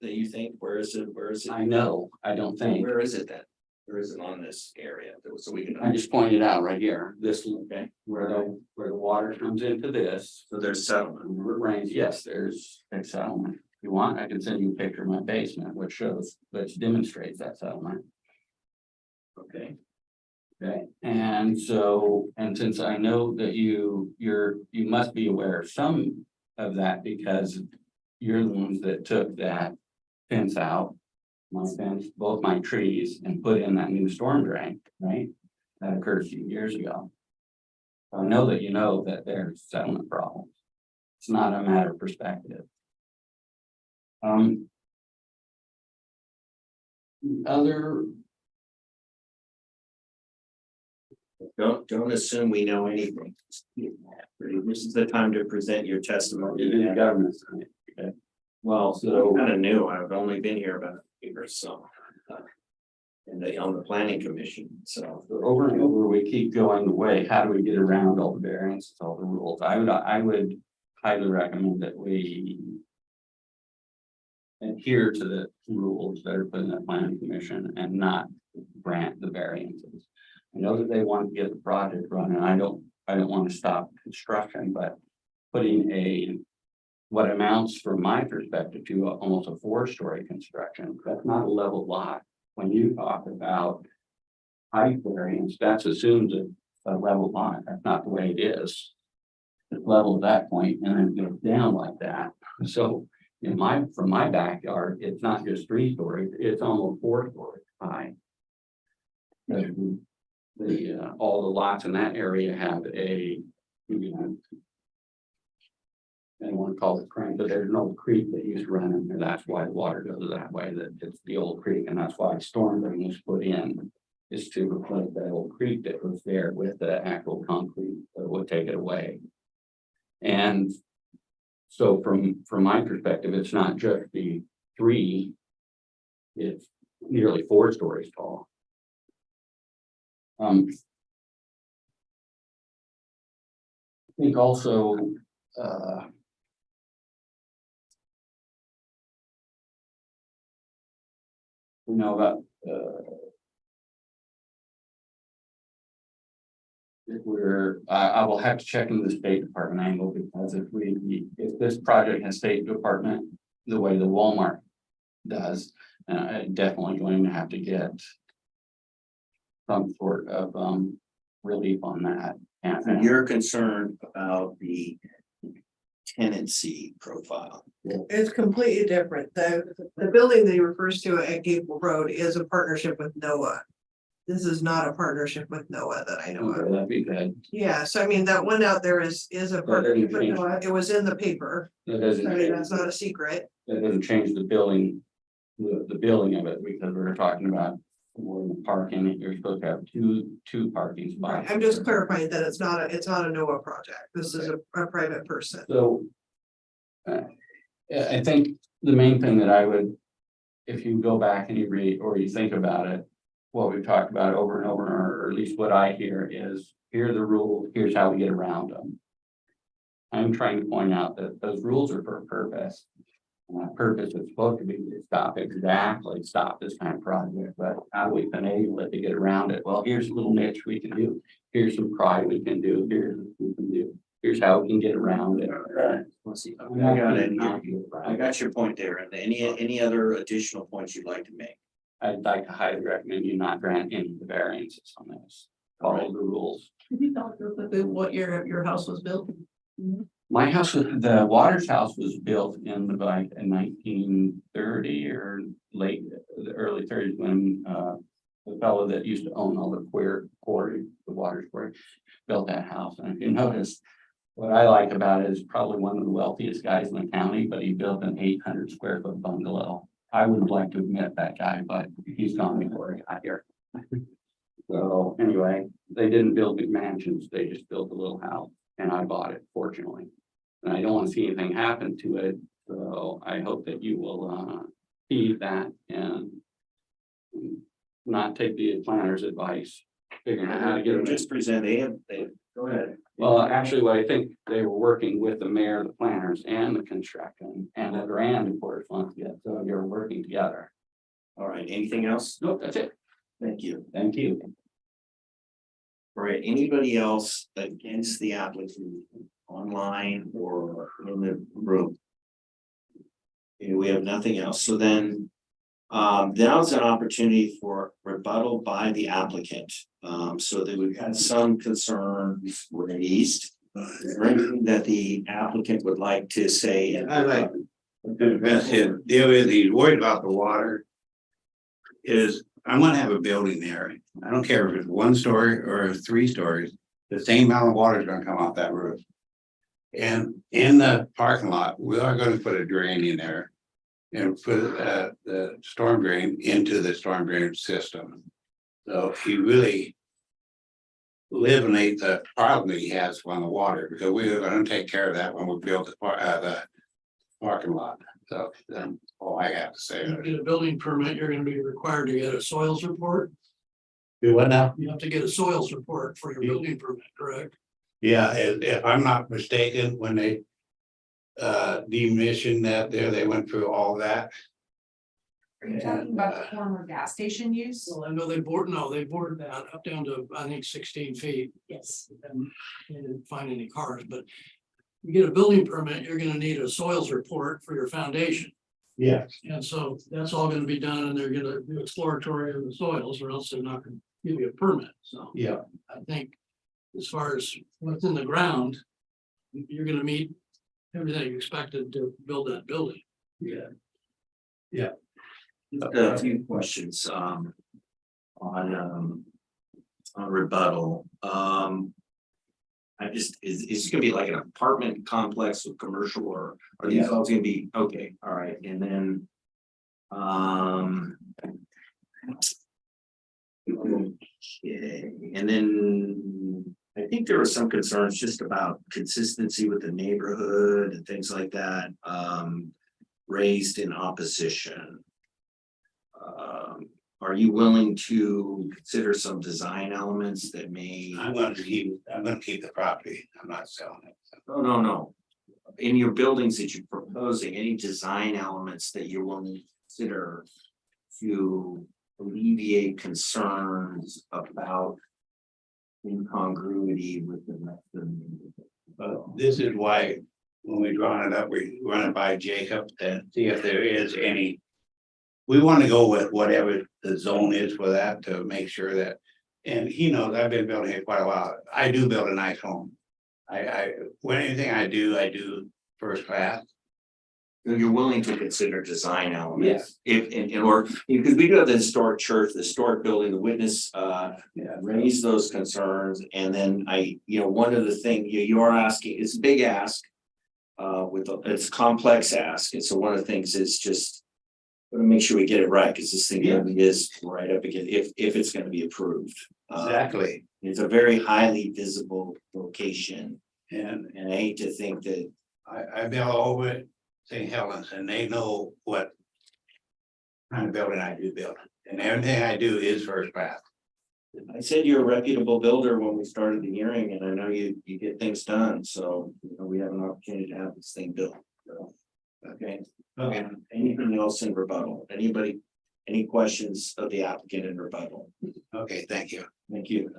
that you think? Where is it? Where is it? I know, I don't think. Where is it then? Where is it on this area? So we can. I just pointed out right here, this, okay, where the water comes into this. So there's settlement. Where it rains, yes, there's a settlement. If you want, I can send you a picture of my basement, which demonstrates that settlement. Okay. Okay, and since I know that you must be aware of some of that, because you're the ones that took that fence out. My fence, both my trees, and put in that new storm drain, right? That occurred a few years ago. I know that you know that there's settlement problems. It's not a matter of perspective. Don't assume we know anything. This is the time to present your testimony. It is government. Okay. Well, so kind of new. I've only been here about a year or so. And on the planning commission, so. Over and over, we keep going the way, how do we get around all the variances, all the rules? I would highly recommend that we adhere to the rules that are put in the planning commission and not grant the variances. I know that they want to get the project running. I don't want to stop construction, but putting what amounts from my perspective to almost a 4-story construction, that's not a level lot. When you talk about height variance, that's assumed a level lot. That's not the way it is. It's level at that point and then it goes down like that. So from my backyard, it's not just 3 stories, it's almost 4 stories high. All the lots in that area have I don't want to call it creek, but there's no creek that used to run in there. That's why the water goes that way, that it's the old creek, and that's why storm drain was put in, is to replace that old creek that was there with the actual concrete that would take it away. And so from my perspective, it's not just the 3, it's nearly 4 stories tall. I think also we know about, if I will have to check into the State Department angle, because if this project has State Department, the way the Walmart does, definitely going to have to get some sort of, relief on that. And You're concerned about the tenancy profile. It's completely different. The building that he refers to at Gable Road is a partnership with NOAA. This is not a partnership with NOAA that I know okay, of. that'd be good. Yeah, so I mean, that one out there is a partnership with change. NOAA. It was in the paper. That I doesn't mean, change, that's not a secret. that doesn't change the building, the building of it, because we were talking about more than parking, you're supposed to have two parking spots. I'm just clarifying that it's not a NOAA project. This is a private person. So. I think the main thing that I would, if you go back and you read or you think about it, what we've talked about over and over, or at least what I hear is, here are the rules, here's how we get around them. I'm trying to point out that those rules are for a purpose. And that purpose is supposed to be to stop this kind of project, but how we enable it to get around it? Well, here's a little niche we can do. Here's some pride we can do. Here's what we can do. Here's how we can get around it. Let's see. I got it. I got your point there. And any other additional points you'd like to make? I'd like to highly recommend you not grant any of the variances on this. Follow the rules. Can you tell us real quickly what your house was built? My house, the Waters house was built in like in 1930 or the early 30s, when the fellow that used to own all the quarry, the Waters quarry, built that house. And if you notice, what I like about it is probably one of the wealthiest guys in the county, but he built an 800 square foot bungalow. I wouldn't like to admit that guy, but he's gone before he got here. So anyway, they didn't build big mansions, they just built a little house, and I bought it, fortunately. And I don't want to see anything happen to it, so I hope that you will heed that and not take the planner's advice, figuring out how to get it. Just present, they go ahead. Well, actually, what I think they were working with the mayor, the planners, and the construction, and the grand enforcement funds together, so you're working together. All right, anything else? Nope, that's it. Thank you. Thank you. All right, anybody else against the applicant online or in the room? Okay, we have nothing else. So then now's an opportunity for rebuttal by the applicant. So that we've had some concerns raised. Is there anything that the applicant would like to say? I like to address him, deal with, he's worried about the water. Is I'm gonna have a building there. I don't care if it's 1 story or 3 stories, the same amount of water is gonna come off that roof. And in the parking lot, we are gonna put a drain in there. And put the storm drain into the storm drain system. So he really eliminate the problem that he has on the water, because we are gonna take care of that when we build the parking lot. So that's all I have to say. You get a building permit, you're gonna be required to get a soils report. Do what now? You have to get a soils report for your building permit, correct? Yeah, if I'm not mistaken, when they decommissioned that there, they went through all that. Are you talking about the former gas station use? Well, I know they bored that up down to, I think, 16 feet. Yes. And they didn't find any cars, but you get a building permit, you're gonna need a soils report for your foundation. Yeah. And so that's all gonna be done, and they're gonna do exploratory of the soils, or else they're not gonna give you a permit, so. Yeah. I think as far as what's in the ground, you're gonna meet everything expected to build that building. Yeah. A few questions on rebuttal. Is it gonna be like an apartment complex with commercial, or are these all gonna be, okay, all right, and then okay, and then I think there were some concerns just about consistency with the neighborhood and things like that, raised in opposition. Are you willing to consider some design elements that may? I'm gonna keep the property. I'm not selling it. No. In your buildings that you're proposing, any design elements that you're willing to consider to alleviate concerns about incongruity with the rest of the. This is why, when we drawn it up, we run it by Jacob and see if there is any. We want to go with whatever the zone is for that to make sure that, and he knows I've been building here quite a while. I do build a nice home. When anything I do first class. You're willing to consider design elements. If, in order, because we do have the historic church, the historic building, the witness, raise those concerns. And then one of the things you are asking, it's a big ask. It's a complex ask. And so one of the things is just want to make sure we get it right, because this thing really is right up again, if it's going to be approved. Exactly. It's a very highly visible location. And And I hate to think that, I built over at St. Helens and they know what kind of building I do build. And everything I do is first class. I said you're a reputable builder when we started the hearing, and I know you get things done, so we have an opportunity to have this thing built. So, okay. Anything else in rebuttal? Anybody, any questions of the applicant in rebuttal? Okay, thank you. Thank you.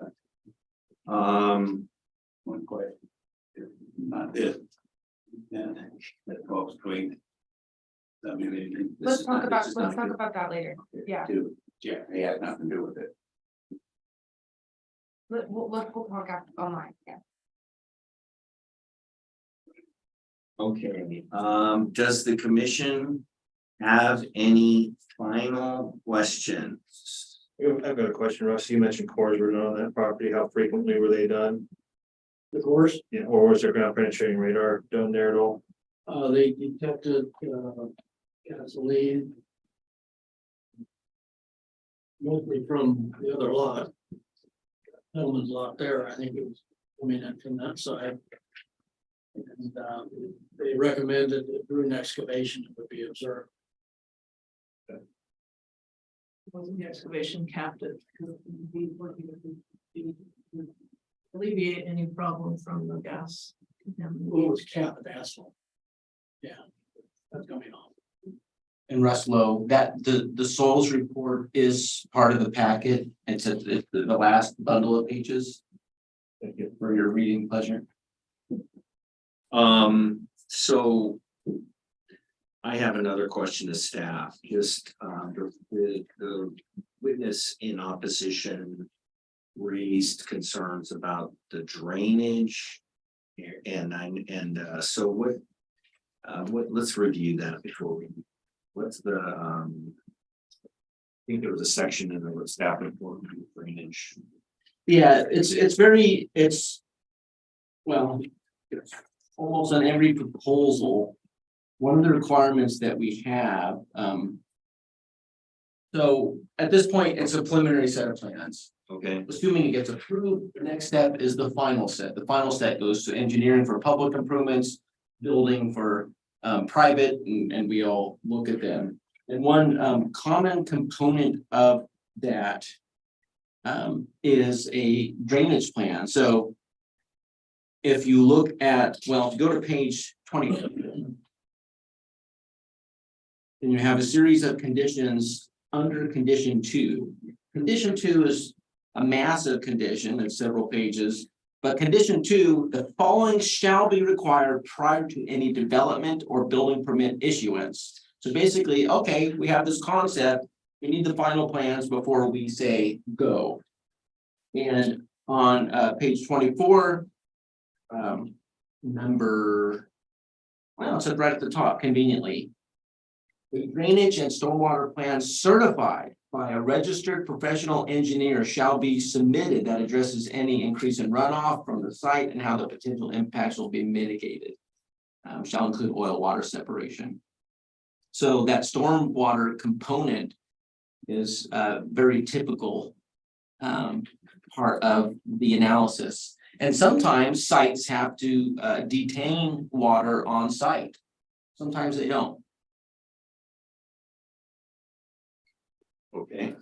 One question. Not this. And that goes between. Let's talk about that later. Yeah. Yeah, it has nothing to do with it. We'll talk after online, yeah. Okay, does the commission have any final questions? I've got a question, Russ. You mentioned cores were done on that property. How frequently were they done? The course, Yeah, or was there ground penetrating radar done there at all? they detected, gasoline. Mostly from the other lot. Hellman's lot there, I think it was coming in from that side. And, they recommended that during excavation it would be observed. Wasn't the excavation capped at? Alleviate any problem from the gas. Well, it was capped at asphalt. Yeah, that's coming off. And Russ Lowe, that the soils report is part of the packet. It's the last bundle of pages. Thank you. For your reading pleasure. So I have another question to staff, just, the witness in opposition raised concerns about the drainage. So what, let's review that before we, what's the, I think there was a section in the staff report on drainage. Yeah, it's well, almost on every proposal. One of the requirements that we have, so at this point, it's a preliminary set of plans. Okay, Assuming it gets approved, the next step is the final set. The final set goes to engineering for public improvements, building for private, and we all look at them. And one common component of that is a drainage plan. So if you look at, well, if you go to page 20, then you have a series of conditions under condition 2. Condition 2 is a massive condition, it's several pages. But condition 2, the following shall be required prior to any development or building permit issuance. So basically, okay, we have this concept, we need the final plans before we say go. And on page 24, number, well, it's right at the top conveniently. The drainage and stormwater plans certified by a registered professional engineer shall be submitted that addresses any increase in runoff from the site and how the potential impacts will be mitigated. Shall include oil water separation. So that stormwater component is very typical part of the analysis. And sometimes sites have to detain water on site. Sometimes they don't. okay.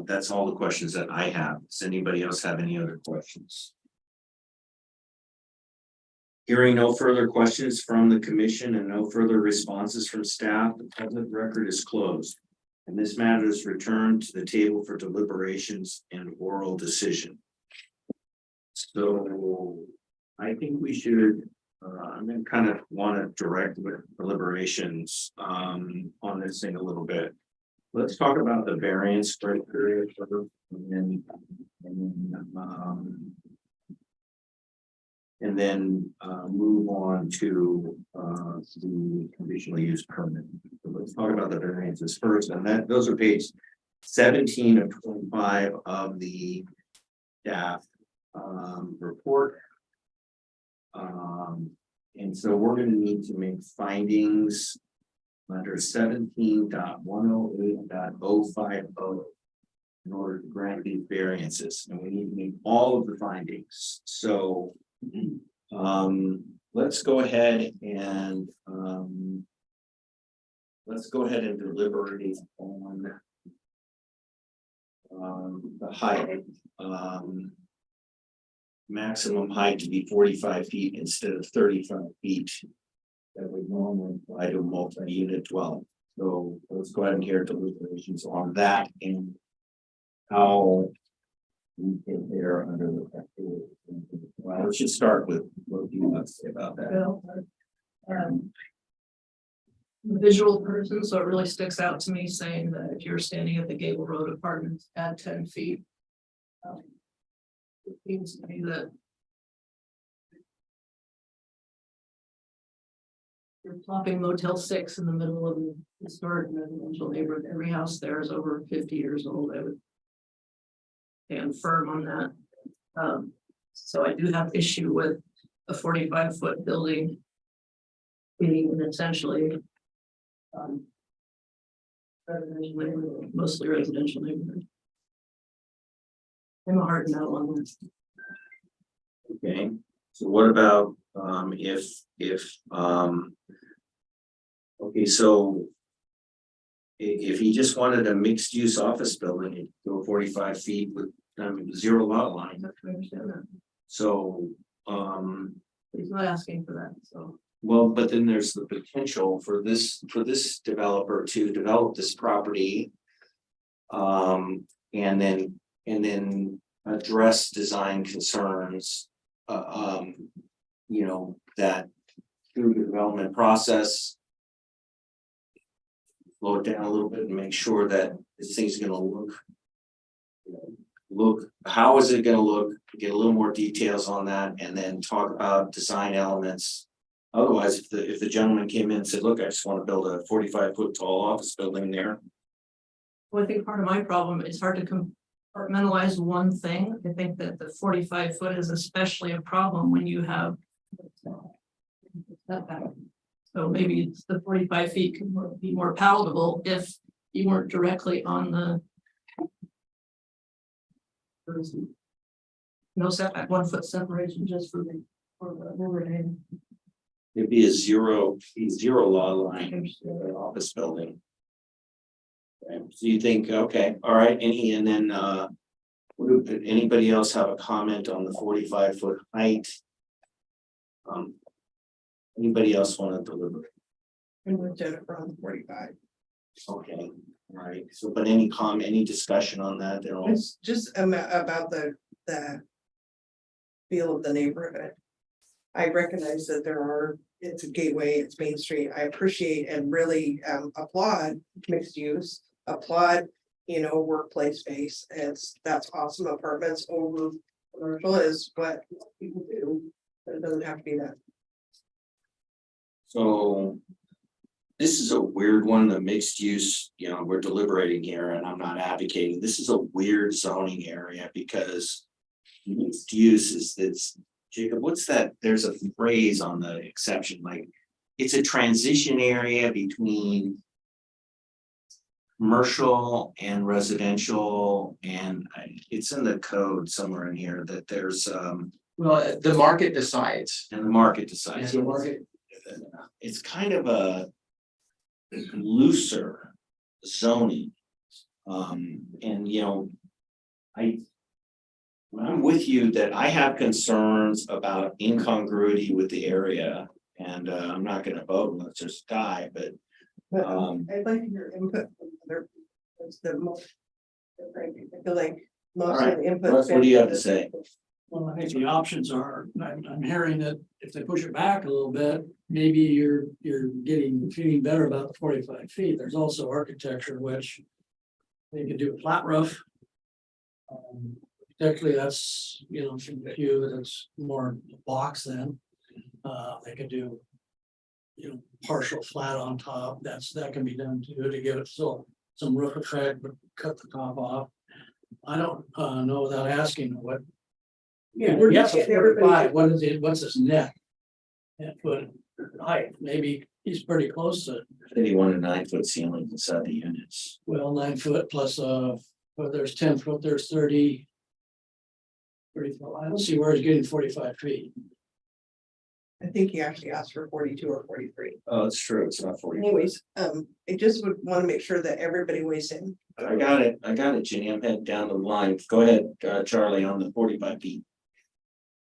That's all the questions that I have. Does anybody else have any other questions? Hearing no further questions from the commission and no further responses from staff, the public record is closed. And this matter is returned to the table for deliberations and oral decision. So I think we should, I'm gonna kind of want to direct the deliberations on this thing a little bit. Let's talk about the variance criteria first, and then move on to the conditional use permit. So let's talk about the variances first, and those are page 17 of 25 of the staff report. And so we're gonna need to make findings under 17.108.050 in order to grant these variances, and we need to make all of the findings. So let's go ahead and deliberate on the height. Maximum height to be 45 feet instead of 35 feet. That would normally apply to a multi-unit dwelling. So let's go ahead and hear deliberations on that and how we get there under the. Well, let's just start with what do you want to say about that? Well, I'm a visual person, so it really sticks out to me saying that if you're standing at the Gable Road Apartments at 10 feet. It seems to me that you're plopping Motel 6 in the middle of a historic residential neighborhood. Every house there is over 50 years old. I would stand firm on that. So I do have issue with a 45-foot building being essentially residential neighborhood, mostly residential neighborhood. I'm a hard no on this. Okay, so what about okay, so if he just wanted a mixed use office building, it'd go 45 feet with zero lot line. I understand that. So He's not asking for that, so. well, but then there's the potential for this developer to develop this property. And then address design concerns. You know, that through the development process. Slow it down a little bit and make sure that this thing's gonna look, how is it gonna look, get a little more details on that, and then talk about design elements. Otherwise, if the gentleman came in and said, look, I just want to build a 45-foot tall office building there. Well, I think part of my problem is hard to compartmentalize one thing. I think that the 45-foot is especially a problem when you have setback. So maybe it's the 45 feet can be more palatable if you weren't directly on the. No setback, 1 foot separation just for the overhang. It'd be a zero lot line for an office building. Okay, so you think, okay, all right, anybody else have a comment on the 45-foot height? Anybody else want to deliberate? And with Jennifer on 45. Okay, all right, so but any discussion on that? They're all It's just about the feel of the neighborhood. I recognize that it's a gateway, it's Main Street. I appreciate and really applaud mixed use, applaud, workplace space. That's awesome. Apartments over commercial is what people do, but it doesn't have to be that. So this is a weird one, the mixed use, we're deliberating here and I'm not advocating. This is a weird zoning area because mixed use is this, Jacob, what's that? There's a phrase on the exception, like it's a transition area between commercial and residential, and it's in the code somewhere in here that there's Well, the market decides. and the market decides. The market. It's kind of a looser zoning. And I'm with you that I have concerns about incongruity with the area, and I'm not gonna vote, let's just die, but But I'd like your input from other It's the most. I feel like most All of right, the input. Russ, what do you have to say? Well, I think the options are, I'm hearing that if they push it back a little bit, maybe you're feeling better about the 45 feet. There's also architecture, which they could do a flat roof. Technically, that's, from the view that it's more box then. They could do, partial flat on top. That can be done too, to give it still some roof effect, but cut the top off. I don't know without asking what. Yeah, we're Yes, just a getting everybody. 45, what is it, what's his net? Net foot height, maybe he's pretty close to, He wanted 9-foot ceilings inside the units. 9 foot plus, but there's 10 foot, there's 30. 34, I don't see where he's getting 45 feet. I think he actually asked for 42 or 43. Oh, it's true, it's not 40. Anyways, I just would want to make sure that everybody weighs in. I got it, Jenny, I'm heading down the line. Go ahead, Charlie, on the 45 feet.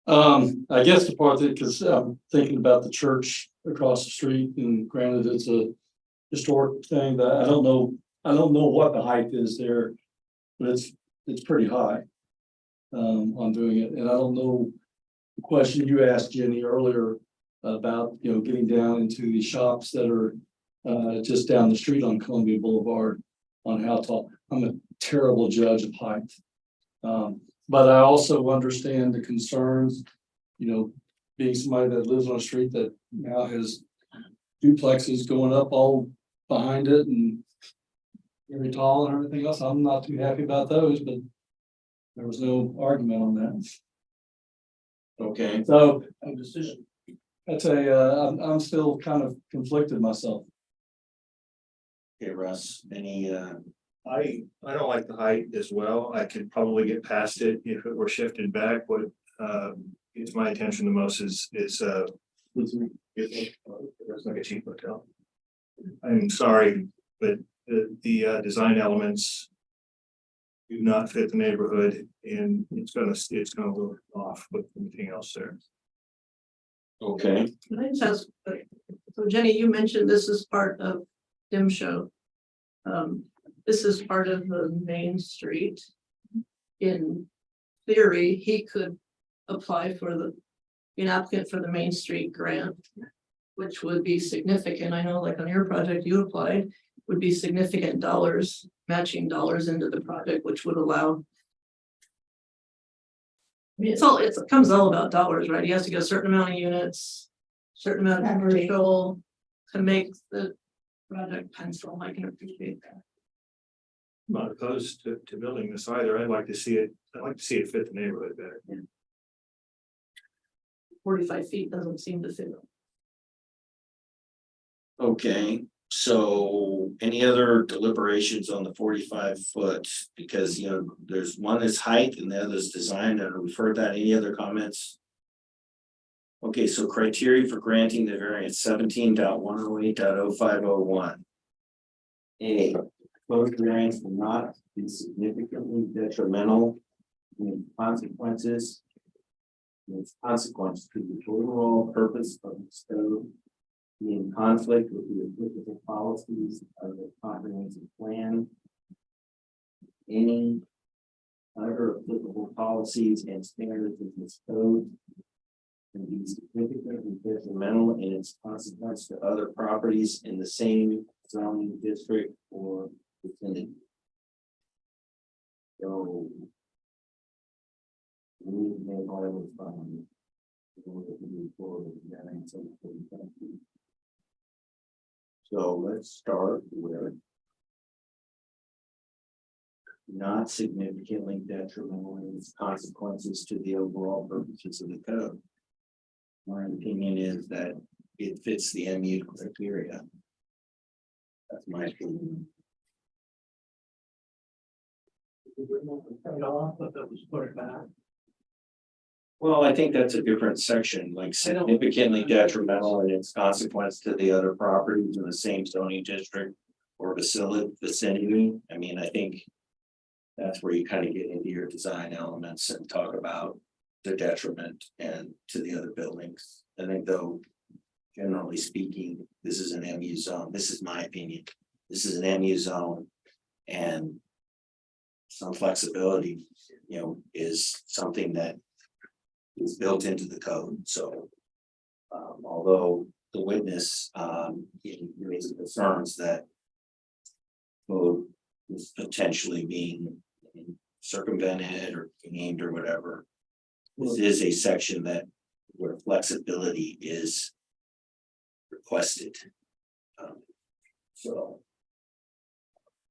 I guess the part that, because I'm thinking about the church across the street, and granted, it's a historic thing, that I don't know what the height is there, but it's pretty high. On doing it, and I don't know the question you asked Jenny earlier about, getting down into the shops that are just down the street on Columbia Boulevard, on how tall. I'm a terrible judge of height. But I also understand the concerns, being somebody that lives on a street that now has duplexes going up all behind it and very tall and everything else. I'm not too happy about those, but there was no argument on that. Okay, So a decision. I'd say I'm still kind of conflicted myself. okay, Russ, any I don't like the height as well. I could probably get past it if it were shifted back. What gets my attention the most is it's like a cheap hotel. I'm sorry, but the design elements do not fit the neighborhood, and it's gonna look off with everything else there. okay, Can I just ask, so Jenny, you mentioned this is part of Dim Show. This is part of the main street. In theory, he could apply for be an applicant for the Main Street grant, which would be significant. I know, like on your project you applied, would be significant dollars, matching dollars into the project, which would allow. I mean, it comes all about dollars, right? He has to get a certain amount of units, certain amount of commercial to make the project pencil. I can appreciate that. I'm not opposed to building this either. I'd like to see it fit the neighborhood better. 45 feet doesn't seem to fit. okay. So any other deliberations on the 45 foot? Because, there's one is height and the other is design, and we've heard that. Any other comments? Okay, so criteria for granting the variance 17.108.0501. A, proposed variance will not be significantly detrimental in consequences. Its consequence to the overall purpose of the code, be in conflict with the applicable policies of the comprehensive plan. Any other applicable policies and standards of this code can be significantly detrimental in its consequence to other properties in the same zoning district or vicinity. So we need to make all of in order to move forward with that answer. So let's start with not significantly detrimental in its consequences to the overall purposes of the code. My opinion is that it fits the MU criteria. That's my opinion. Well, I think that's a different section, like significantly detrimental in its consequence to the other properties in the same zoning district or vicinity. I mean, I think that's where you kind of get into your design elements and talk about the detriment and to the other buildings. I think though, generally speaking, this is an MU zone. This is my opinion. This is an MU zone. And some flexibility, is something that is built into the code, so. Although the witness, raised concerns that code is potentially being circumvented or gamed or whatever. This is a section that where flexibility is requested. So.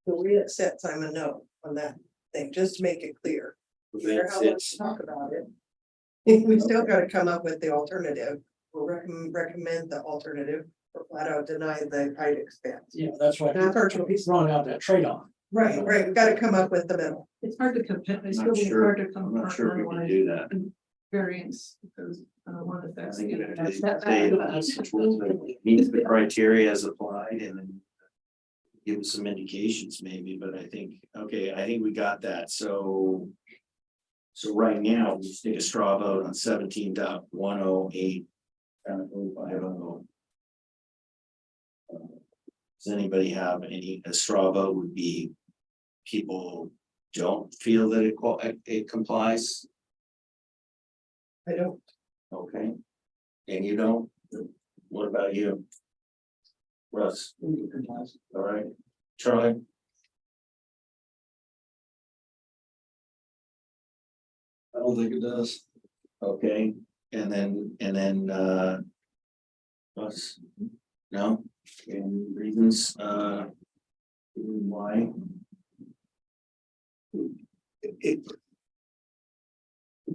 So we at set time a no on that thing, just to make it clear. No matter how much we talk about it. We still gotta come up with the alternative. We'll recommend the alternative or flat out deny the height expanse. Yeah, that's why That's our he's choice. throwing out that trade-off. Right, we gotta come up with the middle. It's hard to compare, it's I'm really not sure, hard to come. I'm not sure if we can do that. Variance, because one I affects. think the it other. say meets the criteria as applied and then. Give us some indications maybe, but I think, okay, I think we got that, so. So right now, we just take a straw vote on 17.108. Does anybody have a straw vote would be? People don't feel that it complies, I don't, okay? And you don't? What about you? Russ, all right, Charlie? I don't think it does. Okay, and then, Russ? No, any reasons, why?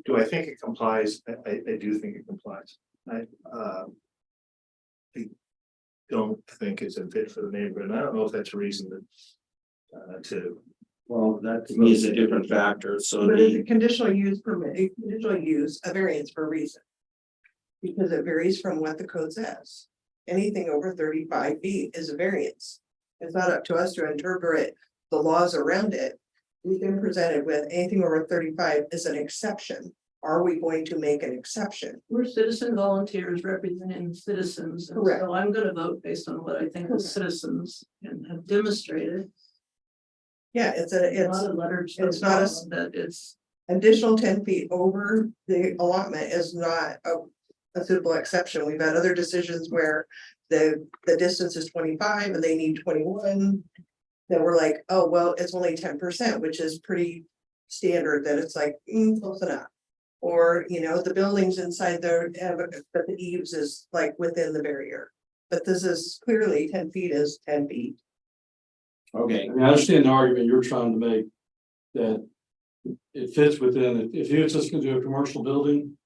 Do I think it complies? I do think it complies. I don't think it's a fit for the neighborhood. And I don't know if that's a reason to. Well, that to me is a different factor, so but it's a the, conditional use permit, a conditional use, a variance for a reason. Because it varies from what the code says. Anything over 35 feet is a variance. It's not up to us to interpret the laws around it. We've been presented with anything over 35 is an exception. Are we going to make an exception? We're citizen volunteers representing citizens, and Correct. so I'm gonna vote based on what I think the citizens and have demonstrated. Yeah, it's Not a letter. it's not a- That it's, additional 10 feet over the allotment is not a suitable exception. We've had other decisions where the distance is 25 and they need 21. That we're like, oh, well, it's only 10%, which is pretty standard, that it's like, close enough. Or, the buildings inside there, but the eaves is like within the barrier. But this is clearly 10 feet is 10 feet. okay, I mean, I understand the argument you're trying to make that it fits within, if you're just gonna do a commercial building,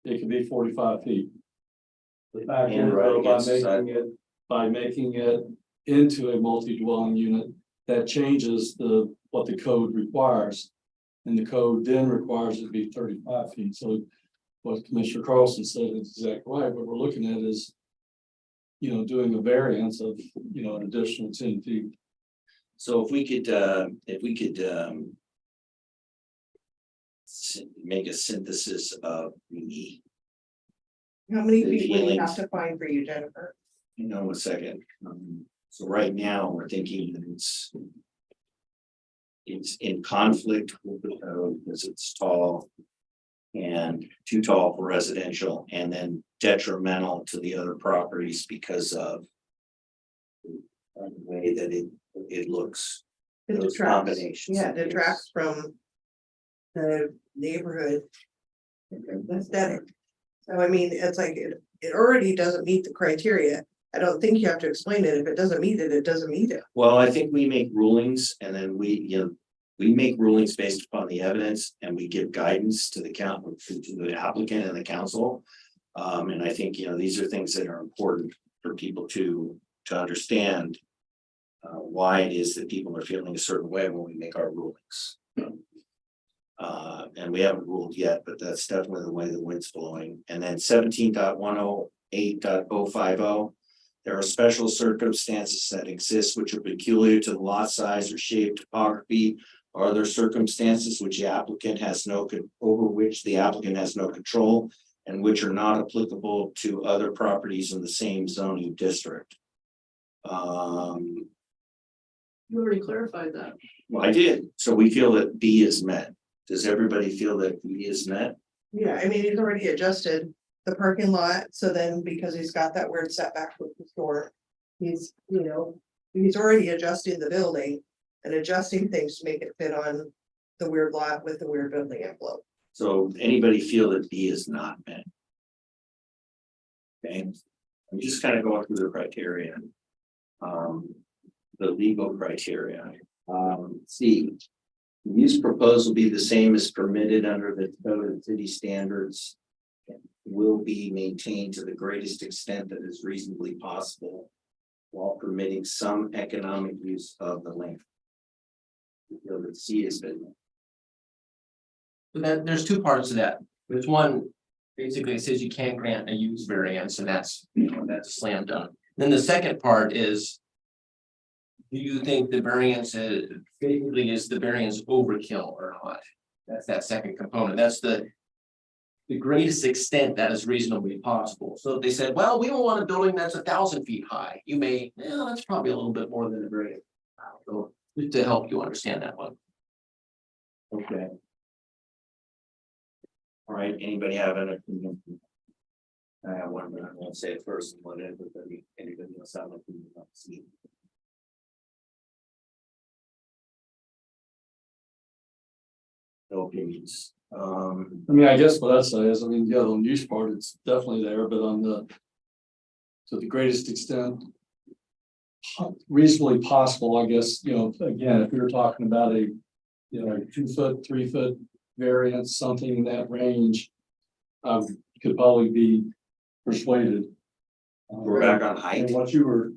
it can be 45 feet. The fact And is, right though, against the by making it into a multi-dwelling unit, that changes what the code requires. And the code then requires it to be 35 feet, so what Commissioner Carlson said is exactly right, what we're looking at is. Doing a variance of, an additional 10 feet. so if we could, make a synthesis of the, How many The feet would we have feelings. to find for you, Jennifer? a second. So right now, we're thinking that it's in conflict with the code because it's tall and too tall for residential, and then detrimental to the other properties because of the way that it looks. It Those detracts, combinations. yeah, it detracts from the neighborhood aesthetic. So I mean, it's like, it already doesn't meet the criteria. I don't think you have to explain it. If it doesn't meet it, it doesn't meet it. Well, I think we make rulings and then we make rulings based upon the evidence and we give guidance to the to the applicant and the council. And I think, these are things that are important for people to understand. Why it is that people are feeling a certain way when we make our rulings. And we haven't ruled yet, but that's definitely the way the wind's blowing. And then 17.108.050. There are special circumstances that exist which are peculiar to the lot size or shape, topography, or other circumstances which the applicant has over which the applicant has no control and which are not applicable to other properties in the same zoning district. You already clarified that. Well, I did, so we feel that B is met. Does everybody feel that B is met? Yeah, I mean, he's already adjusted the parking lot, so then because he's got that weird setback with the store. He's, you know, he's already adjusting the building and adjusting things to make it fit on the weird lot with the weird building envelope. So anybody feel that B is not met? Okay, I'm just kind of going through the criteria. The legal criteria. C. Use proposal be the same as permitted under the code of city standards. Will be maintained to the greatest extent that is reasonably possible, while permitting some economic use of the land. We feel that C has been met. So that, there's two parts to that. There's one, basically it says you can't grant a use variance, and that's, you know, that's a slam dunk. Then the second part is, do you think the variance basically is the variance overkill or not? That's that second component. That's the greatest extent that is reasonably possible. So if they said, well, we don't want a building that's 1,000 feet high, you may, well, that's probably a little bit more than a variance. So just to help you understand that one. Okay. All right, anybody have an opinion? I have one, but I'm gonna say it first and let anybody else have an opinion about C. No opinions. I mean, I guess what I'd say is, I mean, yeah, on the use part, it's definitely there, but on the. To the greatest extent. Reasonably possible, I guess, you know, again, if you're talking about a, you know, 2 foot, 3 foot variance, something in that range. Could probably be persuaded. We're back on height. And what you were.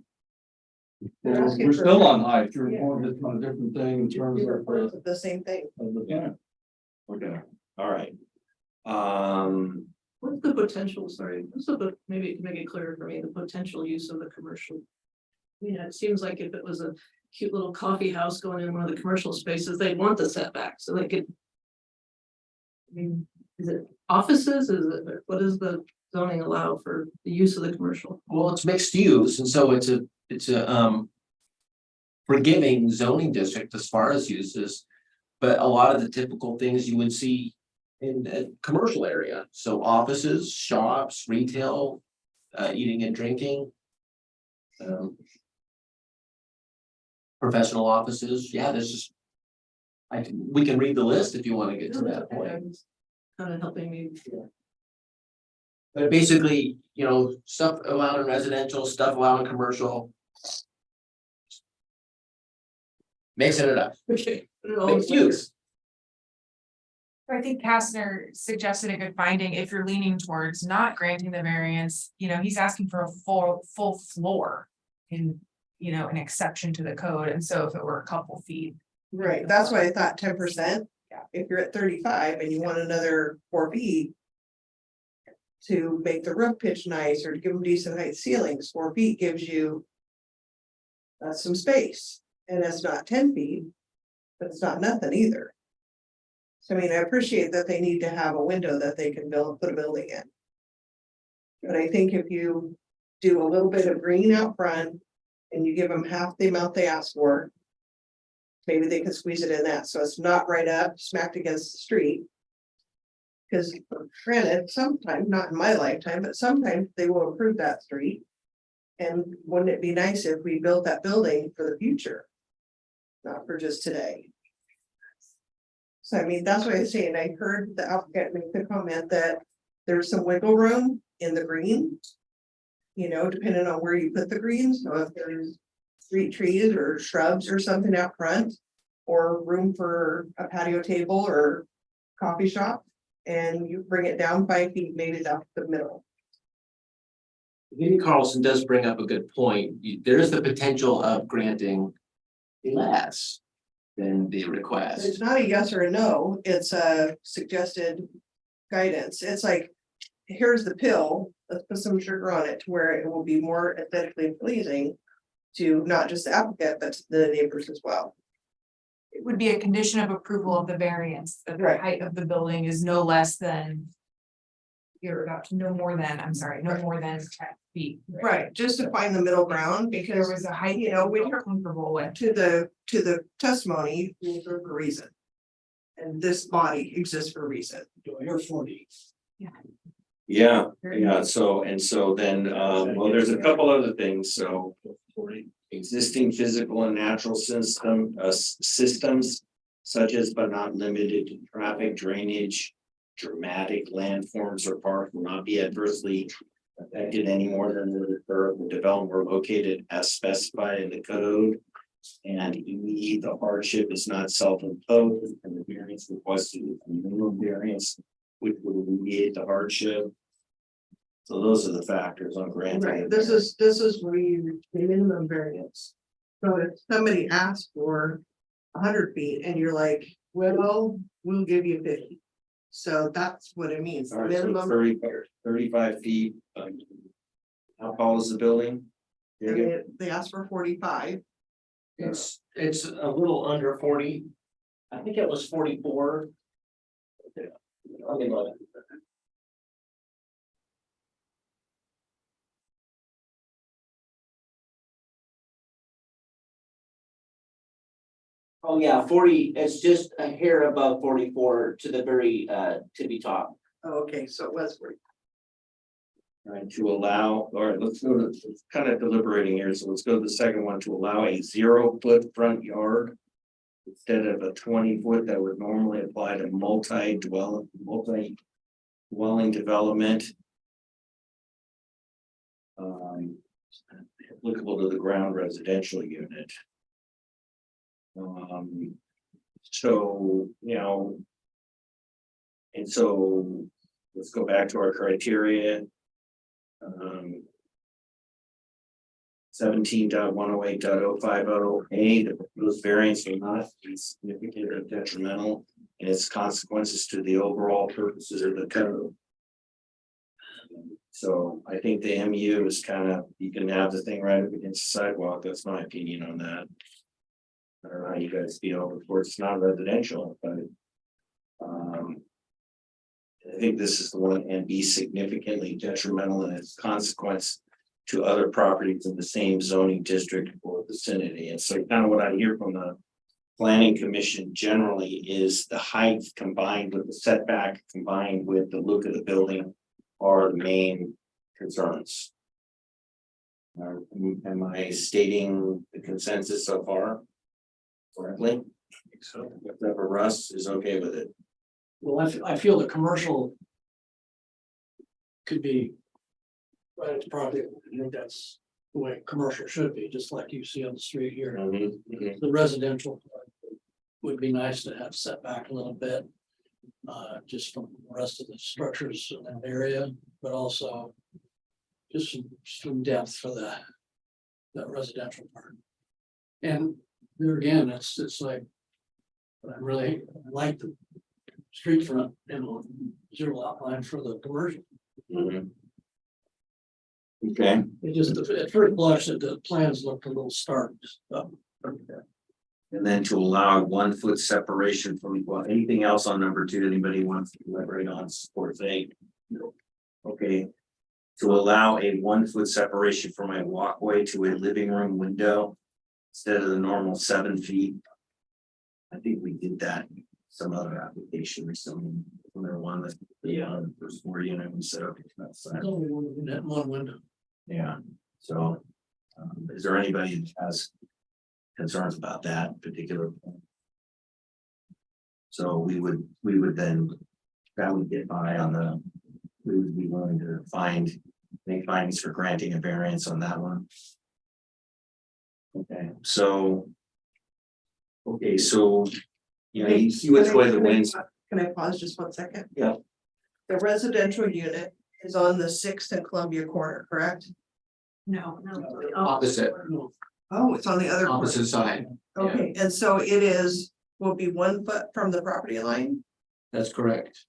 They're asking We're for- still on height, you're Yeah. on a different thing in terms You of. were the same thing. Yeah. Okay, all right. What's the potential, sorry, maybe you can make it clearer for me, the potential use of the commercial. Yeah, it seems like if it was a cute little coffee house going in one of the commercial spaces, they'd want the setback, so they could. I mean, is it offices, what does the zoning allow for the use of the commercial? Well, it's mixed use, and so it's a forgiving zoning district as far as uses. But a lot of the typical things you would see in a commercial area, so offices, shops, retail, eating and drinking. Professional offices, yeah, there's just. We can read the list if you want to get to that point. Kind of helping me. But basically, you know, stuff allowed in residential, stuff allowed in commercial. Mixing it up, Okay. mixed use. I think Kastner suggested a good finding, if you're leaning towards not granting the variance, you know, he's asking for a full floor. In, you know, an exception to the code, and so if it were a couple feet. Right, that's why I thought 10%. Yeah. If you're at 35 and you want another 4 feet. To make the roof pitch nice or to give them decent height ceilings, 4 feet gives you. Some space, and it's not 10 feet. But it's not nothing either. So I mean, I appreciate that they need to have a window that they can put a building in. But I think if you do a little bit of green out front and you give them half the amount they ask for. Maybe they could squeeze it in that, so it's not right up smacked against the street. Because granted, sometimes, not in my lifetime, but sometimes they will improve that street. And wouldn't it be nice if we built that building for the future? Not for just today. So I mean, that's what I'm saying. I heard the applicant make the comment that there's some wiggle room in the green. You know, depending on where you put the greens, so if there's street trees or shrubs or something out front. Or room for a patio table or coffee shop, and you bring it down 5 feet, maybe down the middle. Vinnie Carlson does bring up a good point. There is the potential of granting less than the It's request. not a yes or a no, it's a suggested guidance. It's like, here's the pill, let's put some sugar on it to where it will be more aesthetically pleasing. To not just the applicant, but to the neighbors as well. It would be a condition of approval of the variance, that the Right. height of the building is no less than. You're about to no more than 10 feet. Right, just to find the middle ground, If there because, was a height you that know, we we were comfortable with. to the testimony, rules are for a reason. And this body exists for a reason. Do I hear 40? Yeah, so, and so then, well, there's a couple other things, so. Existing physical and natural systems. Such as but not limited to traffic drainage. Dramatic landforms or parks will not be adversely affected any more than the development were located as specified in the code. And E, the hardship is not self-imposed and the variance requested is a minimum variance, which will alleviate the hardship. So those are the factors on granting. Right, this is where you, the minimum variance. So if somebody asks for 100 feet and you're like, well, we'll give you 50. So that's what it means, All right, so minimum. 35 feet. How tall is the building? And they asked for 45. It's a little under 40. I think it was 44. I mean, Oh, yeah, 40, it's just a hair above 44 to the very tippy top. Oh, okay, so it was 40. Right, to allow, all right, let's go to, it's kind of deliberating here, so let's go to the second one, to allow a 0-foot front yard. Instead of a 20-foot that would normally apply to multi-dwelling development. Applicable to the ground residential unit. So, you know. And so, let's go back to our criteria. 17.108.050 the proposed variance will not be significant or detrimental in its consequences to the overall purposes of the code. So I think the MU is kind of, you can have the thing right up against the sidewalk, that's my opinion on that. I don't know how you guys feel, of course, it's not residential, but. I think this is the one, and be significantly detrimental in its consequence to other properties in the same zoning district or vicinity. And so kind of what I hear from the planning commission generally is the height combined with the setback, combined with the look of the building are the main concerns. Am I stating the consensus so far correctly? So if ever Russ is okay with it. well, I feel the commercial could be right at the property. I think that's the way commercial should be, just like you see on the street here. The residential would be nice to have set back a little bit. Just from the rest of the structures in that area, but also just some depth for that residential part. And there again, it's like, I really like the street front and zero outline for the commercial. Okay. It just, at first blush, the plans looked a little stark. And then to allow 1 foot separation from, well, anything else on number 2, anybody wants to elaborate on support thing? Okay. To allow a 1 foot separation from a walkway to a living room window instead of the normal 7 feet. I think we did that in some other application recently. There one that the first 4 unit we set up. That one window. Yeah, so is there anybody that has concerns about that particular point? So we would then, that would get by on the, we would be willing to make findings for granting a variance on that one. Okay, so. Okay, so, you know, you see which way the winds. Can I pause just 1 second? Yeah. The residential unit is on the 6th and Columbia corner, correct? No. Opposite. Oh, it's on the other. corner. Opposite side. Okay, and so will be 1 foot from the property line? That's correct.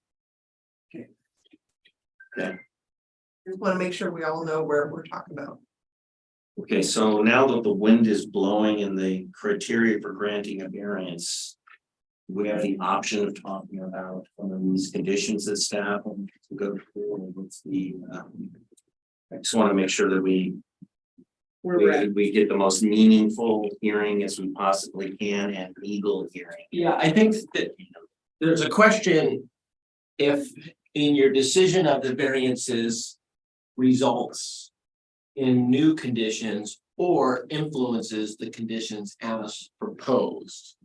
Just want to make sure we all know where we're talking about. Okay, so now that the wind is blowing in the criteria for granting a variance. We have the option of talking about some of these conditions that staff will go through, and what's the I just want to make sure that We're we get the most meaningful hearing as we possibly can and legal hearing. Yeah, I think that there's a question if in your decision of the variances results in new conditions or influences the conditions as proposed.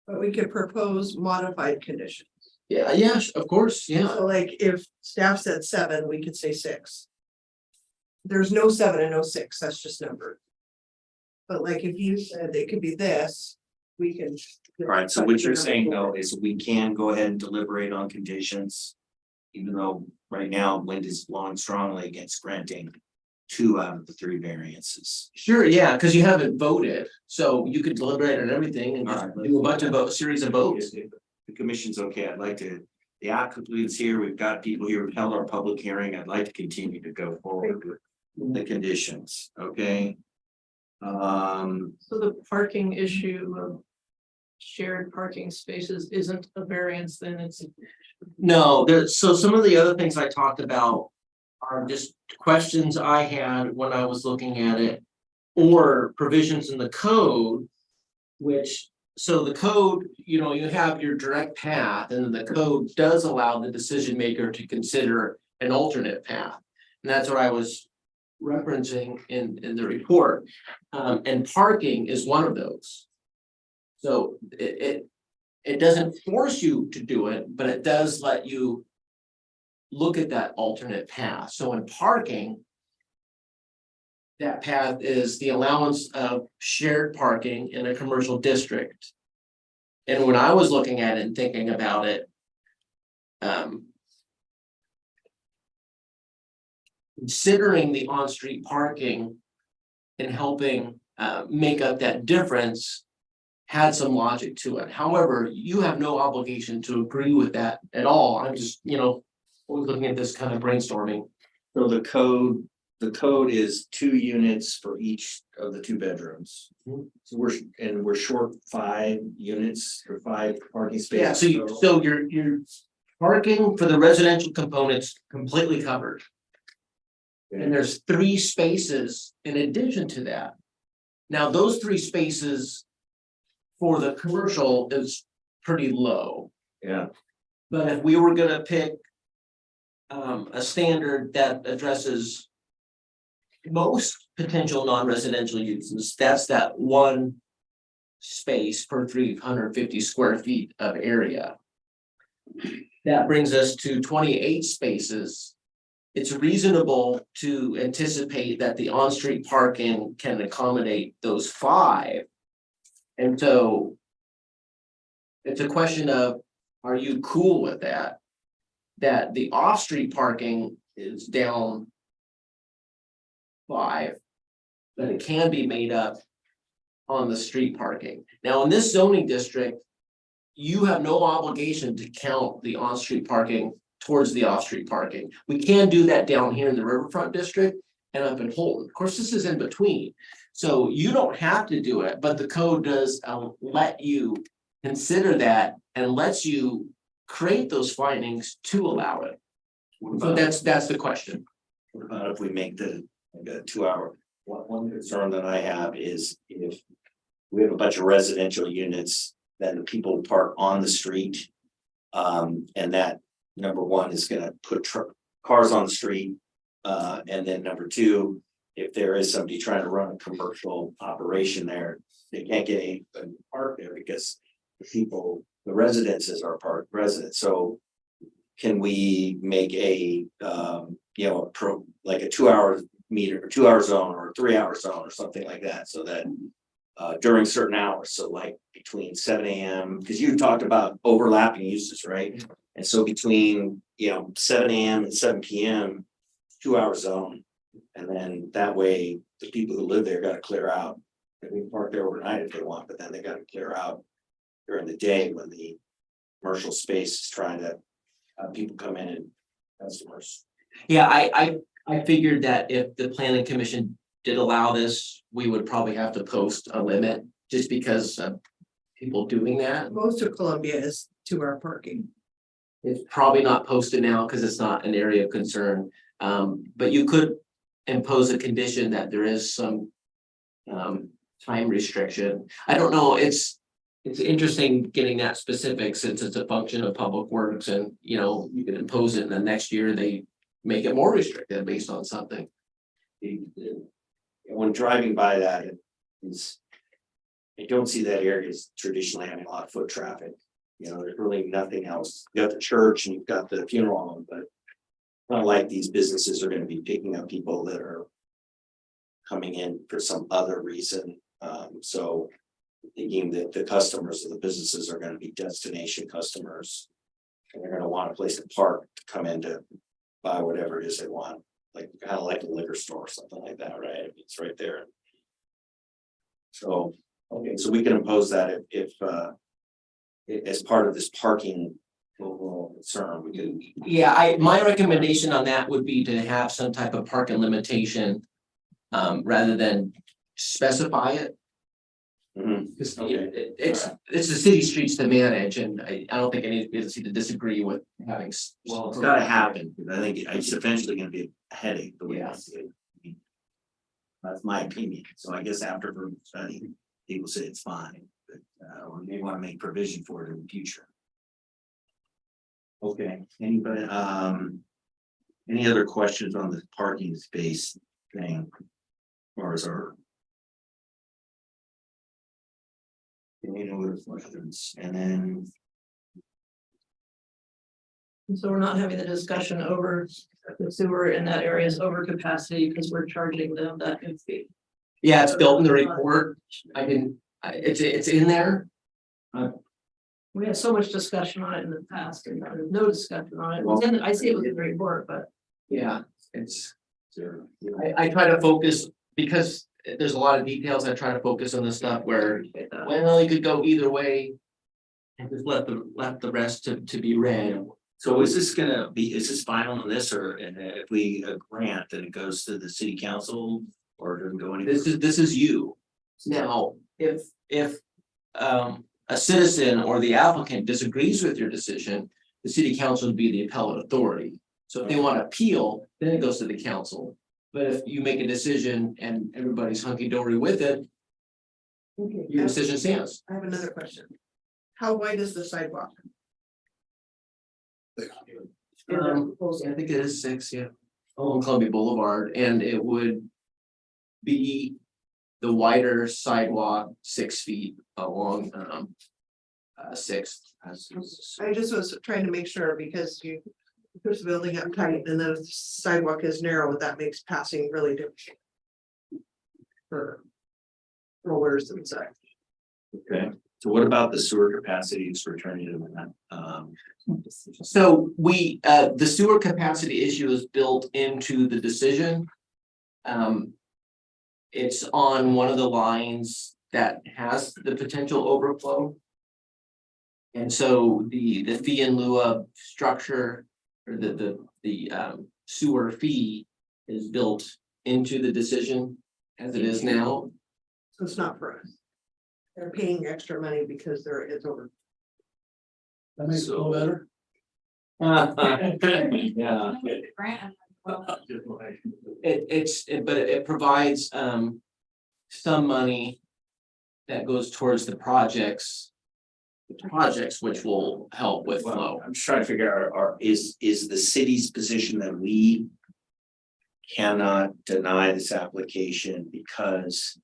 But we could propose modified conditions. Yeah, yes, of course, yeah. So like if staff said 7, we could say 6. There's no 7 and no 6, that's just numbered. But like if you said it could be this, we can. All right, so what you're saying though is we can go ahead and deliberate on conditions. Even though right now Wind is blowing strongly against granting 2 out of the 3 variances. Sure, yeah, because you haven't voted, so you could deliberate on everything and just All right, do a bunch of series of votes. If the commission's okay, I'd like to, the applicant's here, we've got people here, we've held our public hearing, I'd like to continue to go forward with the conditions, okay? So the parking issue of shared parking spaces isn't a variance, then it's. No, so some of the other things I talked about are just questions I had when I was looking at it. Or provisions in the code, which, so the code, you know, you have your direct path, and the code does allow the decision maker to consider an alternate path. And that's what I was referencing in the report. And parking is one of those. So it doesn't force you to do it, but it does let you look at that alternate path. So in parking, that path is the allowance of shared parking in a commercial district. And when I was looking at it and thinking about it, considering the on-street parking and helping make up that difference had some logic to it. However, you have no obligation to agree with that at all. I'm just, you know, always looking at this kind of brainstorming. So the code is 2 units for each of the 2 bedrooms. So we're short 5 units or 5 parking spaces. Yeah, so your parking for the residential components completely covered. And there's 3 spaces in addition to that. Now, those 3 spaces for the commercial is pretty low. Yeah. But if we were gonna pick a standard that addresses most potential non-residential uses, that's that 1 space per 350 square feet of area. That brings us to 28 spaces. It's reasonable to anticipate that the on-street parking can accommodate those 5. And so it's a question of, are you cool with that? That the off-street parking is down 5, but it can be made up on the street parking. Now, in this zoning district, you have no obligation to count the on-street parking towards the off-street parking. We can do that down here in the Riverfront District and up in Holton. Of course, this is in between. So you don't have to do it, but the code does let you consider that and lets you create those findings to allow it. So that's the question. What about if we make the 2-hour? One concern that I have is if we have a bunch of residential units, then the people park on the street. And that, number 1, is gonna put cars on the street. And then number 2, if there is somebody trying to run a commercial operation there, they can't get any park there because the residences are park residents. So can we make a, like a 2-hour meter, or 2-hour zone, or a 3-hour zone, or something like that, so that during certain hours, so like between 7 a.m., because you talked about overlapping uses, right? And so between 7 a.m. and 7 p.m., 2-hour zone, and then that way the people who live there got to clear out. They can park there overnight if they want, but then they got to clear out during the day when the commercial space is trying to have people come in and customers. Yeah, I figured that if the planning commission did allow this, we would probably have to post a limit just because of people doing that. Most of Columbia is 2-hour parking. It's probably not posted now because it's not an area of concern. But you could impose a condition that there is some time restriction. I don't know, it's interesting getting that specific since it's a function of Public Works and, you know, you can impose it and the next year they make it more restricted based on something. When driving by that, I don't see that area as traditionally having a lot of foot traffic. You know, there's really nothing else. You got the church and you've got the funeral home, but not like these businesses are gonna be picking up people that are coming in for some other reason. So thinking that the customers of the businesses are gonna be destination customers. And they're gonna want a place to park to come in to buy whatever it is they want, like kind of like a liquor store or something like that, right? It's right there. So, okay, so we can impose that if as part of this parking overall concern, we can. Yeah, my recommendation on that would be to have some type of parking limitation. Rather than specify it. Because it's the city streets to manage and I don't think any business to disagree with having. Well, it's gotta happen, because I think it's eventually gonna be a headache, the way I see it. That's my opinion, so I guess after further study, people say it's fine, but or they wanna make provision for it in the future. Okay, anybody, any other questions on the parking space thing? Or is our. Any other questions, and then. And so we're not having the discussion over the sewer in that area is over capacity because we're charging them that new fee. Yeah, it's built in the report. It's in there. We had so much discussion on it in the past and there's no discussion on it. It was in, I see it was in the report, but. Yeah, it's. I try to focus because there's a lot of details. I try to focus on the stuff where, well, you could go either way. And just let the rest to be read. So is this gonna be, is this final on this, or and if we grant that it goes to the city council? Or doesn't go anywhere? This is you. Now, if a citizen or the applicant disagrees with your decision, the city council would be the appellate authority. So if they want to appeal, then it goes to the council. But if you make a decision and everybody's hunky-dory with it, your decision stands. I have another question. How wide is the sidewalk? I think it is 6, yeah. Along Columbia Boulevard, and it would be the wider sidewalk, 6 feet along 6th. I just was trying to make sure because you push the building up tight and the sidewalk is narrow, that makes passing really difficult. For rollers and such. Okay, so what about the sewer capacity? It's returning to that. So the sewer capacity issue is built into the decision. It's on one of the lines that has the potential overflow. And so the fee in lieu of structure or the sewer fee is built into the decision as it is now. So it's not for us. They're paying extra money because it's over. That makes it a little better. Yeah. Grant. But it provides some money that goes towards the projects which will help with Well, flow. I'm just trying to figure out, is the city's position that we cannot deny this application because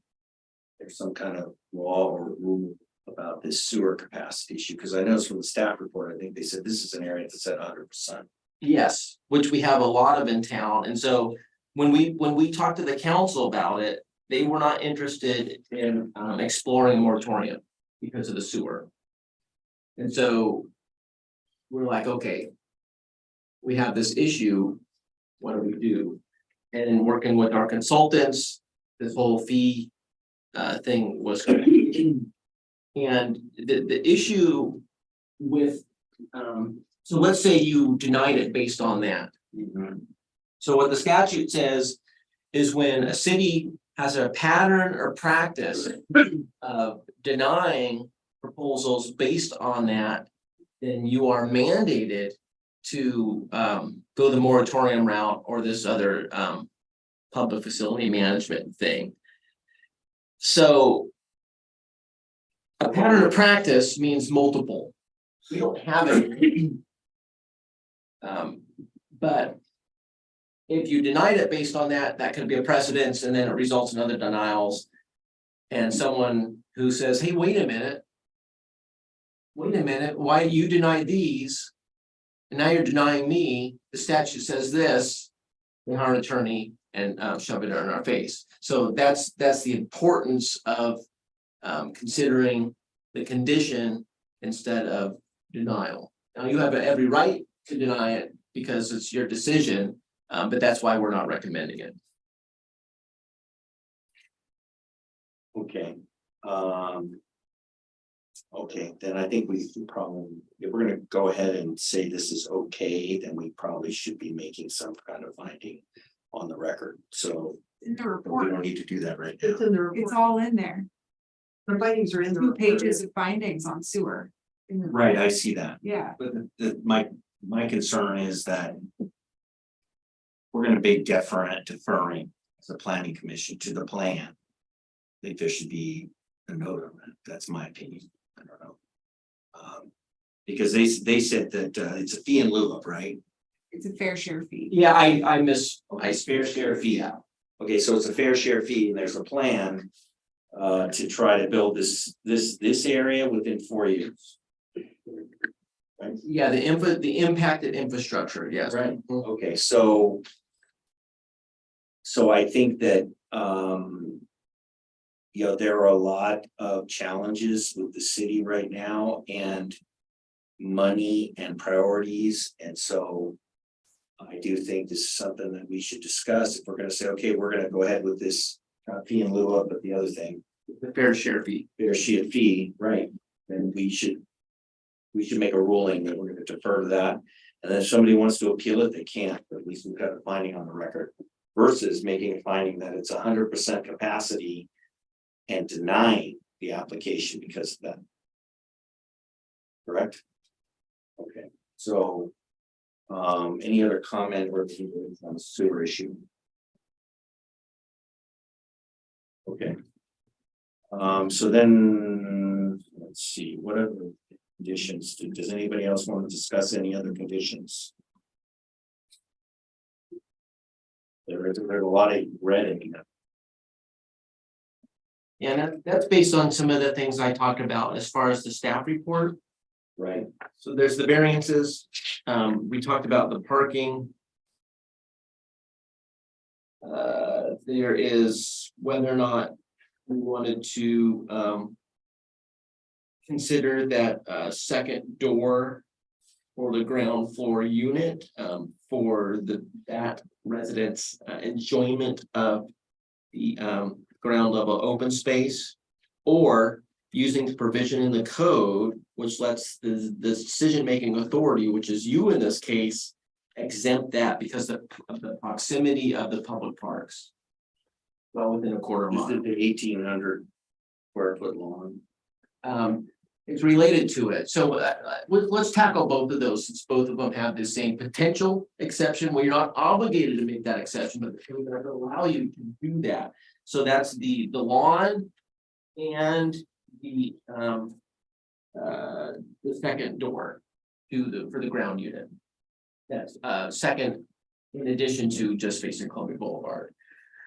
there's some kind of law or rule about this sewer capacity issue? Because I noticed from the staff report, I think they said this is an area that's at 100%. Yes, which we have a lot of in town, and so when we talked to the council about it, they were not interested in exploring a moratorium because of the sewer. And so we're like, okay, we have this issue, what do we do? And in working with our consultants, this whole fee thing was and the issue with so let's say you denied it based on that. So what the statute says is when a city has a pattern or practice of denying proposals based on that, then you are mandated to go the moratorium route or this other public facility management thing. So a pattern of practice means multiple. We don't have it. But if you denied it based on that, that could be a precedence, and then it results in other denials. And someone who says, hey, wait a minute, why you denied these? And now you're denying me, the statute says this, we hire an attorney and shove it in our face. So that's the importance of considering the condition instead of denial. Now, you have every right to deny it because it's your decision, but that's why we're not recommending it. Okay. Okay, then I think we should probably, if we're gonna go ahead and say this is okay, then we probably should be making some kind of finding on the record. So In the we report, don't need to do that right now. It's in the it's report. all in there. The findings are in the. 2 report. pages of findings on sewer. Right, I see that. Yeah, But my concern is that we're gonna be deferring as a planning commission to the plan. I think there should be a note on that. That's my opinion. I don't know. Because they said that it's a fee in lieu of, right? it's a fair share fee. Yeah, I Fair share fee. Okay, so it's a fair share fee and there's a plan to try to build this area within 4 years. yeah, the impacted infrastructure, yes. Right, okay, so. So I think that, you know, there are a lot of challenges with the city right now and money and priorities, and so I do think this is something that we should discuss if we're gonna say, okay, we're gonna go ahead with this fee in lieu of, but the other thing, The fair share fee. fair share fee, right? Then we should make a ruling that we're gonna defer to that. And then if somebody wants to appeal it, they can't, but at least we've got a finding on the record. Versus making a finding that it's 100% capacity and denying the application because of that. Correct? Okay, so any other comment or opinion on the sewer issue? Okay. So then, let's see, what other conditions, does anybody else want to discuss any other conditions? There's a lot of red in here. Yeah, and that's based on some of the things I talked about as far as the staff report. Right. So there's the variances, we talked about the parking. There is whether or not we wanted to consider that second door for the ground floor unit for that residents' enjoyment of the ground level open space, or using the provision in the code which lets the decision-making authority, which is you in this case, exempt that because of the proximity of the public parks. Well, within a quarter Is mile. it the 1,800 square foot lawn? It's related to it. So let's tackle both of those, since both of them have the same potential exception, where you're not obligated to make that exception, but the code does allow you to do that. So that's the lawn and the second door for the ground unit. That's second, in addition to just facing Columbia Boulevard.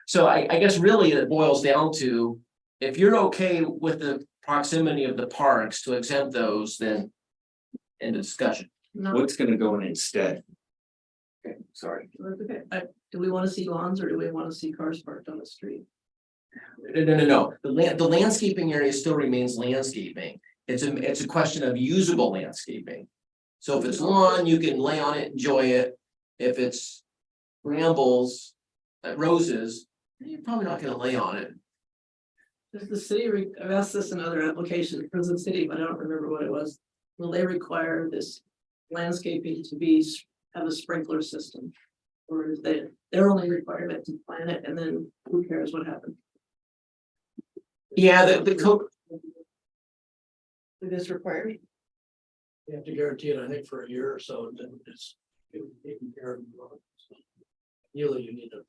So I guess really it boils down to, if you're okay with the proximity of the parks to exempt those, then end of discussion. No, What's gonna go in instead? Okay, sorry. okay. Do we want to see lawns or do we want to see cars parked on the street? No. The landscaping area still remains landscaping. It's a question of usable landscaping. So if it's lawn, you can lay on it, enjoy it. If it's brambles, roses, you're probably not gonna lay on it. Does the city, I've asked this in other applications, Prison City, but I don't remember what it was. Will they require this landscaping to have a sprinkler system? Or is their only requirement to plant it and then who cares what happens? Yeah, the code, It is required. You have to guarantee it, I think, for a year or so, and then it's taking care of the road. Really, you need to.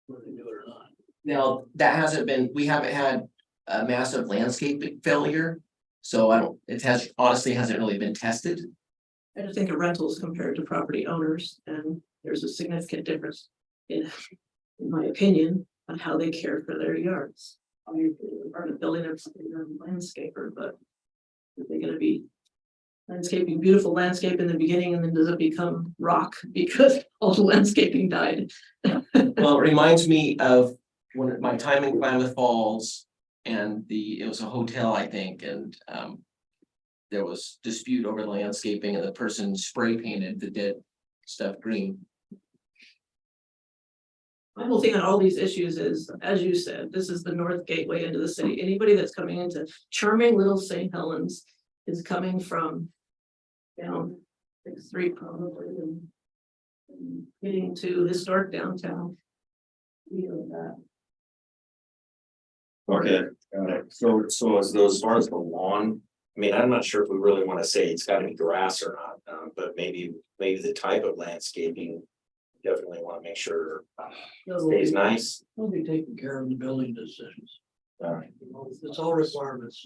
Whether they do it or not. Now, that hasn't been, we haven't had a massive landscape failure. So I don't, it has, honestly, hasn't really been tested. I just think of rentals compared to property owners, and there's a significant difference in my opinion, on how they care for their yards. You're part of building a landscaper, but are they gonna be landscaping, beautiful landscape in the beginning, and then does it become rock because all the landscaping died? Well, it reminds me of when my time in Klamath Falls and it was a hotel, I think, and there was dispute over the landscaping and the person spray painted the dead stuff green. My whole thing on all these issues is, as you said, this is the north gateway into the city. Anybody that's coming into charming little St. Helens is coming from down 6th Street probably and getting to historic downtown. You know that. Okay, got it. So as far as the lawn, I mean, I'm not sure if we really want to say it's got to be grass or not, but maybe the type of landscaping. Definitely want to make sure stays nice. We'll be taking care of the building decisions. All right. It's all requirements.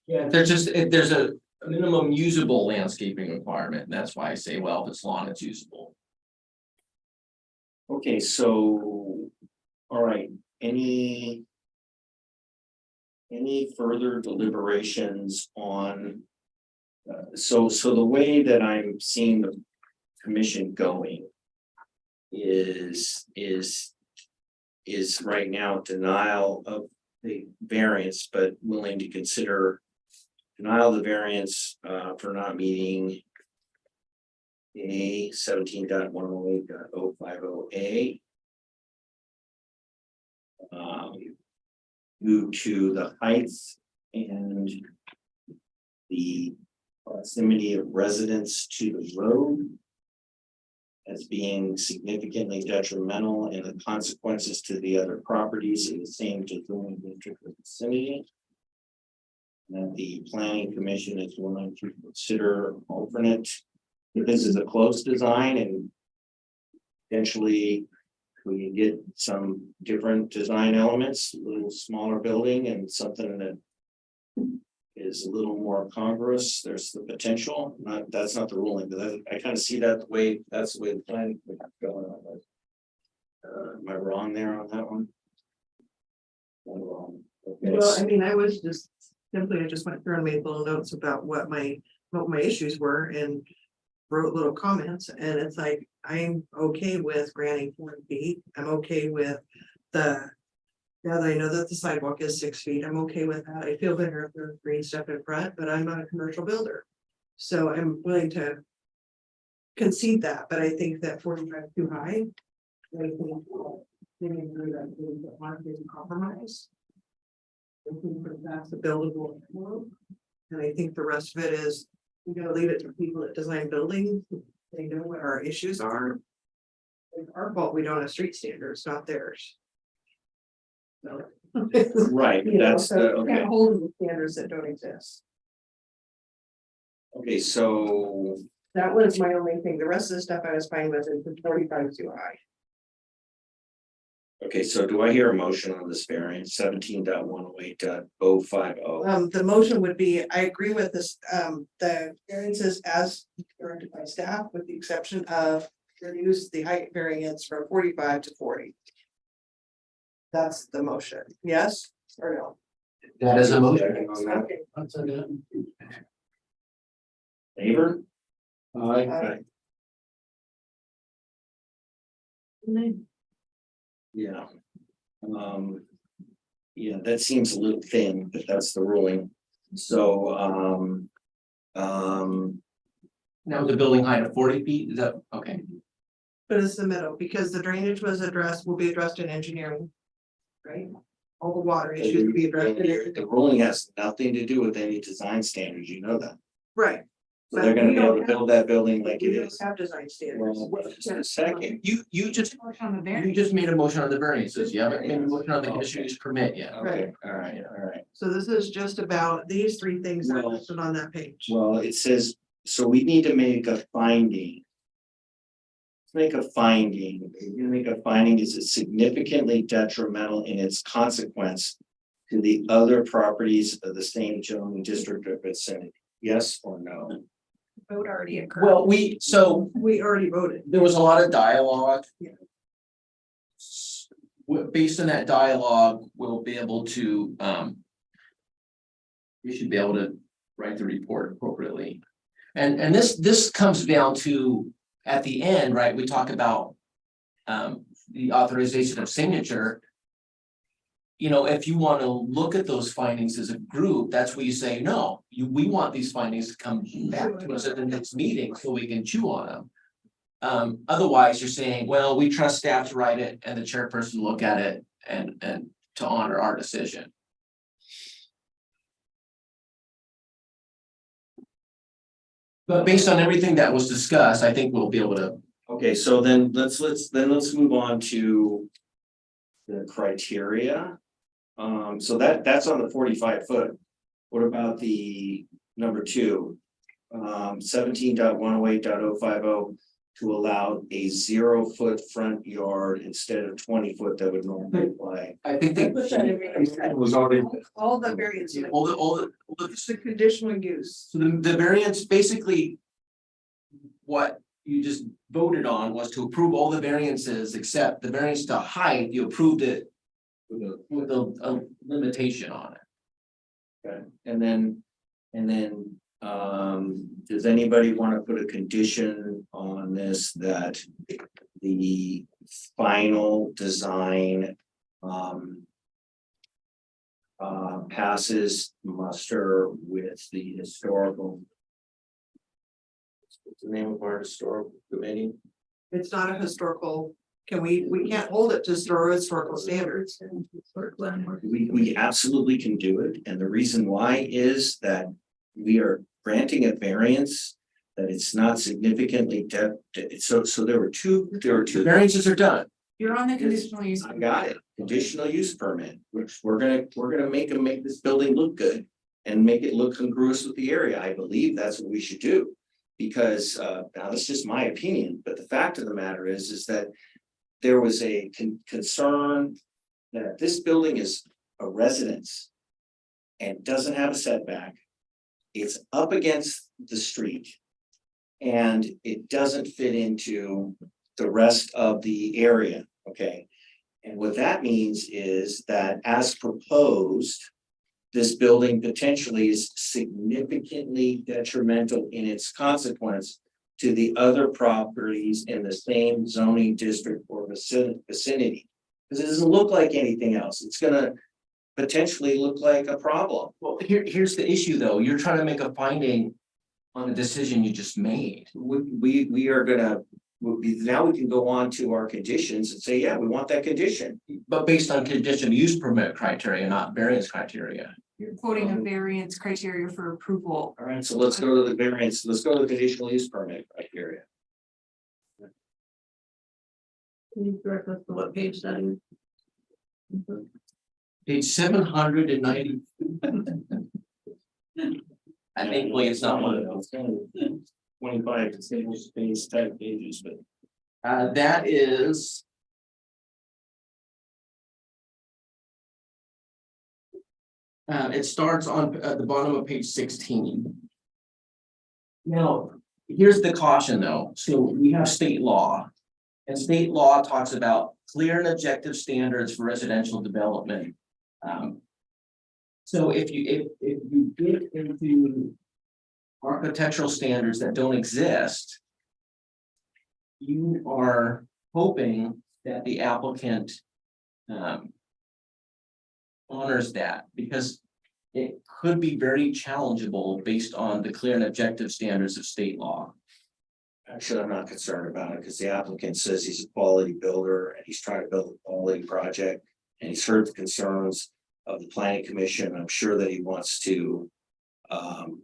Yeah, there's a minimum usable landscaping requirement, and that's why I say, well, if it's lawn, it's usable. Okay, so, all right, any further deliberations on? So the way that I'm seeing the commission going is right now denial of the variance, but willing to consider denial of the variance for not meeting A 17.108.050A. Due to the heights and the proximity of residents to the road as being significantly detrimental and the consequences to the other properties in the same zoning district vicinity. And the planning commission is willing to consider alternate. If this is a close design and eventually we can get some different design elements, a little smaller building and something that is a little more congruous, there's the potential, that's not the ruling, but I kind of see that that's the way the plan would go on. Am I wrong there on that one? I'm wrong. Okay. Well, I mean, I just went through and made little notes about what my issues were and wrote little comments, and it's like, I'm okay with granting 4 feet. I'm okay with now that I know that the sidewalk is 6 feet, I'm okay with that. I feel better if there's green stuff in front, but I'm not a commercial builder. So I'm willing to concede that, but I think that 45 is too high. I think maybe that market is a compromise. I think that's a buildable. And I think the rest of it is, we gotta leave it to people that design buildings. They know what our issues are. It's our fault we don't have street standards, not theirs. So. Right, You know, that's so the, we okay, can't hold the standards that don't exist. okay, so, That was my only thing. The rest of the stuff I was fine with, and the 45 is too high. okay, so do I hear a motion on this variance 17.108.050? The motion would be, I agree with this, the variances as directed by staff, with the exception of reduce the height variance from 45 to 40. That's the motion, yes or no? That is a motion. Okay. That's it. Favor? Uh, Yeah. Yeah, that seems a little thin, but that's the ruling. So, Now the building height of 40 feet, is that, okay, But it's the middle, because the drainage will be addressed in engineering. Right? All the water issues will be addressed in engineering. the ruling has nothing to do with any design standards, you know that. Right. So they're gonna But we be able to don't build that building like We it don't is. have design standards. Well, just a second. you just On the You variance. just made a motion on the variances, you haven't made a motion on the conditional use permit yet. Okay, all right. So this is just about these 3 things that are Well- listed on that page. Well, it says so we need to make a finding. Let's make a finding, we're gonna make a finding, is it significantly detrimental in its consequence to the other properties of the same zoning district or vicinity? Yes or no? Vote already occurred. Well, We already voted. there was a lot of dialogue. Yeah. Based on that dialogue, we'll be able to, we should be able to write the report appropriately. And this comes down to, at the end, right, we talk about the authorization of signature. You know, if you want to look at those findings as a group, that's where you say, no, we want these findings to come back to us at the next meeting so we can chew on them. Otherwise, you're saying, well, we trust staff to write it and the chairperson look at it and to honor our decision. But based on everything that was discussed, I think we'll be able to. Okay, so then let's move on to the criteria. So that's on the 45-foot. What about the number 2? 17.108.050 to allow a 0-foot front yard instead of 20-foot that would normally apply. I think that It was already. All the variants, all the it's the conditional use. so the variance, basically. What you just voted on was to approve all the variances except the variance to height, you approved it. With a limitation on it. Okay, and then, does anybody want to put a condition on this that the final design passes muster with the historical? What's the name of our historical committee? It's not a historical, we can't hold it to historical standards. We absolutely can do it, and the reason why is that we are granting a variance that it's not significantly so there were two. The variances are done. You're on the conditional use. I got it, conditional use permit, which we're gonna make this building look good and make it look congruous with the area. I believe that's what we should do. Because now that's just my opinion, but the fact of the matter is that there was a concern that this building is a residence and doesn't have a setback. It's up against the street and it doesn't fit into the rest of the area, okay? And what that means is that as proposed, this building potentially is significantly detrimental in its consequence to the other properties in the same zoning district or vicinity. Because it doesn't look like anything else. It's gonna potentially look like a problem. Well, here's the issue, though. You're trying to make a finding on a decision you just made. We are gonna, now we can go on to our conditions and say, yeah, we want that condition. But based on conditional use permit criteria, not variance criteria. You're quoting a variance criteria for approval. All right, so let's go to the variance, let's go to the conditional use permit criteria. Can you direct us to what page that is? Page 790. I think, well, it's not one of those. 25 single space type pages, but. That is. It starts on at the bottom of page 16. Now, here's the caution though. So we have state law. And state law talks about clear and objective standards for residential development. So if you get into architectural standards that don't exist, you are hoping that the applicant honors that, because it could be very challengeable based on the clear and objective standards of state law. Actually, I'm not concerned about it because the applicant says he's a quality builder and he's trying to build a quality project. And he's heard the concerns of the planning commission. I'm sure that he wants to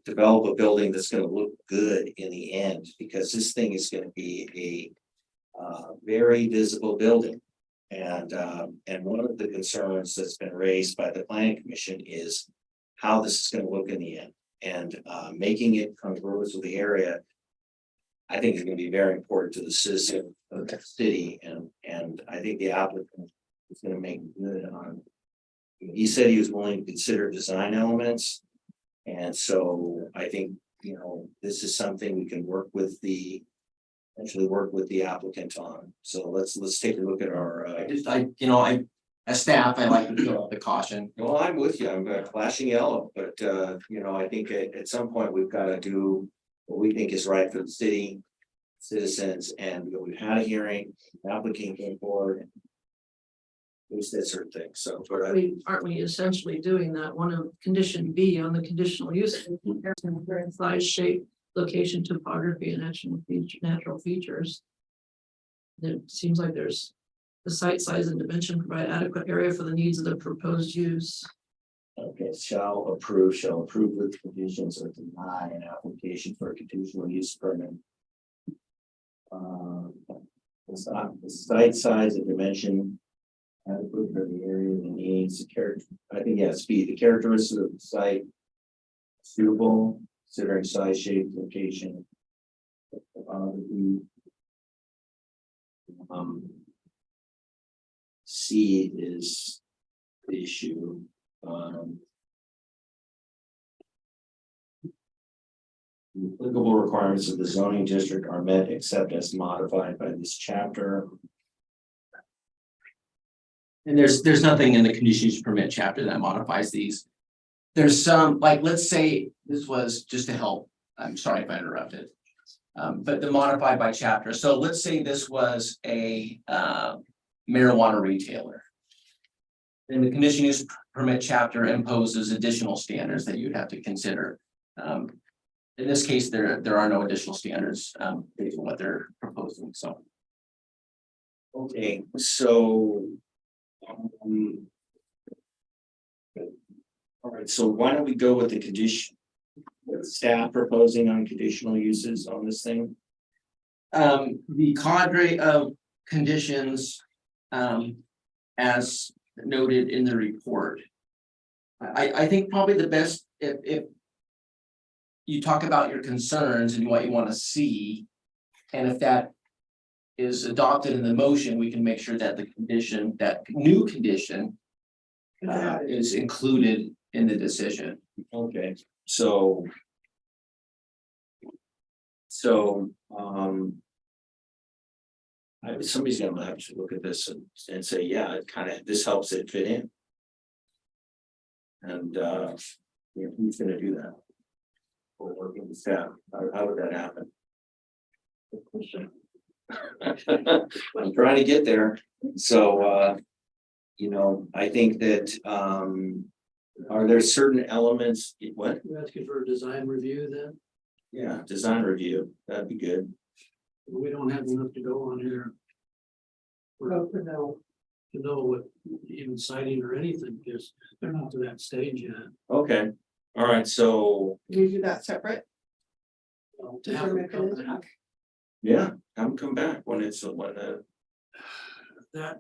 develop a building that's going to look good in the end, because this thing is going to be a very visible building. And one of the concerns that's been raised by the planning commission is how this is going to look in the end. making it congruous with the area. I think is gonna be very important to the citizen of the city, and I think the applicant is gonna make good on. He said he was willing to consider design elements. And so I think, you know, this is something we can work with actually work with the applicant on. So let's take a look at our, As staff, I like to throw out the caution. well, I'm with you, I'm flashing yellow, but, you know, I think at some point we've got to do what we think is right for the city, citizens, and we've had a hearing, the applicant came forward. We said certain things, so, but Aren't we essentially doing that? One of condition B on the conditional use. Size, shape, location, topography, and natural features. It seems like there's the site size and dimension provide adequate area for the needs of the proposed use. okay, shall approve with conditions or deny an application for a conditional use permit. It's not the site size and dimension. Adequate for the area, the needs, the character, I think, yes, B, the characteristics of the site. Suitable, considering size, shape, location. C is the issue. The applicable requirements of the zoning district are met except as modified by this chapter. And there's nothing in the conditions permit chapter that modifies these. There's some, like, let's say this was just to help, I'm sorry if I interrupted. But the modified by chapter, so let's say this was a marijuana retailer. Then the conditional use permit chapter imposes additional standards that you'd have to consider. In this case, there are no additional standards based on what they're proposing, so. Okay, so. All right, so why don't we go with the condition? With staff proposing on conditional uses on this thing? The cadre of conditions, as noted in the report. I think probably the best, if you talk about your concerns and what you want to see, and if that is adopted in the motion, we can make sure that the condition, that new condition is included in the decision. Okay, so. Somebody's gonna have to look at this and say, yeah, it kind of, this helps it fit in. And, you know, who's gonna do that? Or working with staff, how would that happen? Good question. I'm trying to get there, so, you know, I think that, are there certain elements, what? You're asking for a design review then? Yeah, design review, that'd be good. We don't have enough to go on here. To know what even citing or anything, because they're not to that stage yet. Okay, all right, so, We do that separate. To have them come back, yeah, come back when it's, when, that.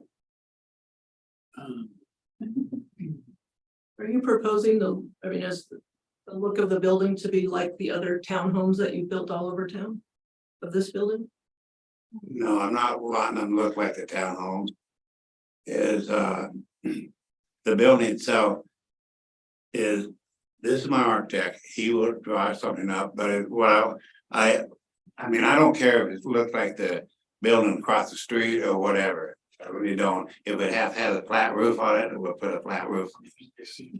Are you proposing is the look of the building to be like the other townhomes that you built all over town? Of this building? No, I'm not wanting them to look like the townhomes. Is the building itself is, this is my architect, he will draw something up, but I mean, I don't care if it looks like the building across the street or whatever. I really don't. If it has a flat roof on it, we'll put a flat roof.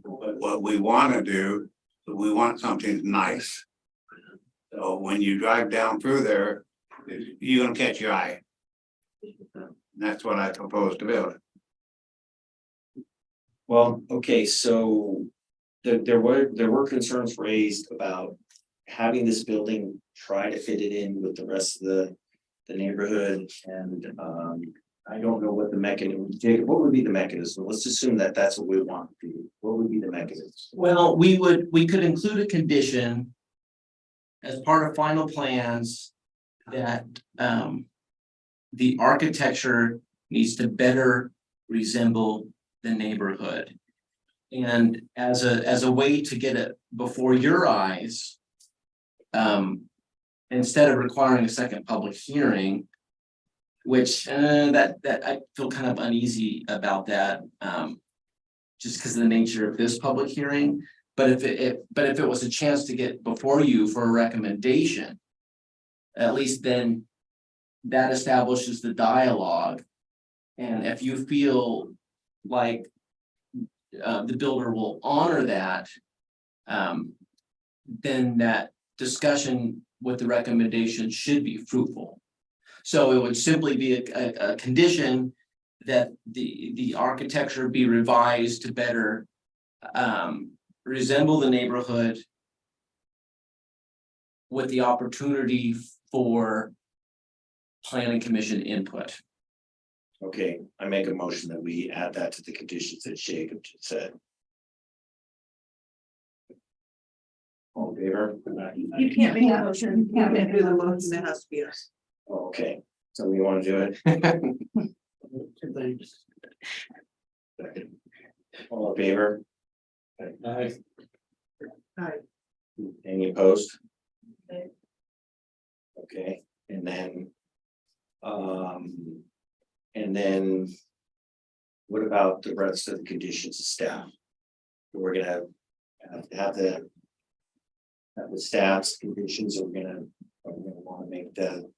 But what we want to do, we want something nice. So when you drive down through there, you're gonna catch your eye. That's what I propose to build. well, okay, so. There were concerns raised about having this building try to fit it in with the rest of the neighborhood, and I don't know what the mechanism, Jacob, what would be the mechanism? Let's assume that that's what we want to do. What would be the mechanism? Well, we could include a condition as part of final plans that the architecture needs to better resemble the neighborhood. And as a way to get it before your eyes. Instead of requiring a second public hearing. Which that I feel kind of uneasy about that. Just because of the nature of this public hearing, but if it was a chance to get before you for a recommendation. At least then that establishes the dialogue. And if you feel like the builder will honor that. Then that discussion with the recommendation should be fruitful. So it would simply be a condition that the architecture be revised to better resemble the neighborhood. With the opportunity for planning commission input. Okay, I make a motion that we add that to the conditions that Jacob just said. All in favor? You can't make a motion, you can't Can't make do the motion, it has to be us. Okay, so we want to do it. All in favor? Aye. Any opposed? Okay. Okay, and then. What about the rest of the conditions of staff? We're gonna have the staff's conditions, we're gonna wanna make the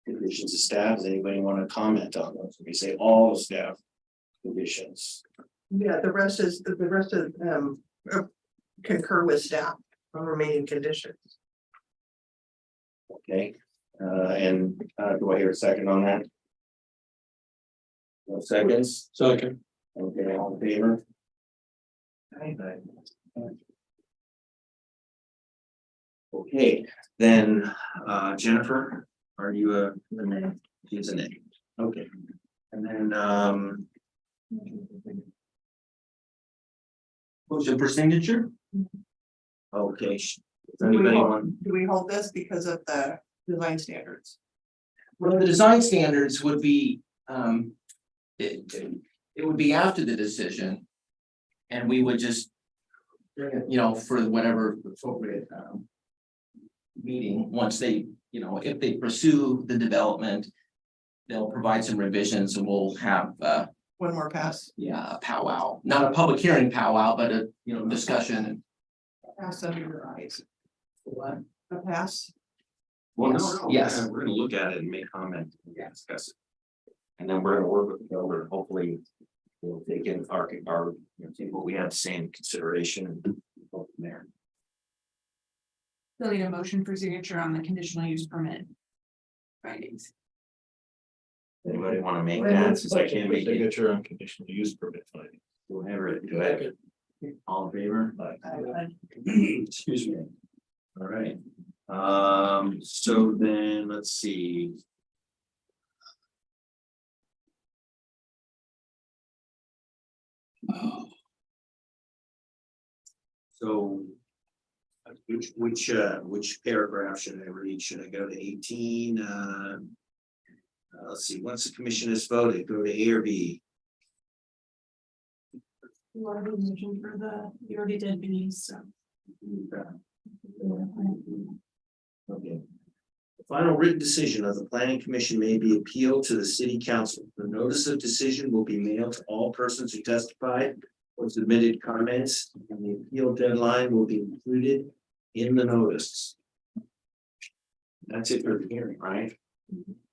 conditions of staff. Does anybody want to comment on those? We say all the staff conditions. Yeah, the rest of concur with staff on remaining conditions. Okay, and do I hear a second on that? No seconds? Second. Okay, all in favor? Okay, then, Jennifer, are you a nay? She's a nay. Okay, and then, motion for signature? Okay. Does anybody want? Do we hold this because of the design standards? Well, the design standards would be, it would be after the decision. And we would just, for whatever appropriate, meeting, once they, if they pursue the development, they'll provide some revisions and we'll have, One more pass. a powwow, not a public hearing powwow, but a, discussion. Pass under your eyes. What? A pass. Yes. We're gonna look at it and make comment, and discuss it. And then we're gonna work with the builder, hopefully. We'll take in our, take what we have to say in consideration and go from there. They'll need a motion for signature on the conditional use permit. Findings. Anybody wanna make that, since I can't make it, Signature on conditional use permit finding. whatever, go ahead. All in favor? Excuse me. All right, so then, let's see. So. Which paragraph should I read? Should I go to 18? Let's see, once the commission has voted, go to A or B. You already mentioned you already did B, so. Okay. The final written decision of the planning commission may be appealed to the city council. The notice of decision will be mailed to all persons who testified or submitted comments, and the appeal deadline will be included in the notice. That's it for the hearing, right?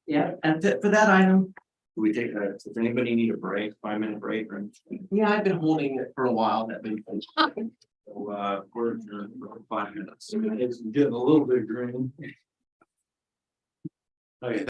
Yeah, and for that item, Do we take a, does anybody need a break, 5-minute break or? yeah, I've been holding it for a while, that been. So, we're for 5 minutes. It's getting a little bit green. Okay,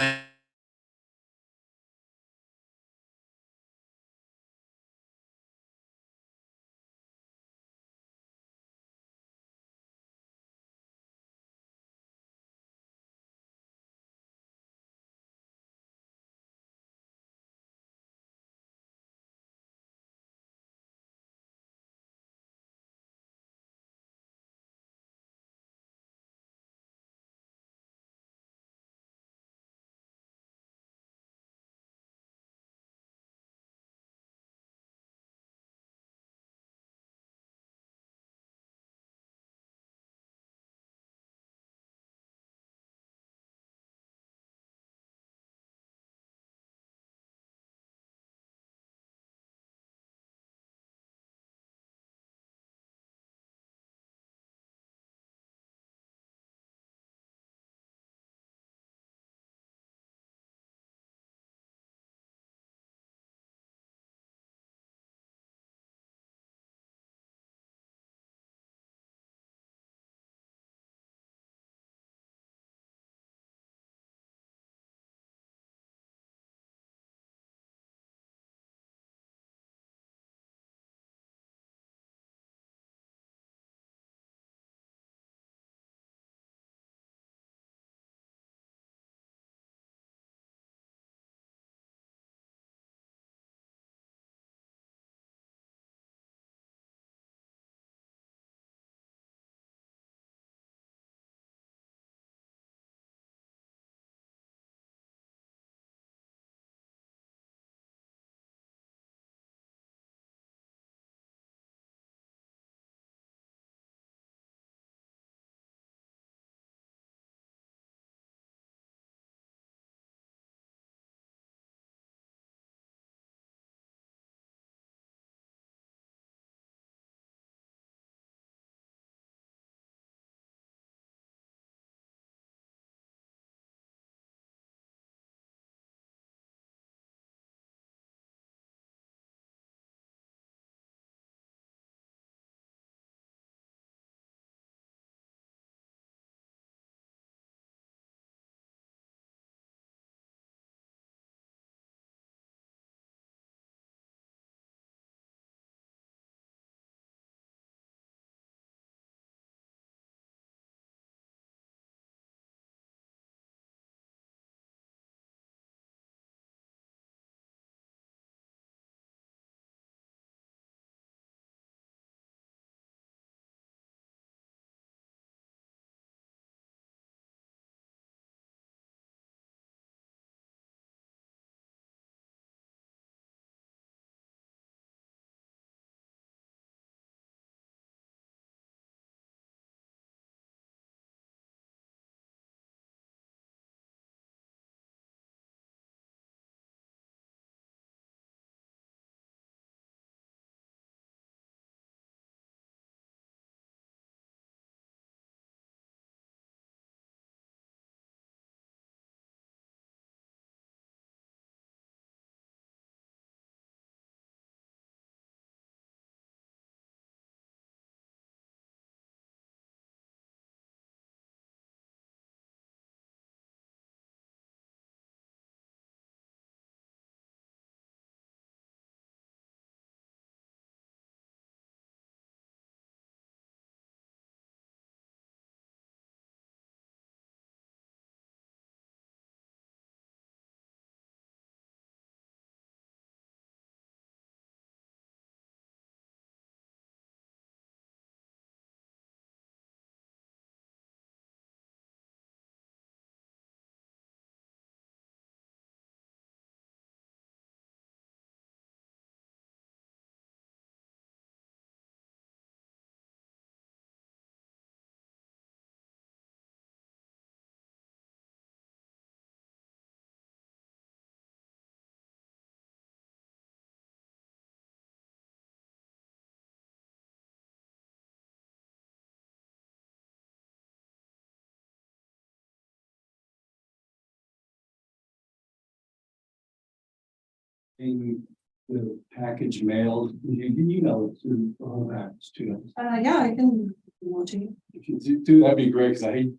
in the package mailed, you can email it to the whole package to us. Yeah, I can, want to. If you do, that'd be great, because I hate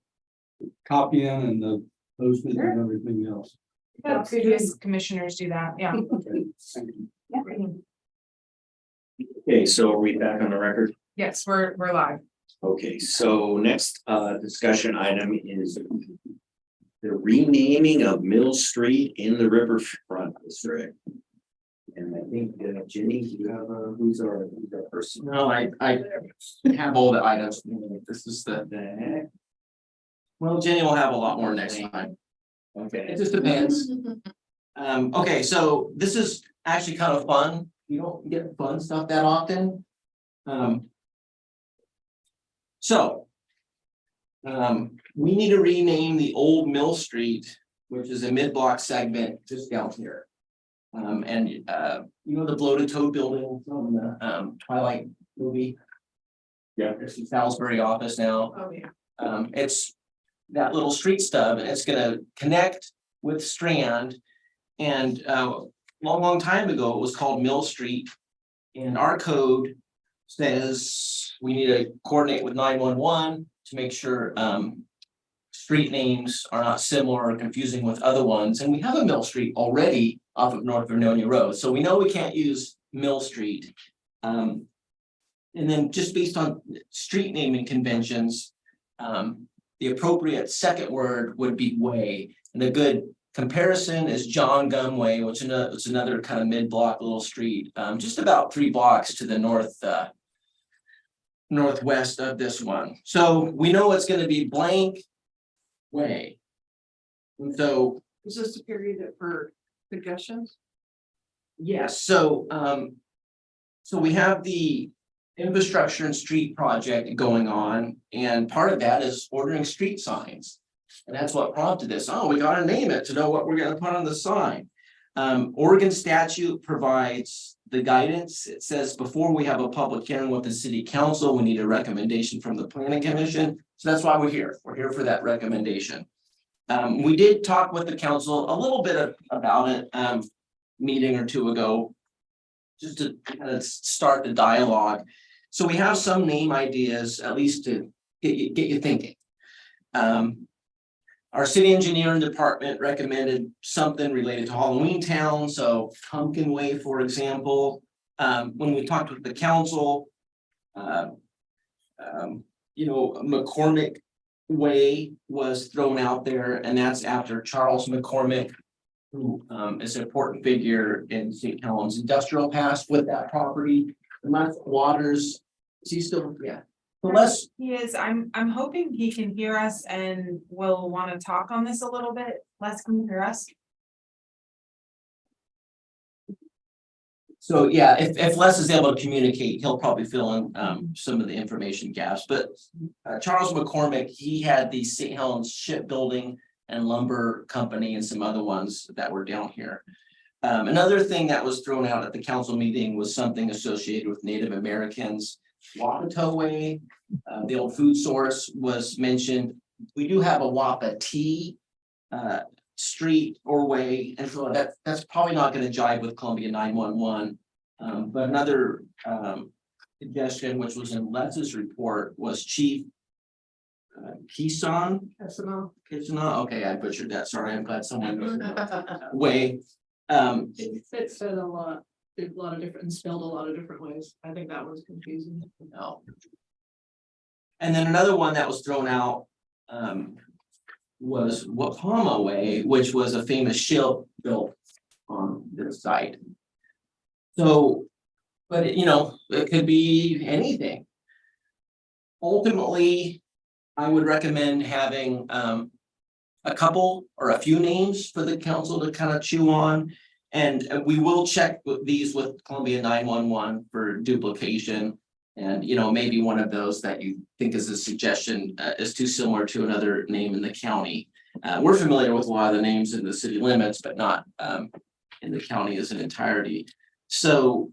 copying and the posting and everything else. Had previous commissioners do that, yeah. Okay, thank you. Okay, so are we back on the record? Yes, we're live. Okay, so next discussion item is the renaming of Mill Street in the Riverfront District. And I think Jenny, you have who's our person? No, I have all the items. This is the. Well, Jenny will have a lot more next time. Okay. It just depends. Okay, so this is actually kind of fun. You don't get fun stuff that often. So. We need to rename the old Mill Street, which is a mid-block segment just down here. And you know, the bloated toad building from the Twilight movie. Yeah, it's the Salisbury office now. Oh, yeah. It's that little street stub, and it's gonna connect with Strand. And long time ago, it was called Mill Street. And our code says we need to coordinate with 911 to make sure street names are not similar or confusing with other ones. And we have a Mill Street already off of North Vernonia Road, so we know we can't use Mill Street. And then just based on street naming conventions, the appropriate second word would be way. And a good comparison is John Gum Way, which is another kind of mid-block little street, just about 3 blocks to the northwest of this one. So we know it's going to be blank way. And so, Is this a period for suggestions? yes, so we have the infrastructure and street project going on, and part of that is ordering street signs. And that's what prompted this. Oh, we gotta name it to know what we're gonna put on the sign. Oregon statute provides the guidance. It says before we have a public hearing with the city council, we need a recommendation from the planning commission. So that's why we're here. We're here for that recommendation. We did talk with the council a little bit about it, meeting or two ago, just to kind of start the dialogue. So we have some name ideas, at least to get you thinking. Our city engineering department recommended something related to Halloween Town, so Pumpkin Way, for example. When we talked with the council, you know, McCormick Way was thrown out there, and that's after Charles McCormick, who is an important figure in St. Helens industrial past with that property. And Les Waters, is he still? Yeah. Les. He is, I'm hoping he can hear us and will want to talk on this a little bit. Les, can you hear us? So yeah, if Les is able to communicate, he'll probably fill in some of the information gaps, but Charles McCormick, he had the St. Helens Shipbuilding and Lumber Company and some other ones that were down here. Another thing that was thrown out at the council meeting was something associated with Native Americans. Wapato Way, the old food source was mentioned. We do have a Wapatee street or way, and so that's probably not going to jive with Columbia 911. But another suggestion, which was in Les's report, was Chief Kison. Okay, I butchered that. Sorry, I'm glad someone way. It said a lot of different, spelled a lot of different ways. I think that was confusing. No. And then another one that was thrown out was Wapama Way, which was a famous ship built on this site. So, but you know, it could be anything. Ultimately, I would recommend having a couple or a few names for the council to kind of chew on. And we will check these with Columbia 911 for duplication. And, you know, maybe one of those that you think is a suggestion is too similar to another name in the county. We're familiar with a lot of the names in the city limits, but not in the county as an entirety. So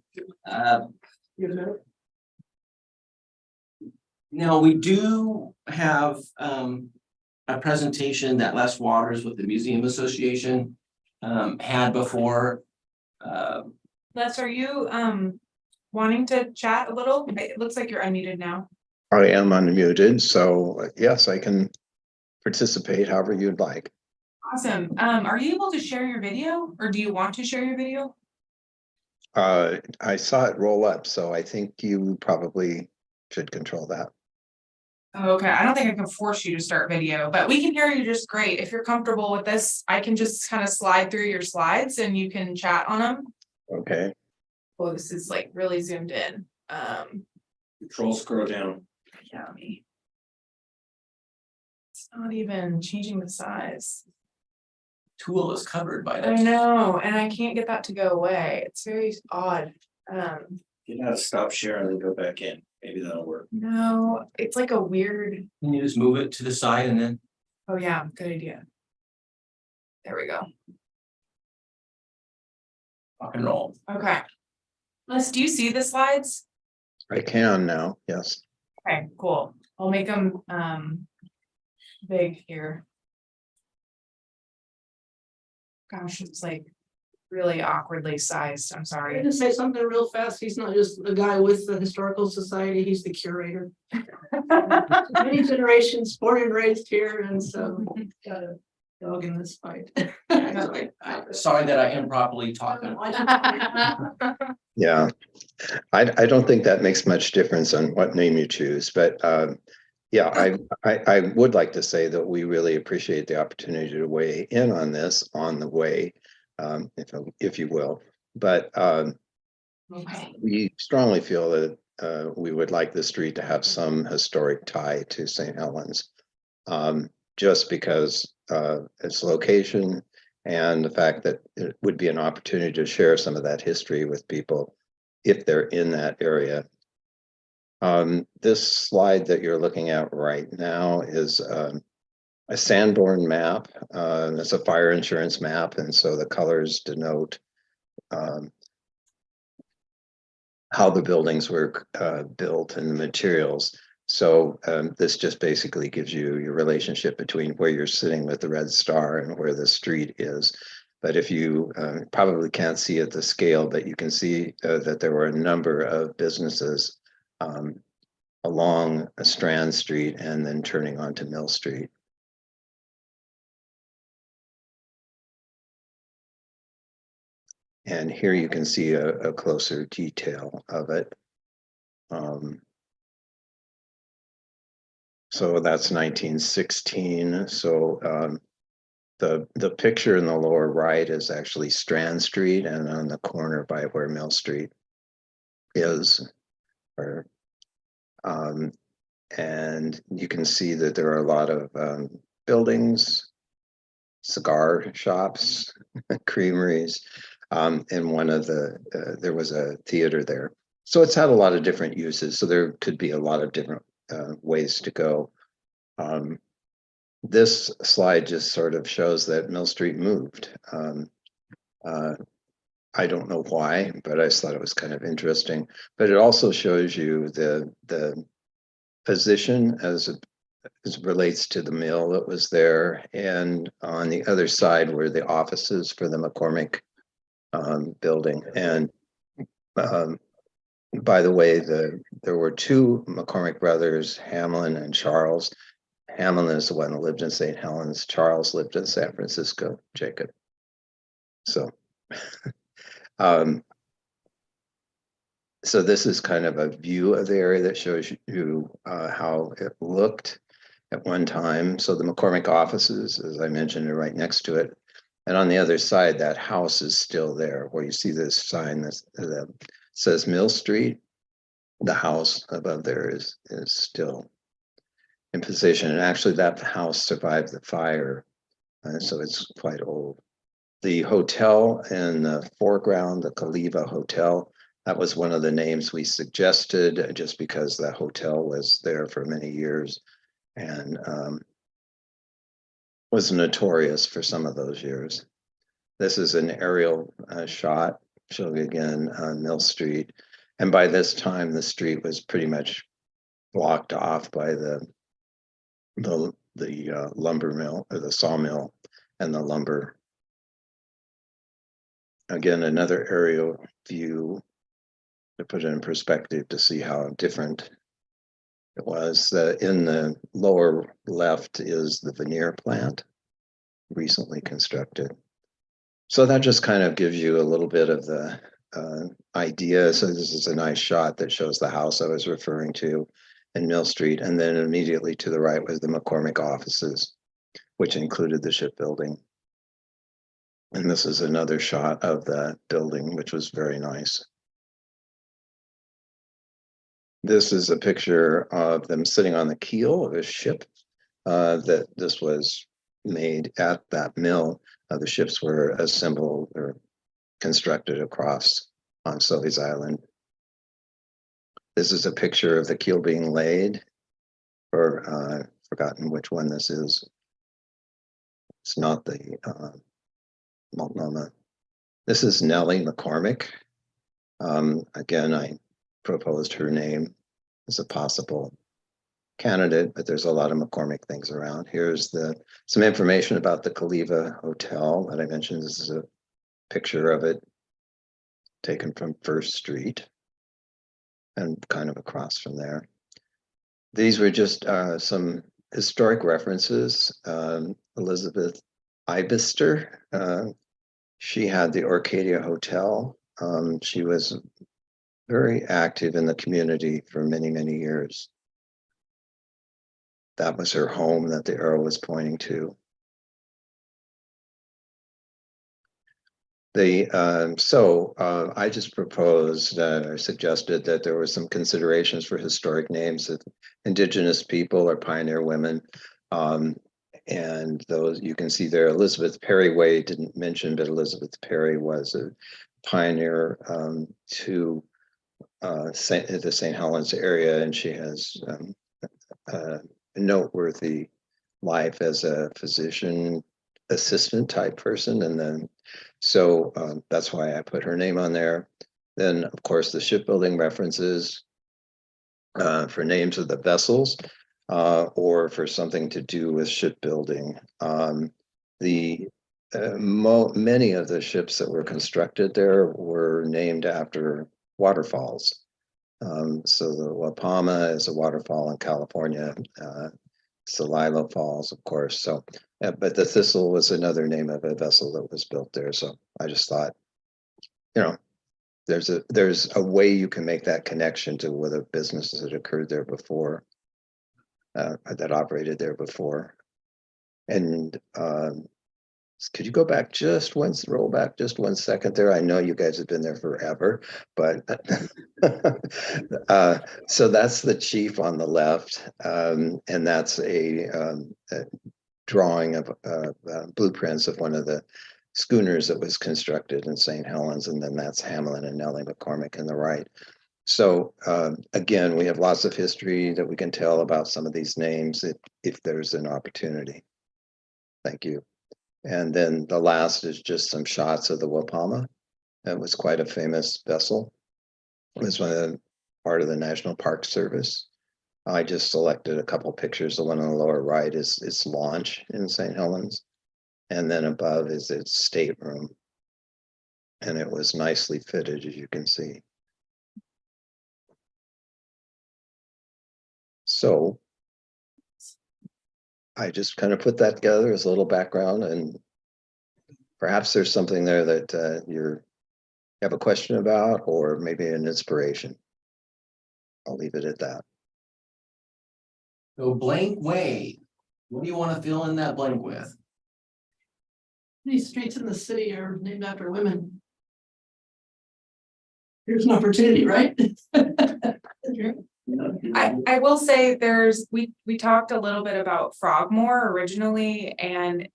now we do have a presentation that Les Waters with the Museum Association had before. Les, are you wanting to chat a little? It looks like you're unmuted now. I am unmuted, so yes, I can participate however you'd like. Awesome. Are you able to share your video, or do you want to share your video? I saw it roll up, so I think you probably should control that. Okay, I don't think I can force you to start video, but we can hear you just great. If you're comfortable with this, I can just kind of slide through your slides and you can chat on them. Okay. Well, this is like really zoomed in. Control scroll down. Yeah, it's not even changing the size. Tool is covered by I know, and I can't get that to go away. It's very odd. You gotta stop sharing and go back in. Maybe that'll work. No, it's like a weird, Can you just move it to the side and then? oh yeah, good idea. There we go. Rock and roll. Okay. Les, do you see the slides? I can now, yes. Okay, cool. I'll make them big here. Gosh, it's like really awkwardly sized. I'm I'm sorry. gonna say something real fast. He's not just a guy with the Historical Society, he's the curator. Many generations born and raised here, and so got a dog in this fight. Sorry that I improperly talking. Yeah. I don't think that makes much difference on what name you choose, but yeah, I would like to say that we really appreciate the opportunity to weigh in on this on the way, if you will. But Okay. we strongly feel that we would like the street to have some historic tie to St. Helens. Just because its location and the fact that it would be an opportunity to share some of that history with people if they're in that area. This slide that you're looking at right now is a Sanborn map. It's a fire insurance map, and so the colors denote how the buildings were built and the materials. So this just basically gives you your relationship between where you're sitting with the red star and where the street is. But if you probably can't see at the scale, but you can see that there were a number of businesses along Strand Street and then turning onto Mill Street. And here you can see a closer detail of it. So that's 1916. So the picture in the lower right is actually Strand Street, and on the corner by where Mill Street is. And you can see that there are a lot of buildings, cigar shops, creameries, and one of the there was a theater there. So it's had a lot of different uses. So there could be a lot of different ways to go. This slide just sort of shows that Mill Street moved. I don't know why, but I just thought it was kind of interesting. But it also shows you the position as it relates to the mill that was there, and on the other side were the offices for the McCormick building. And by the way, there were two McCormick brothers, Hamlin and Charles. Hamlin is the one that lived in St. Helens. Charles lived in San Francisco, Jacob. So, so this is kind of a view of the area that shows you how it looked at one time. So the McCormick offices, as I mentioned, are right next to it. And on the other side, that house is still there, where you see this sign that says Mill Street. The house above there is still in position. And actually that house survived the fire. So it's quite old. The hotel in the foreground, the Caliva Hotel, that was one of the names we suggested just because the hotel was there for many years and was notorious for some of those years. This is an aerial shot showing again Mill Street. And by this time, the street was pretty much blocked off by the lumber mill or the sawmill and the lumber again, another aerial view to put it in perspective to see how different it was. In the lower left is the veneer plant, recently constructed. So that just kind of gives you a little bit of the idea. So this is a nice shot that shows the house I was referring to in Mill Street. And then immediately to the right was the McCormick offices, which included the shipbuilding. And this is another shot of the building, which was very nice. This is a picture of them sitting on the keel of a ship that this was made at that mill. The ships were assembled or constructed across on Sophie's Island. This is a picture of the keel being laid, or forgotten which one this is. It's not the Multnomah. This is Nellie McCormick. Again, I proposed her name as a possible candidate, but there's a lot of McCormick things around. Here's some information about the Caliva Hotel that I mentioned. This is a picture of it taken from First Street and kind of across from there. These were just some historic references. Elizabeth Ibister, she had the Orcadia Hotel. She was very active in the community for many, many years. That was her home that the arrow was pointing to. I just proposed or suggested that there were some considerations for historic names of Indigenous people or pioneer women. And those you can see there, Elizabeth Perry Way didn't mention, but Elizabeth Perry was a pioneer to the St. Helens area, and she has a noteworthy life as a physician assistant type person. And then that's why I put her name on there. Then, of course, the shipbuilding references for names of the vessels or for something to do with shipbuilding. Many of the ships that were constructed there were named after waterfalls. So the Wapama is a waterfall in California. Celilo Falls, of course. So, but the Thistle was another name of a vessel that was built there. So I just thought, there's a way you can make that connection to whether businesses that occurred there before, that operated there before. And could you go back roll back just 1 second there? I know you guys have been there forever, but so that's the chief on the left. And that's a drawing of blueprints of one of the schooners that was constructed in St. Helens. And then that's Hamlin and Nellie McCormick in the right. So again, we have lots of history that we can tell about some of these names if there's an opportunity. Thank you. And then the last is just some shots of the Wapama. That was quite a famous vessel. It was part of the National Park Service. I just selected a couple pictures. The one on the lower right is its launch in St. Helens. And then above is its stateroom. And it was nicely fitted, as you can see. So I just kind of put that together as a little background, and perhaps there's something there that you have a question about, or maybe an inspiration. I'll leave it at that. So blank way, what do you want to fill in that blank with? These streets in the city are named after women. Here's an opportunity, right? I will say we talked a little bit about Frogmore originally, and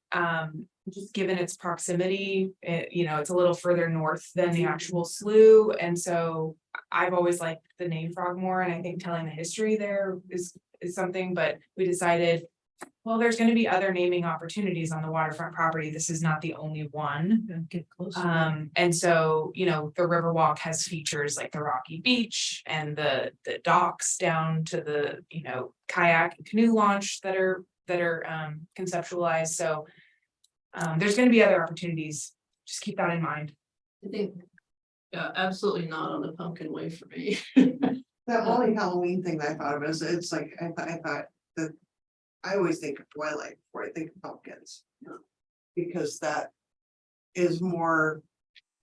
just given its proximity, it's a little further north than the actual slough. And so I've always liked the name Frogmore, and I think telling the history there is something, but we decided, well, there's going to be other naming opportunities on the waterfront property. This is not the only one. Get closer. And so, the Riverwalk has features like the Rocky Beach and the docks down to the, kayak and canoe launch that are conceptualized. So there's going to be other opportunities. Just keep that in mind. I think, yeah, absolutely not on the Pumpkin Way for me. That only Halloween thing that I thought of is, it's like, I thought that, I always think of Twilight before I think of pumpkins. Because that is more,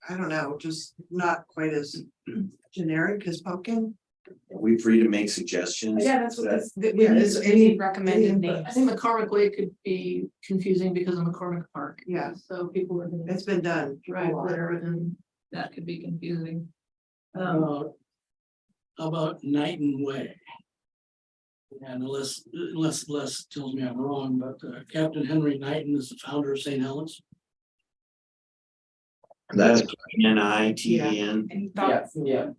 I don't know, just not quite as generic as pumpkin. Are we free to make suggestions? Yeah, that's what this, Yeah, it's any recommended any- names. I think McCormick Way could be confusing because of McCormick Park. Yeah. So people are gonna It's been done. drive there and that could be confusing. How about Knighton Way? And unless Les tells me I'm wrong, but Captain Henry Knighton is the founder of St. Helens. That's NITN. Any thoughts? Yeah.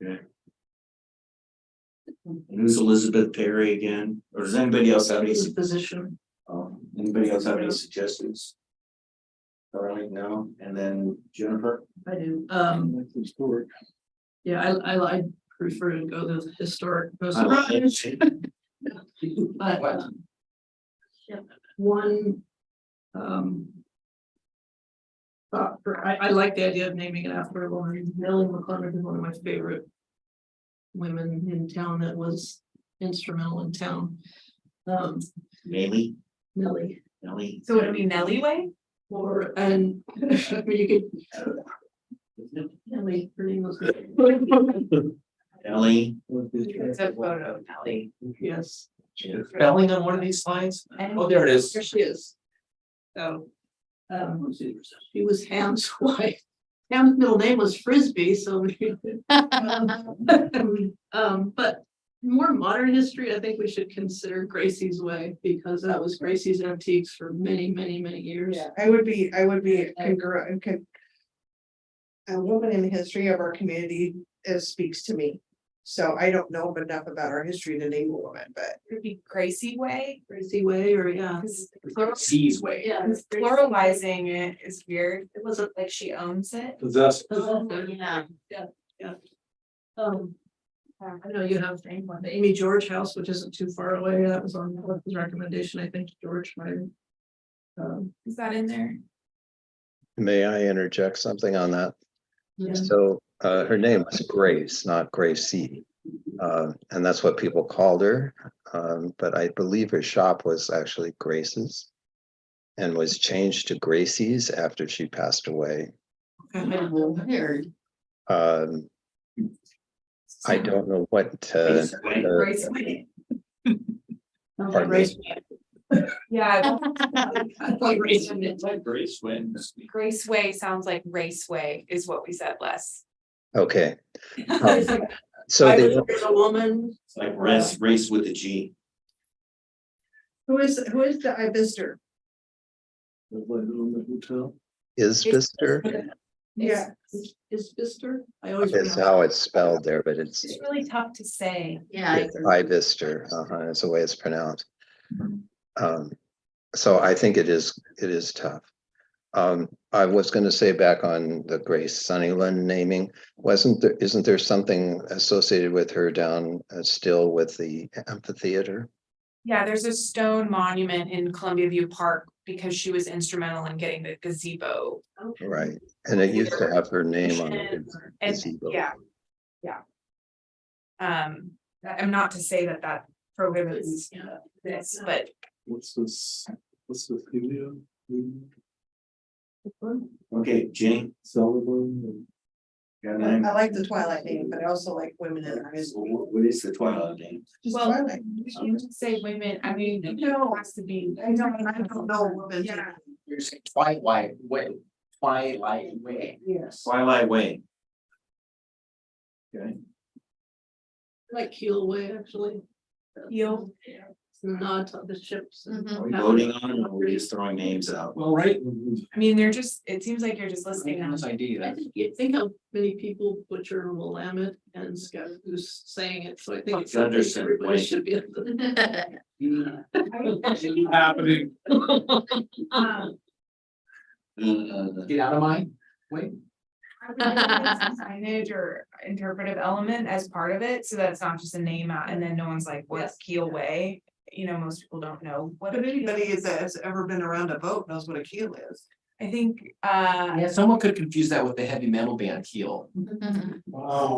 And who's Elizabeth Perry again? Or does anybody else have any, His position. anybody else have any suggestions? Darling, no, and then Jennifer? I do. That's historic. Yeah, I prefer to go the historic. I like it. But, yeah, one, I like the idea of naming it after a woman. Nellie McCormick is one of my favorite women in town that was instrumental in town. Nellie, Nellie, Nellie. So would it be Nelly Way? or, and, I mean, you could. Nellie, her name was. Nellie. It's a photo of Nelly. Yes. Spelling on one of these slides? And- Oh, there it is. Here she is. So, she was Ham's wife. Ham's middle name was Frisbee, so. But more modern history, I think we should consider Gracie's Way, because that was Gracie's Antiques for many, many, many years. Yeah, I would be congruent. A woman in the history of our community speaks to me. So I don't know enough about our history to name a woman, but It would be Gracie Way. Gracie Way, or yeah. Because C's way. Yeah. pluralizing it is weird. It wasn't like she owns it. Possessed. Yeah, yeah. I know you have the Amy George house, which isn't too far away. That was on his recommendation, I think, George might. Is that in there? May I interject something on that? Yeah. So her name was Grace, not Gracie. And that's what people called her. But I believe her shop was actually Grace's and was changed to Gracie's after she passed away. I don't know what Grace Way. pardon me. Yeah, It's like Grace Wynn. Grace Way sounds like Raceway is what we said less. Okay. So There's they, a woman. It's like race with a G. who is the Ibister? The hotel. is Bister Yeah. Is Bister? I always. is remember. how it's spelled there, but it's It's really tough to say. Yeah. Ibister. It's the way it's pronounced. So I think it is tough. I was going to say back on the Grace Sunnyland naming, isn't there something associated with her down still with the amphitheater? Yeah, there's a stone monument in Columbia View Park because she was instrumental in getting the gazebo. Right, and it used to have her name on it. And gazebo. yeah. I'm not to say that prohibits this, but What's this video? Okay, Jenny. Sullivan. Got a name? I like the Twilight name, but I also like women in our history. What is the Twilight name? Just well, Twilight. you just say women, I mean, you know, it has to be. I don't know women. Yeah. You're saying Twilight Way. Twilight Way. Yes. Twilight Way. Okay. Like Keel Way, actually. Heel. It's a nod to the ships. and Are we how- voting on it or are we just throwing names out? Well, right. I mean, it seems like you're just listening. Nice idea. I think you think how many people butcher Willamette and Scott who's saying it, so I think it's something Gunderson, everybody wait. should be. Happening. Get out of my way. Signage or interpretive element as part of it, so that it's not just a name out and then no one's like, what's Keel Way? You know, most people don't know what. But anybody that has ever been around a boat knows what a keel is. I think, Yeah, someone could confuse that with the heavy metal band Keel. you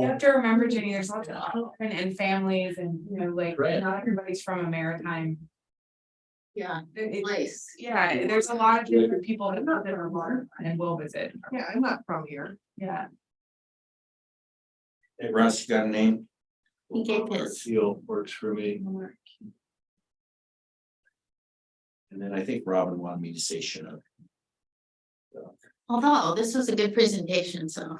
have to remember, Jenny, there's lots of children and families and, you know, like, Right. not everybody's from a maritime. Yeah. Place. Yeah, there's a lot of different people that are water and will visit. Yeah, I'm not from here. Yeah. Hey, Russ, you got a name? He gave his. Seal works for me. And then I think Robin wanted me to say Chinook. Although this was a good presentation, so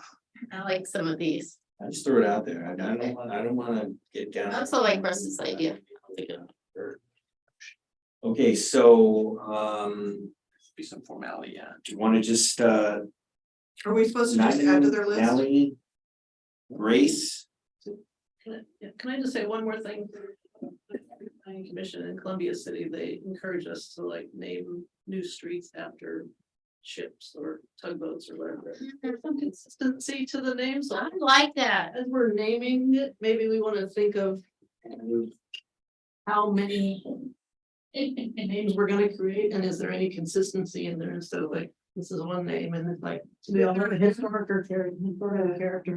I like some of these. I just threw it out there. I don't wanna get down. I also like Russ's idea. Okay, so, Be some formality, yeah. do you wanna just, Are we supposed to just add to their list? Natalie, Grace, Can I just say one more thing? Planning Commission in Columbia City, they encourage us to like name new streets after ships or tugboats or whatever. There's some consistency to the names. I like that. As we're naming it, maybe we want to think of how many names we're gonna create, and is there any consistency in there instead of like, this is one name and it's like. We all have a historic character.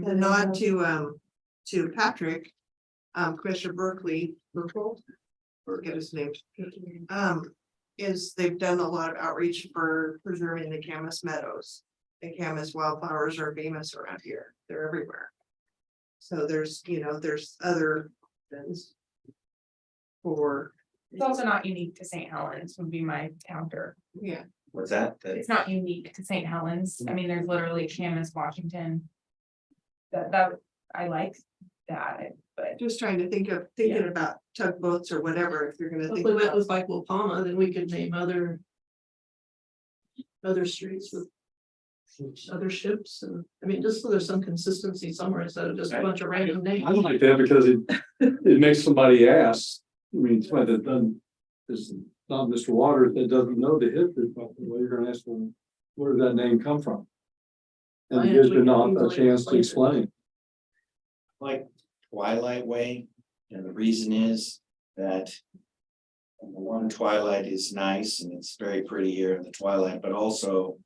The nod to Patrick, Commissioner Berkeley, forget his name. Is they've done a lot of outreach for preserving the Camas Meadows. The Camas wildflowers are famous around here. They're everywhere. So there's, you know, there's other things. For, It's also not unique to St. Helens would be my counter. yeah, what's that? It's not unique to St. Helens. I mean, there's literally Camas, Washington. That, I like that, but just trying to thinking about tugboats or whatever, if you're gonna If think we went about. with like Wapama, then we could name other streets with other ships, and I mean, just so there's some consistency somewhere instead of just a bunch of random names. I don't like that because it makes somebody ask. I mean, somebody that doesn't, is not Mr. Waters that doesn't know the history, well, you're gonna ask them, where did that name come from? And it gives you not a chance to explain. Like Twilight Way, and the reason is that. Number one, Twilight is nice and it's very pretty here in the twilight, but also.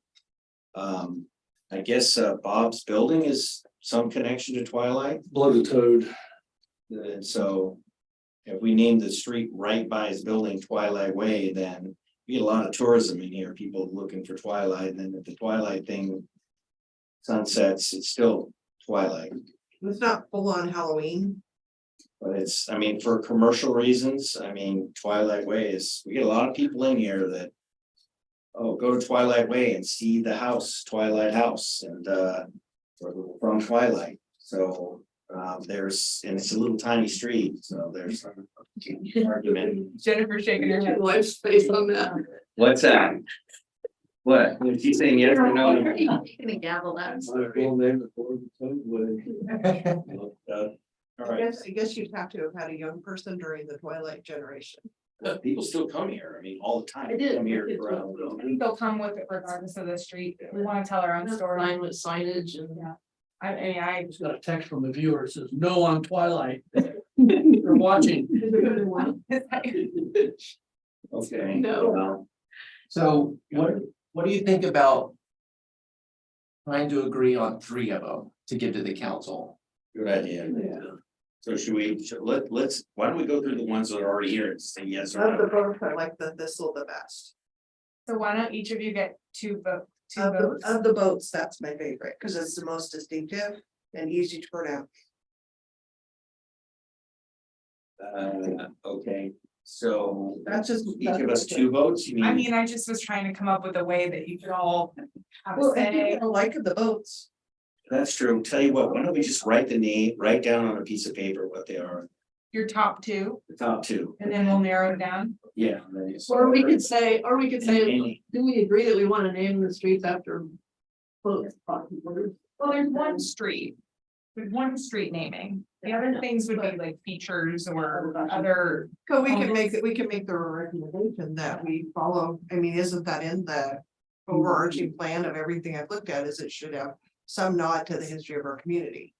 I guess Bob's building is some connection to Twilight, Blooded Toad. and so. If we name the street right by his building Twilight Way, then we get a lot of tourism in here, people looking for Twilight, and then if the Twilight thing. Sunsets, it's still Twilight. It's not full on Halloween. But it's, I mean, for commercial reasons, I mean, Twilight Way is, we get a lot of people in here that. Oh, go to Twilight Way and see the house, Twilight House, and from Twilight, so. There's, and it's a little tiny street, so there's an argument. Jennifer shaking her head. Life space on that. What's that? What, is he saying yes or no? Gonna gavel that. Full name is Blooded Toad Way. All right, I guess you'd have to have had a young person during the Twilight generation. but people still come here, I mean, all the time. I did. Come here It's for, I think they'll come with it regardless of the street. We wanna tell our own story. Line with signage and. I Just got a text from the viewer, it says no on Twilight. They're watching. Okay. No. well, So what do you think about? Trying to agree on 3 of them to give to the council? Good idea. So let's, why don't we go through the ones that are already here and say yes or Of the no? both, I like the thistle the best. So why don't each of you get 2 votes? Of the boats, that's my favorite, because it's the most distinctive and easy to pronounce. Okay, so That's just. each of us 2 votes, you I mean? mean, I just was trying to come up with a way that you could all have a Well, if say. you don't like the boats, That's true. Tell you what, why don't we just write the name, write down on a piece of paper what they are, Your top 2, the top 2. and then we'll narrow it down. Yeah. that is- Or we could say, Any- do we agree that we want to name the streets after boats? Well, there's one street. There's one street naming. The other things would be like features or other. so we can make the recommendation that we follow, I mean, isn't that in the overarching plan of everything I've looked at, is it should have some nod to the history of our community.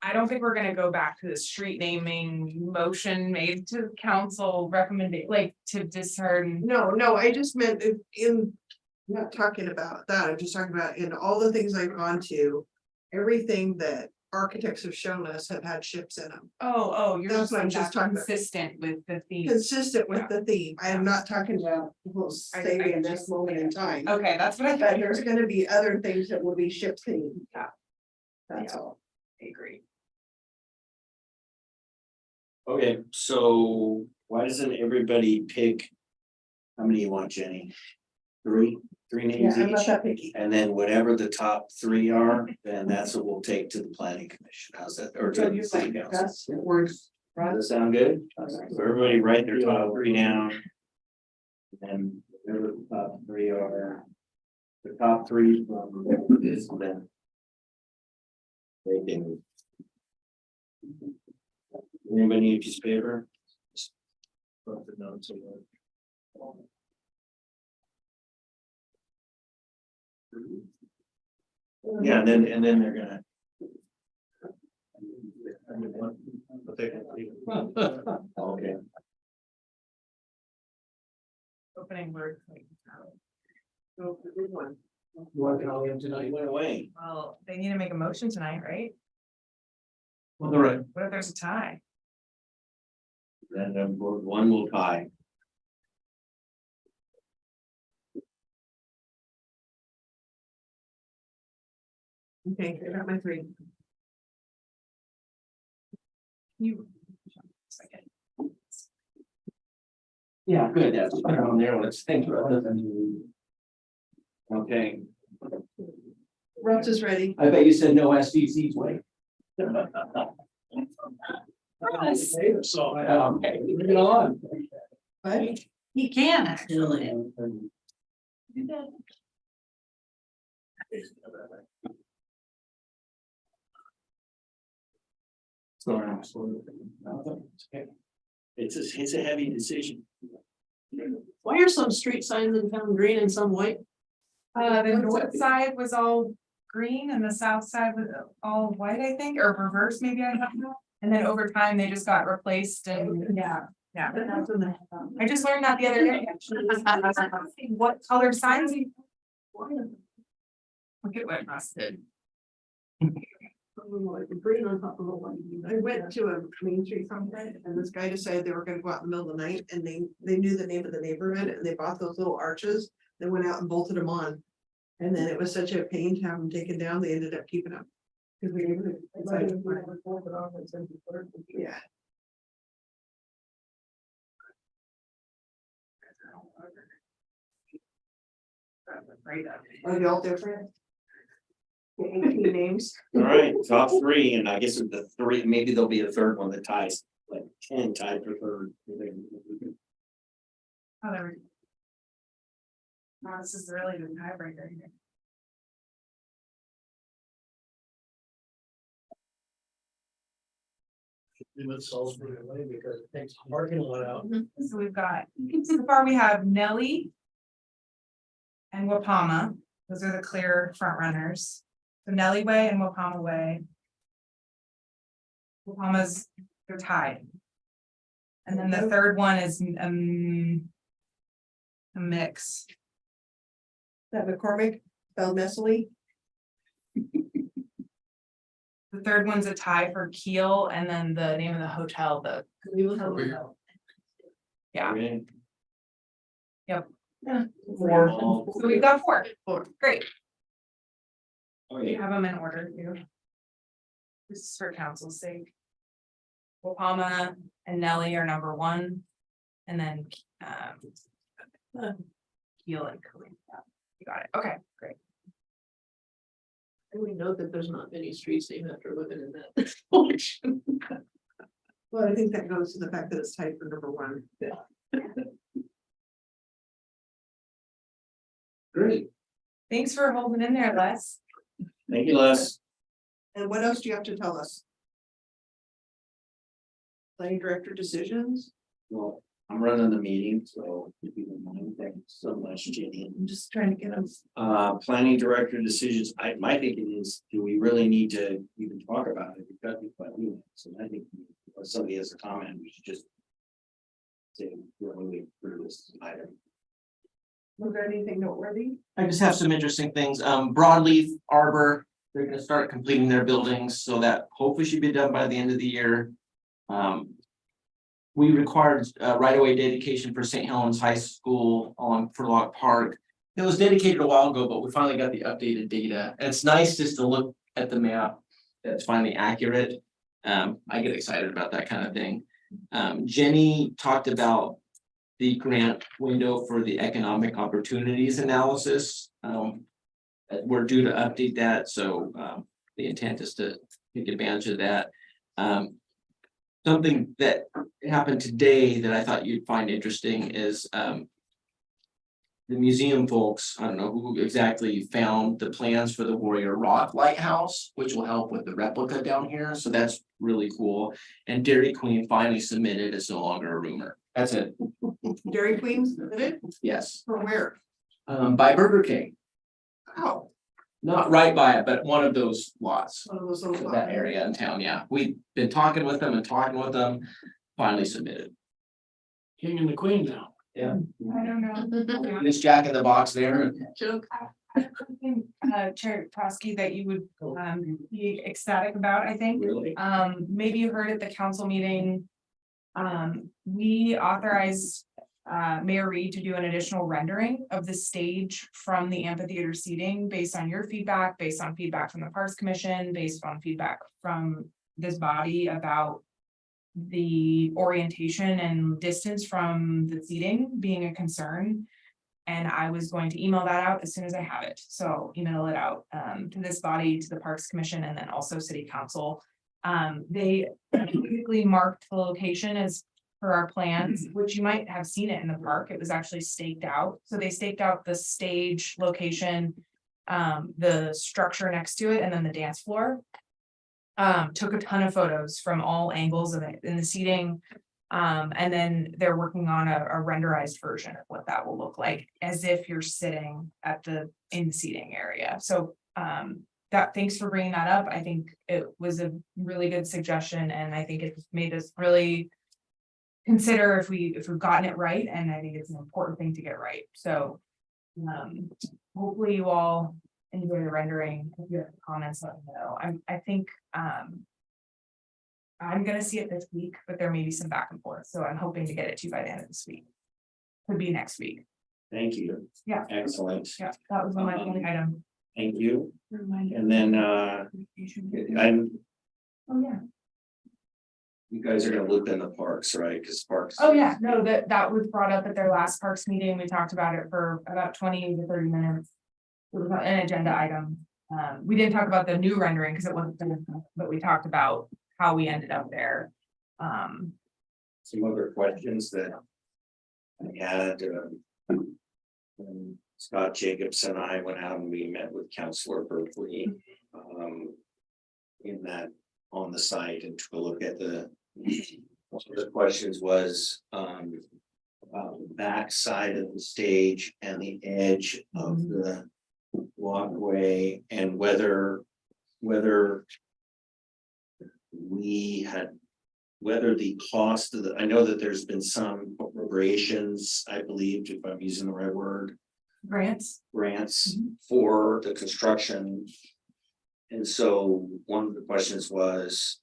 I don't think we're gonna go back to the street naming motion made to council recommendation, like to discern. No, I just meant in I'm not talking about that, I'm just talking about in all the things I've gone to, everything that architects have shown us have had ships in them. You're That's just what I'm like just that talking about. consistent with the theme. Consistent with the theme, I am not talking about, we'll stay in this moment in time. Okay, that's what I But thought. there's gonna be other things that will be ship themed. Yeah. That's Yeah. all. I agree. Okay, so why doesn't everybody pick? How many you want, Jenny? Three Yeah, names I'm not each? that picky. And then whatever the top three are, then that's what we'll take to the planning commission. How's that? Or to the city council. That's words. Does that sound good? So everybody write their top three down. And whatever the top three are. The top three from this then. They can. Anybody need a piece of paper? Wrote the notes of it. Yeah, and then they're gonna. But they can leave it. Okay. Opening word. So, the good one. You want to call him tonight? Went away. Well, they need to make a motion tonight, right? On the right. What if there's a tie? Then one will tie. Okay, I got my three. You. Second. Yeah, good, that's put it on there, let's think about it. Okay, Russ is ready. I bet you said no SDC's way. So, Okay, bring it on. But He can actually. Sorry. It's a heavy decision. Why are some street signs in town green and some white? The north side was all green and the south side was all white, I think, or reverse, maybe I don't know. And then over time, they just got replaced and, yeah. I just learned that the other day. What color signs? Look at what Russ did. Green on top of the one. I went to a Main Street sometime and this guy decided they were gonna go out in the middle of the night and they knew the name of the neighborhood and they bought those little arches. They went out and bolted them on. And then it was such a pain to have them taken down, they ended up keeping them. Cause we. Yeah. Are they all different? 18 names. All right, top three, and I guess with the three, maybe there'll be a third one that ties, like 10 tied for third. Oh, there we go. Wow, this is really good tiebreaker here. it solves for the way because it takes the parking lot out. So we've got, so far we have Nelly. And Wapama, those are the clear front runners. So Nelly Way and Wapama Way. Wapama's, they're tied. And then the third one is a mix. That McCormick, spelled messily. The third one's a tie for Keel, and then the name of the hotel, the. Yeah, Okay. yep. Four. So we've got four. Great. We Okay, have them in order too. This is for council's sake. Wapama and Nelly are number one, and then Keel and Corinne. You got it. Okay, great. And we know that there's not many streets named after women in that election. Well, I think that goes to the fact that it's tied for number one. great. Thanks for holding in there, Les. Thank you, Les. And what else do you have to tell us? Planning director decisions? Well, I'm running the meeting, so if you don't mind, thank you so much, Jenny. I'm just trying to get them. Planning director decisions, my thinking is, do we really need to even talk about it? Because it's quite new, so I think if somebody has a comment, we should just say, we're moving through this item. Was there anything noteworthy? I just have some interesting things. Broadleaf Arbor, they're gonna start completing their buildings, so that hopefully should be done by the end of the year. We required right-of-way dedication for St. Helens High School on Furlock Park. It was dedicated a while ago, but we finally got the updated data. And it's nice just to look at the map that's finally accurate. I get excited about that kind of thing. Jenny talked about the grant window for the economic opportunities analysis. We're due to update that, so the intent is to take advantage of that. Something that happened today that I thought you'd find interesting is the museum folks, I don't know who exactly found the plans for the Warrior Rock Lighthouse, which will help with the replica down here, so that's really cool. And Dairy Queen finally submitted, it's no longer a rumor. That's it. Dairy Queen submitted Yes, for where? by Burger King, Oh, not right by it, but one of those lots. one of those little. That area in town, yeah. We've been talking with them, finally submitted. King and the queen now. Yeah. I don't know. This Jack in the Box there. Joke. Something, Chair Toski, that you would be ecstatic about, I think. Really? Maybe you heard at the council meeting. We authorized Mayor Reed to do an additional rendering of the stage from the amphitheater seating based on your feedback, based on feedback from the Parks Commission, based on feedback from this body about the orientation and distance from the seating being a concern. And I was going to email that out as soon as I have it. So email it out to this body, to the Parks Commission, and then also City Council. They basically marked the location as per our plans, which you might have seen it in the park. It was actually staked out. So they staked out the stage location, the structure next to it, and then the dance floor. Took a ton of photos from all angles of it in the seating. And then they're working on a renderized version of what that will look like, as if you're sitting at in the seating area. So thanks for bringing that up. I think it was a really good suggestion, and I think it made us really consider if we've gotten it right, and I think it's an important thing to get right. So hopefully you all enjoy the rendering. If you have comments, let me know. I think I'm gonna see it this week, but there may be some back and forth, so I'm hoping to get it to you by the end of this week. Could be next week. Thank you. Yeah. Excellent. Yeah, that was my only item. Thank you. Reminder. And then I'm, Oh, yeah. you guys are gonna loop in the parks, right? Because parks. Oh, yeah, no, that was brought up at their last Parks meeting. We talked about it for about 20 to 30 minutes. It was an agenda item. We didn't talk about the new rendering because it wasn't, but we talked about how we ended up there. Some other questions that I had, when Scott Jacobs and I went out and we met with Counselor Berkeley, in that, on the site, and took a look at one of the questions was, about the back side of the stage and the edge of the walkway, and whether the cost of I know that there's been some appropriations, I believe, if I'm using the right word, Grants. for the construction. And so one of the questions was,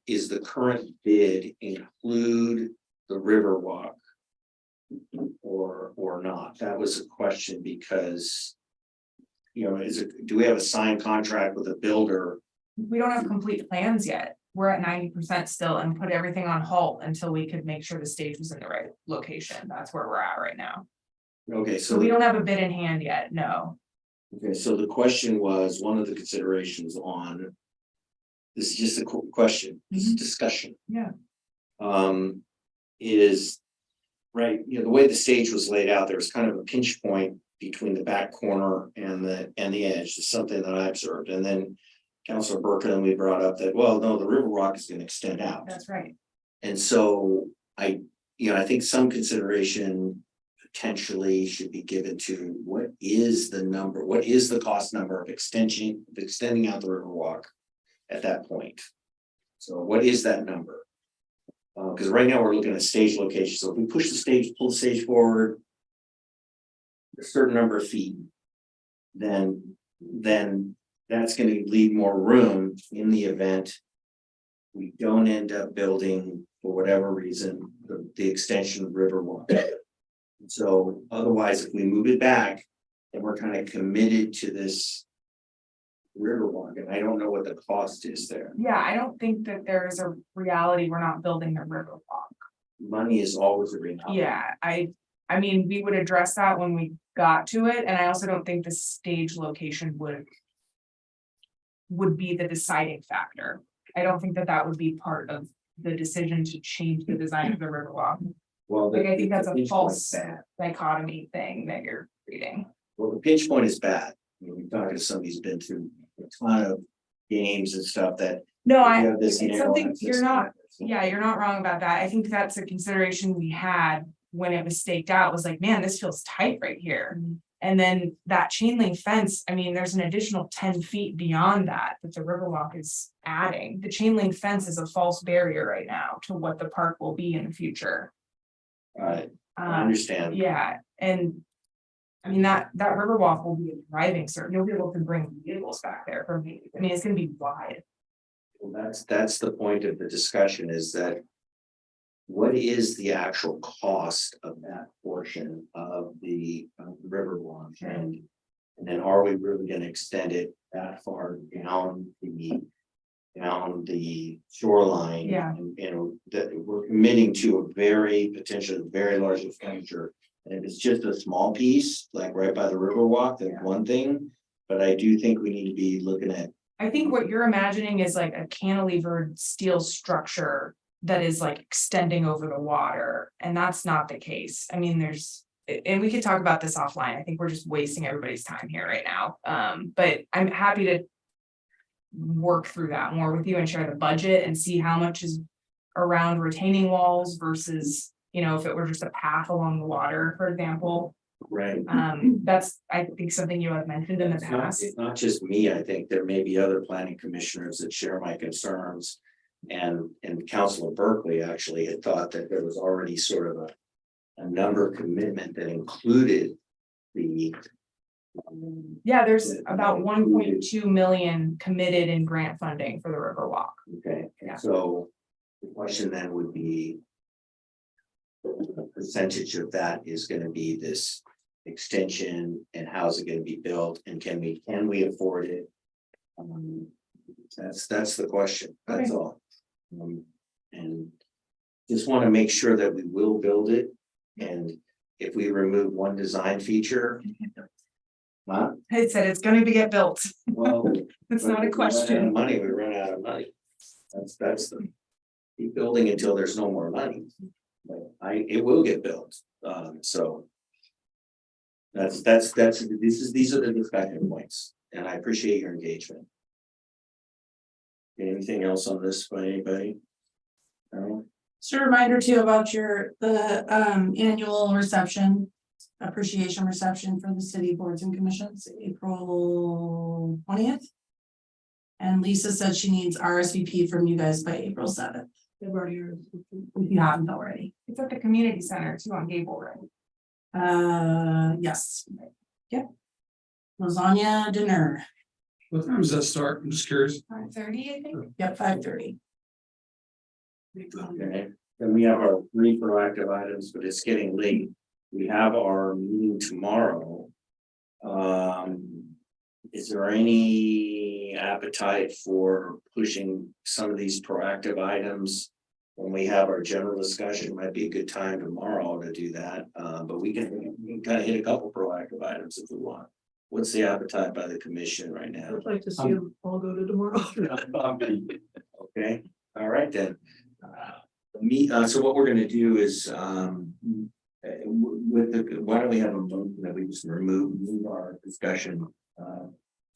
is the current bid include the Riverwalk or not? That was a question because, you know, do we have a signed contract with a builder? We don't have complete plans yet. We're at 90% still and put everything on halt until we could make sure the stage was in the right location. That's where we're at right now. Okay, So we don't have a bid in hand yet, no. Okay, so the question was, one of the considerations on, this is just a question, this is discussion. Yeah. Is, right, you know, the way the stage was laid out, there was kind of a pinch point between the back corner and the edge, is something that I observed, and then Councilor Burke and we brought up that, well, no, the Riverwalk is gonna extend out. That's right. And so I think some consideration potentially should be given to what is the cost number of extending out the Riverwalk at that point? So what is that number? Because right now we're looking at stage location. So if we pull the stage forward a certain number of feet, then that's gonna leave more room in the event we don't end up building, for whatever reason, the extension of Riverwalk. So otherwise, if we move it back, then we're kind of committed to this Riverwalk, and I don't know what the cost is there. Yeah, I don't think that there's a reality, we're not building the Riverwalk. Money is always a reality. Yeah, I mean, we would address that when we got to it, and I also don't think the stage location would be the deciding factor. I don't think that that would be part of the decision to change the design of the Riverwalk. Well, Like, I think that's a pinch false point's bad. dichotomy thing that you're reading. Well, the pinch point is bad. I mean, we're talking to somebody who's been through a ton of games and stuff that. No, you have this it's narrow something, access you're not, to. yeah, you're not wrong about that. I think that's a consideration we had when it was staked out, was like, man, this feels tight right here. And then that chain link fence, I mean, there's an additional 10 feet beyond that the Riverwalk is adding. The chain link fence is a false barrier right now to what the park will be in the future. I Um, understand. yeah, and I mean, that Riverwalk will be a driving circuit. You'll be able to bring vehicles back there from me. I mean, it's gonna be wide. Well, that's the point of the discussion, is that. What is the actual cost of that portion of the Riverwalk, and then are we really gonna extend it that far down the shoreline? Yeah. And, you know, that we're committing to a potentially very large expenditure. And if it's just a small piece, like right by the Riverwalk, that's one thing, but I do think we need to be looking at. I think what you're imagining is like a cantilevered steel structure that is like extending over the water, and that's not the case. I mean, and we could talk about this offline. I think we're just wasting everybody's time here right now. But I'm happy to work through that more with you and share the budget and see how much is around retaining walls versus, you know, if it were just a path along the water, for example. Right. That's, I think, something you have mentioned in the past. It's not just me. I think there may be other planning commissioners that share my concerns. And Councilor Berkeley actually had thought that there was already sort of a number commitment that included the. Yeah, there's about 1.2 million committed in grant funding for the Riverwalk. Okay, Yeah. so the question then would be. The percentage of that is gonna be this extension, and how's it gonna be built, and can we afford it? That's the question, that's Okay. all. And just wanna make sure that we will build it, and if we remove one design feature. Huh? I said it's gonna get built. Well. It's not a we run out of question. Money, we run out of money. That's the. Keep building until there's no more money. But it will get built, so. These are the discussion points, and I appreciate your engagement. Anything else on this by anybody? No? Just a reminder too about the annual reception, appreciation reception for the city boards and commissions, April 20th. And Lisa said she needs RSVP from you guys by April 7th. They've already. If you haven't already. It's at the community center too on Gable, right? Yes. Yep. Lasagna dinner. What time does that start? I'm just curious. 5:30, I think. Yep, 5:30. Okay, then we have our 3 proactive items, but it's getting late. We have our meeting tomorrow. Is there any appetite for pushing some of these proactive items? When we have our general discussion, might be a good time tomorrow to do that, but we can kind of hit a couple proactive items if we want. What's the appetite by the commission right now? I'd like to see them all go to tomorrow. Okay, all right then. So what we're gonna do is, why don't we have a motion that we just move our discussion,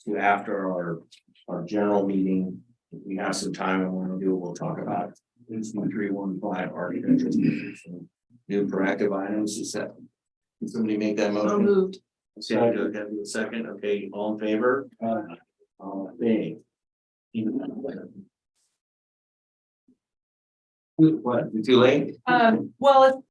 to after our general meeting. If we have some time and want to do, we'll talk about 315 architecture. New proactive items, is that, can somebody make that motion? So moved. See, I do have a second, okay, all in favor? Okay. What, too late? Well,